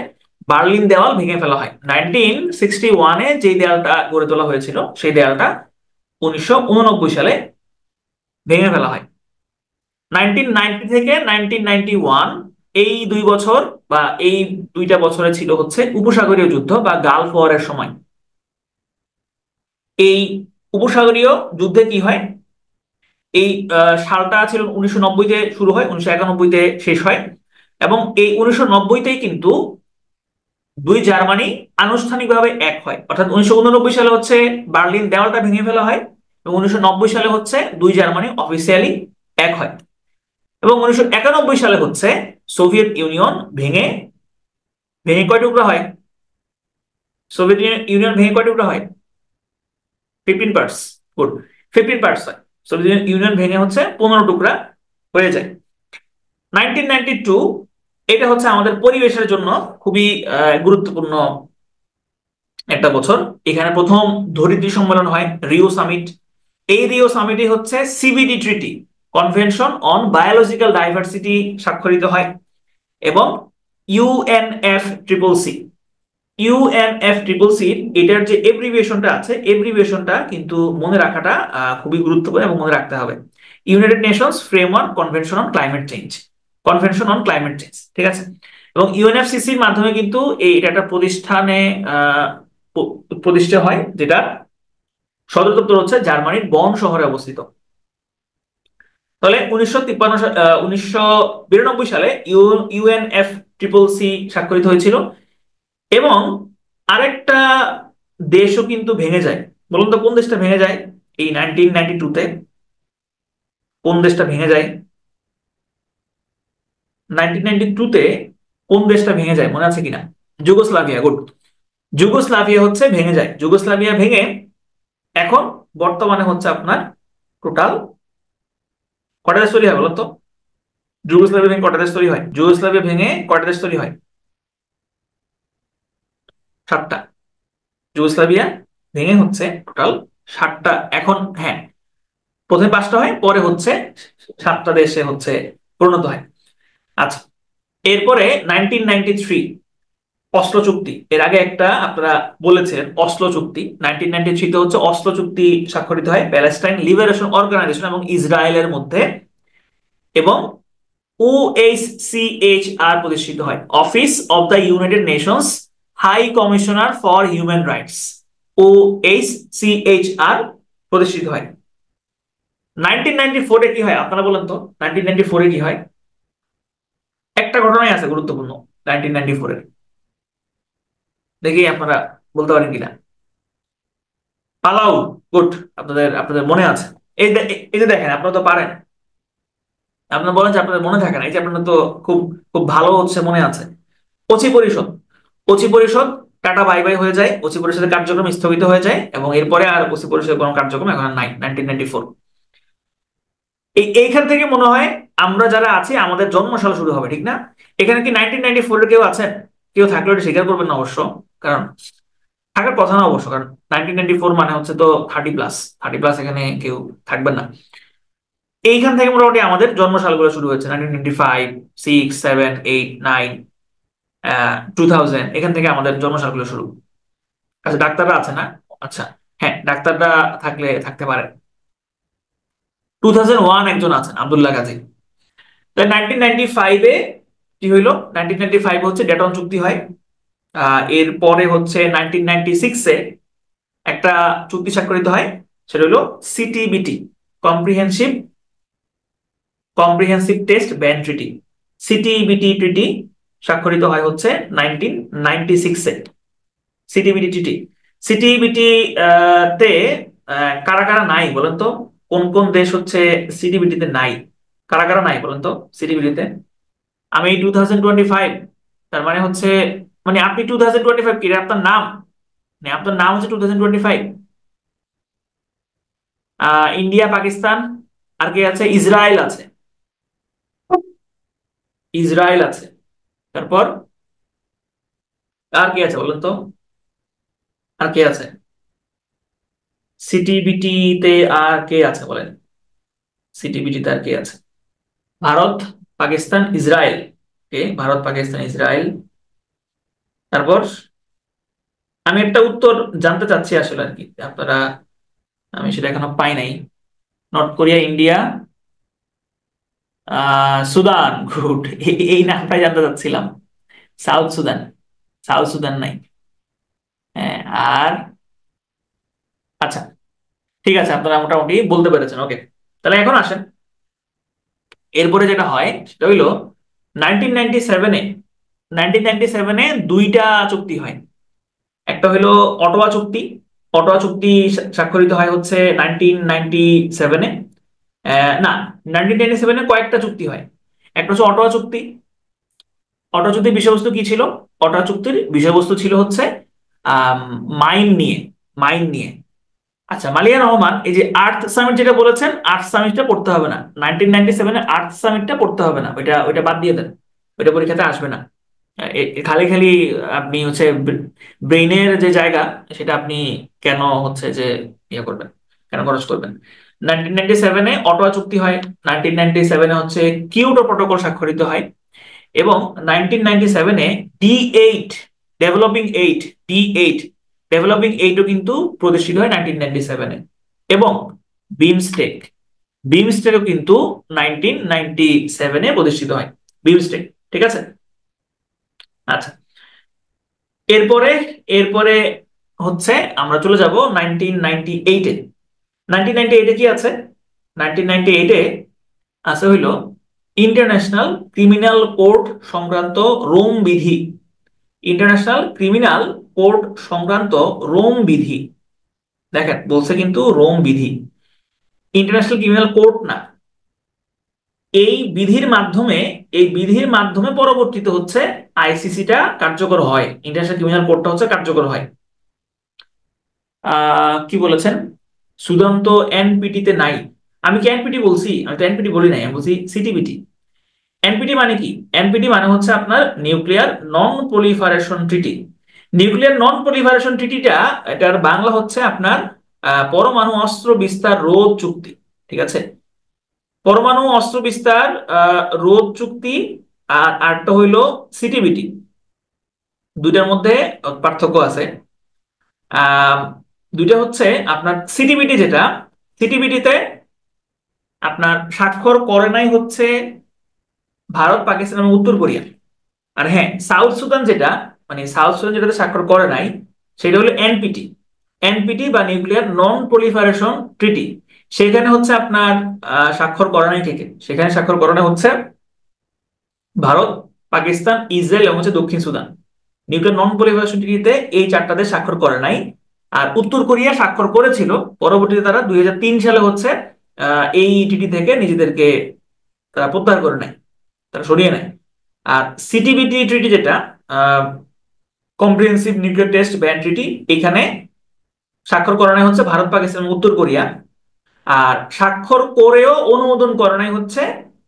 বার্লিন দেওয়াল ভেঙে ফেলা হয়। 1961-এ যে দেয়ালটা গড়ে তোলা হয়েছিল সেই দেয়ালটা 1989 সালে ভেঙে ফেলা হয়। 1990 থেকে 1991 এই 2 বছর বা এই 2টা বছরে ছিল হচ্ছে উপসাগরীয় যুদ্ধ বা গালফ ওয়ারের সময়। এই উপসাগরীয় যুদ্ধে কি হয়, এই সালটা ছিল 1990-তে শুরু হয়, 1991-তে শেষ হয়। এবং এই 1990-তেই কিন্তু দুই জার্মানি আনুষ্ঠানিকভাবে এক হয়। অর্থাৎ 1989 সালে হচ্ছে বার্লিন দেওয়ালটা ভেঙে ফেলা হয় এবং 1990 সালে হচ্ছে দুই জার্মানি অফিসিয়ালি এক হয়। এবং 1991 সালে হচ্ছে সোভিয়েত ইউনিয়ন ভেঙে ভেঙে কয় টুকরা হয়? সোভিয়েত ইউনিয়ন ভেঙে কয় টুকরা হয়? 15 পার্টস। গুড, 15 পার্টস হয়। সোভিয়েত ইউনিয়ন ভেঙে হচ্ছে 15 টুকরা হয়ে যায়। 1992 এটা হচ্ছে আমাদের পরিবেশের জন্য খুবই গুরুত্বপূর্ণ একটা বছর। এখানে প্রথম ধরিত্রী সম্মেলন হয়, রিও সামিট। এই রিও সামিটে হচ্ছে CBD treaty, convention on biological diversity স্বাক্ষরিত হয়। এবং ইউএনএফ ট্রিপল সি, এটার যে এব্রিভিয়েশনটা আছে, এব্রিভিয়েশনটা কিন্তু মনে রাখাটা খুবই গুরুত্বপূর্ণ এবং মনে রাখতে হবে। United Nations framework convention on climate change, ঠিক আছে। এবং ইউএনএফসিসির মাধ্যমে কিন্তু এটা একটা প্রতিষ্ঠানে প্রতিষ্ঠা হয়, যেটা সদর দপ্তর হচ্ছে জার্মানির বন শহরে অবস্থিত। তাহলে 1992 সালে ইউএনএফ ট্রিপল সি স্বাক্ষরিত হয়েছিল। এবং আরেকটা দেশও কিন্তু ভেঙে যায়। বলুন তো কোন দেশটা ভেঙে যায় এই 1992-তে? কোন দেশটা ভেঙে যায় 1992-তে? কোন দেশটা ভেঙে যায় মনে আছে কিনা? যুগোস্লাভিয়া। গুড, যুগোস্লাভিয়া হচ্ছে ভেঙে যায়। যুগোস্লাভিয়া ভেঙে এখন বর্তমানে হচ্ছে আপনার টোটাল কটা দেশ তৈরি হয় বলতো? যুগোস্লাভিয়া ভেঙে কটা দেশ তৈরি হয়? যুগোস্লাভিয়া ভেঙে কটা দেশ তৈরি হয়? 7টা। যুগোস্লাভিয়া ভেঙে হচ্ছে টোটাল 7টা এখন। হ্যাঁ, প্রথমে 5টা হয়, পরে হচ্ছে 7টা দেশে হচ্ছে পরিণত হয়। আচ্ছা, এরপরে 1993 অসলো চুক্তি। এর আগে একটা আপনারা বলেছেন অসলো চুক্তি। 1993-তে হচ্ছে অসলো চুক্তি স্বাক্ষরিত হয় প্যালেস্টাইন লিবারেশন অর্গানাইজেশন এবং ইসরায়েলের মধ্যে। এবং ওএইচসিএইচআর প্রতিষ্ঠিত হয়, Office of the United Nations High Commissioner for Human Rights. OHCHR প্রতিষ্ঠিত হয়। 1994-এ কি হয় আপনারা বলেন তো? 1994-এ কি হয়? একটা ঘটনাই আছে গুরুত্বপূর্ণ 1994-এর, দেখি আপনারা বলতে পারেন কিনা। পালাউ। গুড, আপনাদের আপনাদের মনে আছে। এই যে দেখেন, আপনারা তো পারেন। আপনারা বলেন যে আপনাদের মনে থাকে না, এই যে আপনারা তো খুব খুব ভালো হচ্ছে মনে আছে। ওচি পরিষদ, ওচি পরিষদ টাটা বাই বাই হয়ে যায়, ওচি পরিষদের কার্যক্রম স্থগিত হয়ে যায় এবং এরপরে আর ওচি পরিষদের কোনো কার্যক্রম এখন নাই। 1994 এইখান থেকে মনে হয় আমরা যারা আছি আমাদের জন্মসাল শুরু হবে, ঠিক না? এখানে কি 1994-এর কেউ আছেন? কেউ থাকলে ওটা স্বীকার করবেন না অবশ্য, কারণ থাকার কথা না অবশ্য, কারণ 1994 মানে হচ্ছে তো 30+, 30+ এখানে কেউ থাকবেন না। এইখান থেকে মোটামুটি আমাদের জন্মসালগুলো শুরু হয়েছে, 1995, 6, 7, 8, 9। 2000 এখান থেকে আমাদের জন্মসালগুলো শুরু। আচ্ছা, ডাক্তাররা আছে না? আচ্ছা, হ্যাঁ, ডাক্তাররা থাকলে থাকতে পারে। 2001 একজন আছেন, আব্দুল্লাহ গাজী। তাই 1995-এ কি হইলো? 1995 হচ্ছে ডেটন চুক্তি হয়। এর পরে হচ্ছে 1996-এ একটা চুক্তি স্বাক্ষরিত হয়, সেটা হলো CTBT, comprehensive comprehensive test ban treaty. CTBT treaty স্বাক্ষরিত হয় হচ্ছে 1996-এ। সিটিবিটি ট্রিটি, সিটিবিটি তে কারা কারা নাই বলেন তো? কোন কোন দেশ হচ্ছে সিটিবিটিতে নাই? কারা কারা নাই বলেন তো সিটিবিটিতে? আমি 2025, তার মানে হচ্ছে, মানে আপনি 2025 কি রে? আপনার নাম, মানে আপনার নাম হচ্ছে 2025? ইন্ডিয়া, পাকিস্তান, আর কে আছে? ইসরায়েল আছে, ইসরায়েল আছে। তারপর আর কে আছে বলেন তো? আর কে আছে সিটিবিটি তে? আর কে আছে বলেন? সিটিবিটি তে আর কে আছে? ভারত, পাকিস্তান, ইসরায়েল। কে? ভারত, পাকিস্তান, ইসরায়েল। তারপর আমি একটা উত্তর জানতে চাচ্ছি আসলে আর কি আপনারা, আমি সেটা এখনো পাই নাই। North Korea, India, Sudan, good. এই নামটাই জানতে চাচ্ছিলাম। সাউথ সুদান, সাউথ সুদান নাই। হ্যাঁ, আর আচ্ছা, ঠিক আছে, আপনারা মোটামুটি বলতে পেরেছেন। ওকে, তাহলে এখন আসেন, এরপরে যেটা হয় সেটা হইলো 1997-এ, 1997-এ দুইটা চুক্তি হয়। একটা হলো অটোয়া চুক্তি। অটোয়া চুক্তি স্বাক্ষরিত হয় হচ্ছে 1997-এ। না, 1997-এ কয়েকটা চুক্তি হয়। একটা হচ্ছে অটোয়া চুক্তি। অটোয়া চুক্তির বিষয়বস্তু কি ছিল? অটোয়া চুক্তির বিষয়বস্তু ছিল হচ্ছে আম, মাইন নিয়ে, মাইন নিয়ে। আচ্ছা, মালিয়া রহমান, এই যে আর্থ সামিট যেটা বলেছেন, আর্থ সামিটটা পড়তে হবে না। 1997-এ আর্থ সামিটটা পড়তে হবে না, ওইটা ওইটা বাদ দিয়ে দেন, ওইটা পরীক্ষাতে আসবে না। খালি খালি আপনি হচ্ছে ব্রেইনের যে জায়গা, সেটা আপনি কেন হচ্ছে যে ইয়ে করবেন, কেন খরচ করবেন? 1997-এ অটোয়া চুক্তি হয়। 1997-এ হচ্ছে কিয়োটো প্রটোকল স্বাক্ষরিত হয়। এবং 1997-এ ডি8, ডেভেলপিং এইট, ডি8, ডেভেলপিং এইটও কিন্তু প্রতিষ্ঠিত হয় 1997-এ। এবং বিমস্টেক, বিমস্টেকও কিন্তু 1997-এ প্রতিষ্ঠিত হয়, বিমস্টেক। ঠিক আছে? আচ্ছা, এরপরে এরপরে হচ্ছে আমরা চলে যাব 1998-এ। 1998-এ কি আছে? 1998-এ আছে হইলো ইন্টারন্যাশনাল ক্রিমিনাল কোর্ট সংক্রান্ত রোম বিধি। ইন্টারন্যাশনাল ক্রিমিনাল কোর্ট সংক্রান্ত রোম বিধি। দেখেন, বলছে কিন্তু রোম বিধি, ইন্টারন্যাশনাল ক্রিমিনাল কোর্ট না। এই বিধির মাধ্যমে, এই বিধির মাধ্যমে পরবর্তীতে হচ্ছে আইসিসিটা কার্যকর হয়, ইন্টারন্যাশনাল ক্রিমিনাল কোর্টটা হচ্ছে কার্যকর হয়। কি বলেছেন? সুদান তো এনপিটি তে নাই। আমি কি এনপিটি বলছি? আমি তো এনপিটি বলি নাই, আমি বলছি সিটিবিটি। এনপিটি মানে কি? এনপিটি মানে হচ্ছে আপনার নিউক্লিয়ার নন প্রলিফারেশন ট্রিটি। নিউক্লিয়ার নন প্রলিফারেশন ট্রিটিটা, এটার বাংলা হচ্ছে আপনার পরমাণু অস্ত্র বিস্তার রোধ চুক্তি। ঠিক আছে? পরমাণু অস্ত্র বিস্তার রোধ চুক্তি। আর আরটা হইলো সিটিবিটি। দুইটার মধ্যে পার্থক্য আছে। আহ দুইটা হচ্ছে আপনার সিটিবিটি যেটা, সিটিবিটিতে আপনার স্বাক্ষর করে নাই হচ্ছে ভারত, পাকিস্তান এবং উত্তর কোরিয়া। আর হ্যাঁ, সাউথ সুদান যেটা, মানে সাউথ সুদান যেটাতে স্বাক্ষর করে নাই, সেটা হলো এনপিটি। এনপিটি বা নিউক্লিয়ার নন প্রলিফারেশন ট্রিটি। সেখানে হচ্ছে আপনার স্বাক্ষর করে নাই কে কে? সেখানে স্বাক্ষর করে নাই হচ্ছে ভারত, পাকিস্তান, ইসরায়েল এবং হচ্ছে দক্ষিণ সুদান। নিউক্লিয়ার নন প্রলিফারেশন ট্রিটিতে এই চারটা দেশ স্বাক্ষর করে নাই। আর উত্তর কোরিয়া স্বাক্ষর করেছিল, পরবর্তীতে তারা 2003 সালে হচ্ছে এই ট্রিটি থেকে নিজেদেরকে তারা প্রত্যাহার করে নেয়, তারা সরিয়ে নেয়। আর সিটিবিটি ট্রিটি যেটা, Comprehensive Nuclear Test ban Treaty, এখানে স্বাক্ষর করা নাই হচ্ছে ভারত, পাকিস্তান এবং উত্তর কোরিয়া। আর স্বাক্ষর করেও অনুমোদন করা নাই হচ্ছে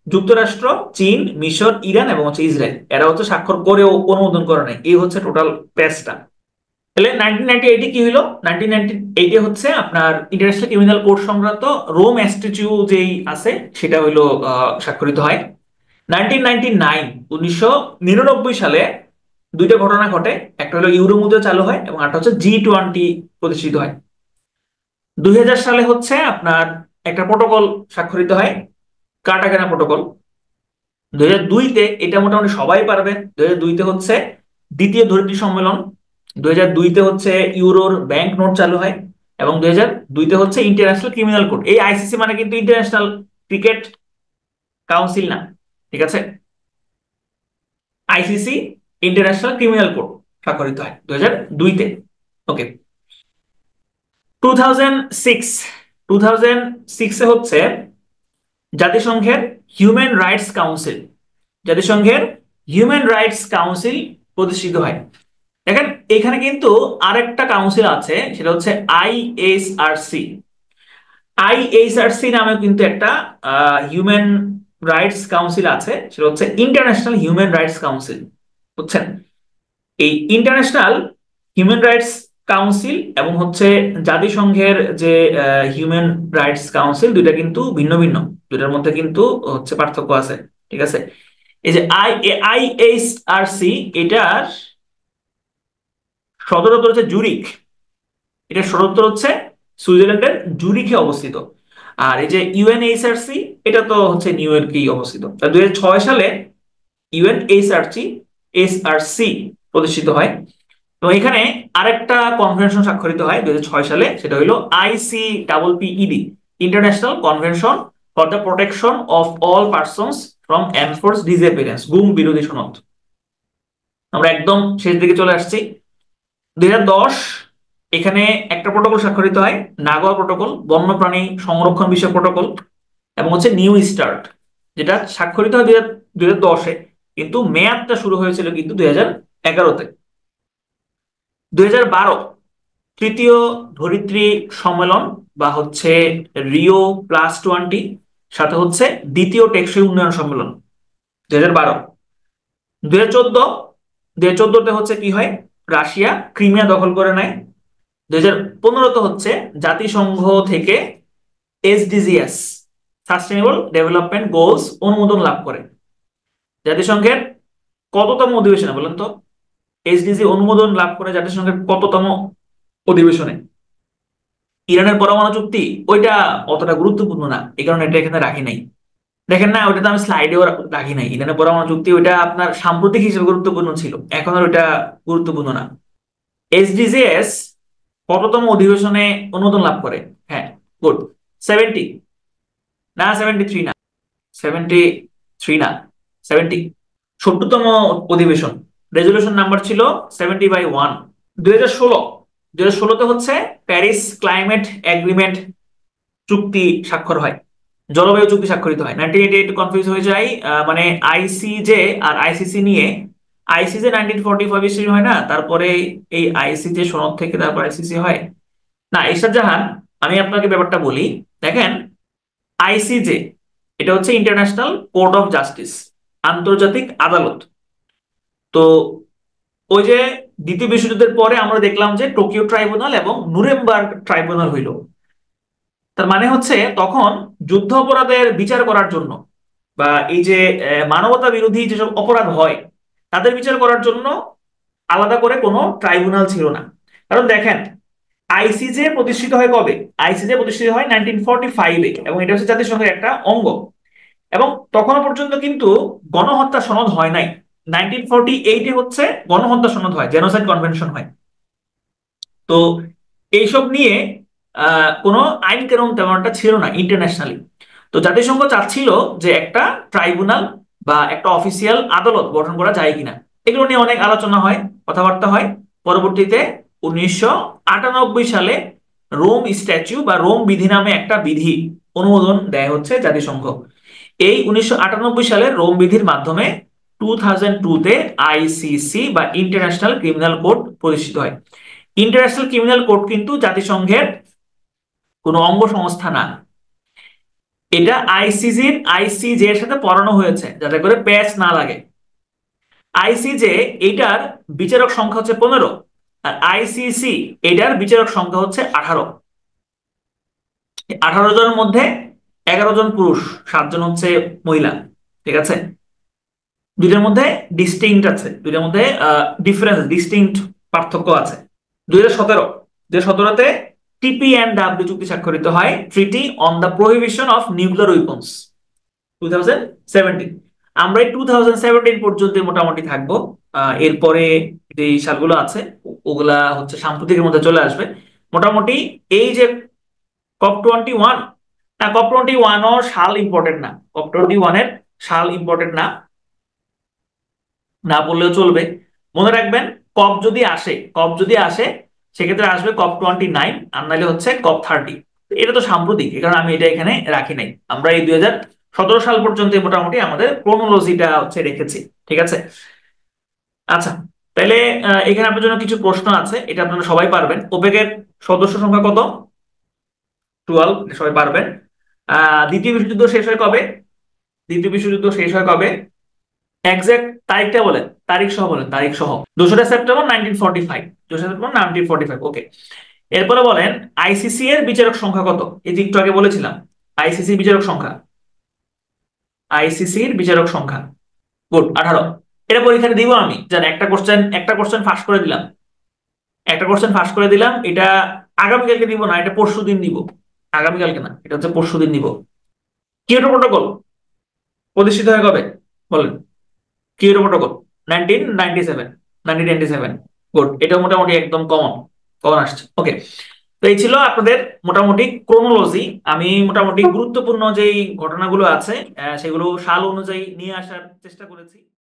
যুক্তরাষ্ট্র, চীন, মিশর, ইরান এবং হচ্ছে ইসরায়েল। এরা হচ্ছে স্বাক্ষর করেও অনুমোদন করে নাই। এই হচ্ছে টোটাল প্যাচটা। তাহলে 1998-এ কি হলো? 1998-এ হচ্ছে আপনার ইন্টারন্যাশনাল ক্রিমিনাল কোর্ট সংক্রান্ত রোম স্ট্যাটিউ যেই আছে, সেটা হইলো স্বাক্ষরিত হয়। 1999, 1999 সালে দুইটা ঘটনা ঘটে, একটা হলো ইউরো মুদ্রা চালু হয় এবং একটা হচ্ছে G20 প্রতিষ্ঠিত হয়। 2000 সালে হচ্ছে আপনার একটা প্রোটোকল স্বাক্ষরিত হয়, কার্টাগেনা প্রোটোকল। 2002-তে এটা মোটামুটি সবাই পারবে। 2002-তে হচ্ছে দ্বিতীয় ধরিত্রী সম্মেলন। 2002-তে হচ্ছে ইউরোর ব্যাংক নোট চালু হয় এবং 2002-তে হচ্ছে ইন্টারন্যাশনাল ক্রিমিনাল কোর্ট। এই আইসিসি মানে কিন্তু ইন্টারন্যাশনাল ক্রিকেট কাউন্সিল না, ঠিক আছে? আইসিসি ইন্টারন্যাশনাল ক্রিমিনাল কোর্ট স্বাক্ষরিত হয় 2002-তে। ওকে। 2006, 2006-এ হচ্ছে জাতিসংঘের হিউম্যান রাইটস কাউন্সিল, জাতিসংঘের হিউম্যান রাইটস কাউন্সিল প্রতিষ্ঠিত হয়। দেখেন এখানে কিন্তু আরেকটা কাউন্সিল আছে, সেটা হচ্ছে আইএসআরসি। আইএসআরসি নামে কিন্তু একটা হিউম্যান রাইটস কাউন্সিল আছে, সেটা হচ্ছে ইন্টারন্যাশনাল হিউম্যান রাইটস কাউন্সিল, বুঝছেন? এই ইন্টারন্যাশনাল হিউম্যান রাইটস কাউন্সিল এবং হচ্ছে জাতিসংঘের যে হিউম্যান রাইটস কাউন্সিল, দুইটা কিন্তু ভিন্ন ভিন্ন, দুইটার মধ্যে কিন্তু হচ্ছে পার্থক্য আছে, ঠিক আছে? এই যে আইএসআরসি, এটার সদর দপ্তর হচ্ছে জুরিক, এটা সদর দপ্তর হচ্ছে সুইজারল্যান্ডের জুরিখে অবস্থিত। আর এই যে ইউএনএইচআরসি, এটা তো হচ্ছে নিউ ইয়র্কেই অবস্থিত। 2006 সালে ইউএনএইচআরসি এসআরসি প্রতিষ্ঠিত হয় এবং এখানে আরেকটা কনভেনশন স্বাক্ষরিত হয় 2006 সালে, সেটা হলো ICPPED, international convention for the protection of all persons from enforce disappearance, গুম বিরোধী সনদ। আমরা একদম শেষ দিকে চলে আসছি। 2010 এখানে একটা প্রোটোকল স্বাক্ষরিত হয়, নাগোয়া প্রোটোকল, বন্যপ্রাণী সংরক্ষণ বিষয়ক প্রোটোকল, এবং হচ্ছে নিউ স্টার্ট, যেটা স্বাক্ষরিত হয় 2010-এ, কিন্তু মেয়াদটা শুরু হয়েছিল কিন্তু 2011-তে। 2012 তৃতীয় ধরিত্রী সম্মেলন বা হচ্ছে Rio+20, সাথে হচ্ছে দ্বিতীয় টেকসই উন্নয়ন সম্মেলন 2012। 2014, হচ্ছে কি হয়, রাশিয়া ক্রিমিয়া দখল করে নেয়। 2015-তে হচ্ছে জাতিসংঘ থেকে SDGs, সাস্টেনেবল ডেভেলপমেন্ট গোলস অনুমোদন লাভ করে। জাতিসংঘের কততম অধিবেশনে বলেন তো? SDG অনুমোদন লাভ করে জাতিসংঘের কততম অধিবেশনে? ইরানের পরমাণু চুক্তি, ওইটা অতটা গুরুত্বপূর্ণ না, এই কারণে এটা এখানে রাখি নাই। দেখেন না, ওটা তো আমি স্লাইডেও রাখি নাই। ইরানের পরমাণু চুক্তি ওইটা আপনার সাম্প্রতিক হিসেবে গুরুত্বপূর্ণ ছিল, এখন আর ওইটা গুরুত্বপূর্ণ না। SDGs কততম অধিবেশনে অনুমোদন লাভ করে? হ্যাঁ, গুড, 70 না, 73 না, 73 না, 70, 70তম অধিবেশন। রেজলিউশন নাম্বার ছিল 70/1। 2016, 2016-তে হচ্ছে প্যারিস ক্লাইমেট এগ্রিমেন্ট চুক্তি স্বাক্ষর হয়, জলবায়ু চুক্তি স্বাক্ষরিত হয়। 1988 কনফিউজ হয়ে যায়, মানে আইসিজে আর আইসিসি নিয়ে। আইসিজে 1945 ইসি হয় না, তারপরে এই আইসিজে সনদ থেকে তারপর আইসিসি হয় না। ইরশাদ জাহান, আমি আপনাকে ব্যাপারটা বলি। দেখেন আইসিজে এটা হচ্ছে ইন্টারন্যাশনাল কোর্ট অফ জাস্টিস, আন্তর্জাতিক আদালত। তো ওই যে দ্বিতীয় বিশ্বযুদ্ধের পরে আমরা দেখলাম যে টোকিও ট্রাইব্যুনাল এবং নুরেমবার্গ ট্রাইব্যুনাল হইল। তার মানে হচ্ছে তখন যুদ্ধ অপরাধের বিচার করার জন্য বা এই যে মানবতা বিরোধী যেসব অপরাধ হয় তাদের বিচার করার জন্য আলাদা করে কোনো ট্রাইব্যুনাল ছিল না। কারণ দেখেন আইসিজে প্রতিষ্ঠিত হয় কবে? আইসিজে প্রতিষ্ঠিত হয় 1945-এ এবং এটা হচ্ছে জাতিসংঘের একটা অঙ্গ। এবং তখনও পর্যন্ত কিন্তু গণহত্যা সনদ হয় নাই। 1948-এ হচ্ছে গণহত্যা সনদ হয়, জেনোসাইড কনভেনশন হয়। তো এইসব নিয়ে কোনো আইন কানুন তেমন একটা ছিল না ইন্টারন্যাশনালি। তো জাতিসংঘ চাচ্ছিল যে একটা ট্রাইব্যুনাল বা একটা অফিসিয়াল আদালত গঠন করা যায় কিনা। এগুলো নিয়ে অনেক আলোচনা হয়, কথাবার্তা হয়। পরবর্তীতে 1998 সালে রোম স্ট্যাচু বা রোম বিধি নামে একটা বিধি অনুমোদন দেয় হচ্ছে জাতিসংঘ। এই 1998 সালের রোম বিধির মাধ্যমে 2002-তে আইসিসি বা ইন্টারন্যাশনাল ক্রিমিনাল কোর্ট প্রতিষ্ঠিত হয়। ইন্টারন্যাশনাল ক্রিমিনাল কোর্ট কিন্তু জাতিসংঘের কোনো অঙ্গ সংস্থা না, এটা আইসিজে এর সাথে পড়ানো হয়েছে যাতে করে প্যাচ না লাগে। আইসিজে এটার বিচারক সংখ্যা হচ্ছে 15, আর আইসিসি এটার বিচারক সংখ্যা হচ্ছে 18। 18 জনের মধ্যে 11 জন পুরুষ, 7 জন হচ্ছে মহিলা, ঠিক আছে? দুইটার মধ্যে ডিস্টিংক্ট আছে, দুইটার মধ্যে ডিফারেন্স, ডিস্টিংক্ট পার্থক্য আছে। 2017 টিপি অ্যান্ড ডাব্লিউ চুক্তি স্বাক্ষরিত হয়, ট্রিটি on the prohibition of nuclear weapons. 2017, আমরা এই 2017 পর্যন্ত মোটামুটি থাকবো। এরপরে যে সালগুলো আছে ওগুলা হচ্ছে সাম্প্রতিকের মধ্যে চলে আসবে মোটামুটি। এই যে COP21, না COP21 সাল ইম্পর্টেন্ট না, COP21 এর সাল ইম্পর্টেন্ট না, না বললেও চলবে। মনে রাখবেন কপ যদি আসে সেক্ষেত্রে আসবে COP29, আর নাহলে হচ্ছে COP30। এটা তো সাম্প্রতিক, এই কারণে আমি এটা এখানে রাখি নাই। আমরা এই 2017 সাল পর্যন্ত মোটামুটি আমাদের ক্রোনোলজিটা হচ্ছে রেখেছি। ঠিক আছে, আচ্ছা। তাহলে এখানে আপনার জন্য কিছু প্রশ্ন আছে, এটা আপনারা সবাই পারবেন। ওপেকের সদস্য সংখ্যা কত? 12, সবাই পারবেন। দ্বিতীয় বিশ্বযুদ্ধ শেষ হয় কবে? দ্বিতীয় বিশ্বযুদ্ধ শেষ হয় কবে? এক্সাক্ট তারিখটা বলেন, তারিখ সহ বলেন, তারিখ সহ। 2রা সেপ্টেম্বর 1945, 2রা সেপ্টেম্বর 1945, ওকে। এরপরে বলেন আইসিসি এর বিচারক সংখ্যা কত? এই যে একটু আগে বলেছিলাম, আইসিসি বিচারক সংখ্যা, আইসিসির বিচারক সংখ্যা। গুড, 18। এটা পরীক্ষাতে দিব আমি, জান একটা কোশ্চেন ফাঁস করে দিলাম, একটা কোশ্চেন ফাঁস করে দিলাম। এটা আগামীকালকে দিব না, এটা পরশু দিন দিব। আগামীকালকে না, এটা হচ্ছে পরশু দিন দিব। কিয়োটো প্রটোকল প্রতিষ্ঠিত হয় কবে বলেন? Kyoto protocol 1997, 1997। গুড, এটা মোটামুটি একদম কমন, কমন আসছে, ওকে। তো এই ছিল আপনাদের মোটামুটি ক্রোনোলজি। আমি মোটামুটি গুরুত্বপূর্ণ যেই ঘটনাগুলো আছে সেগুলো সাল অনুযায়ী নিয়ে আসার চেষ্টা করেছি।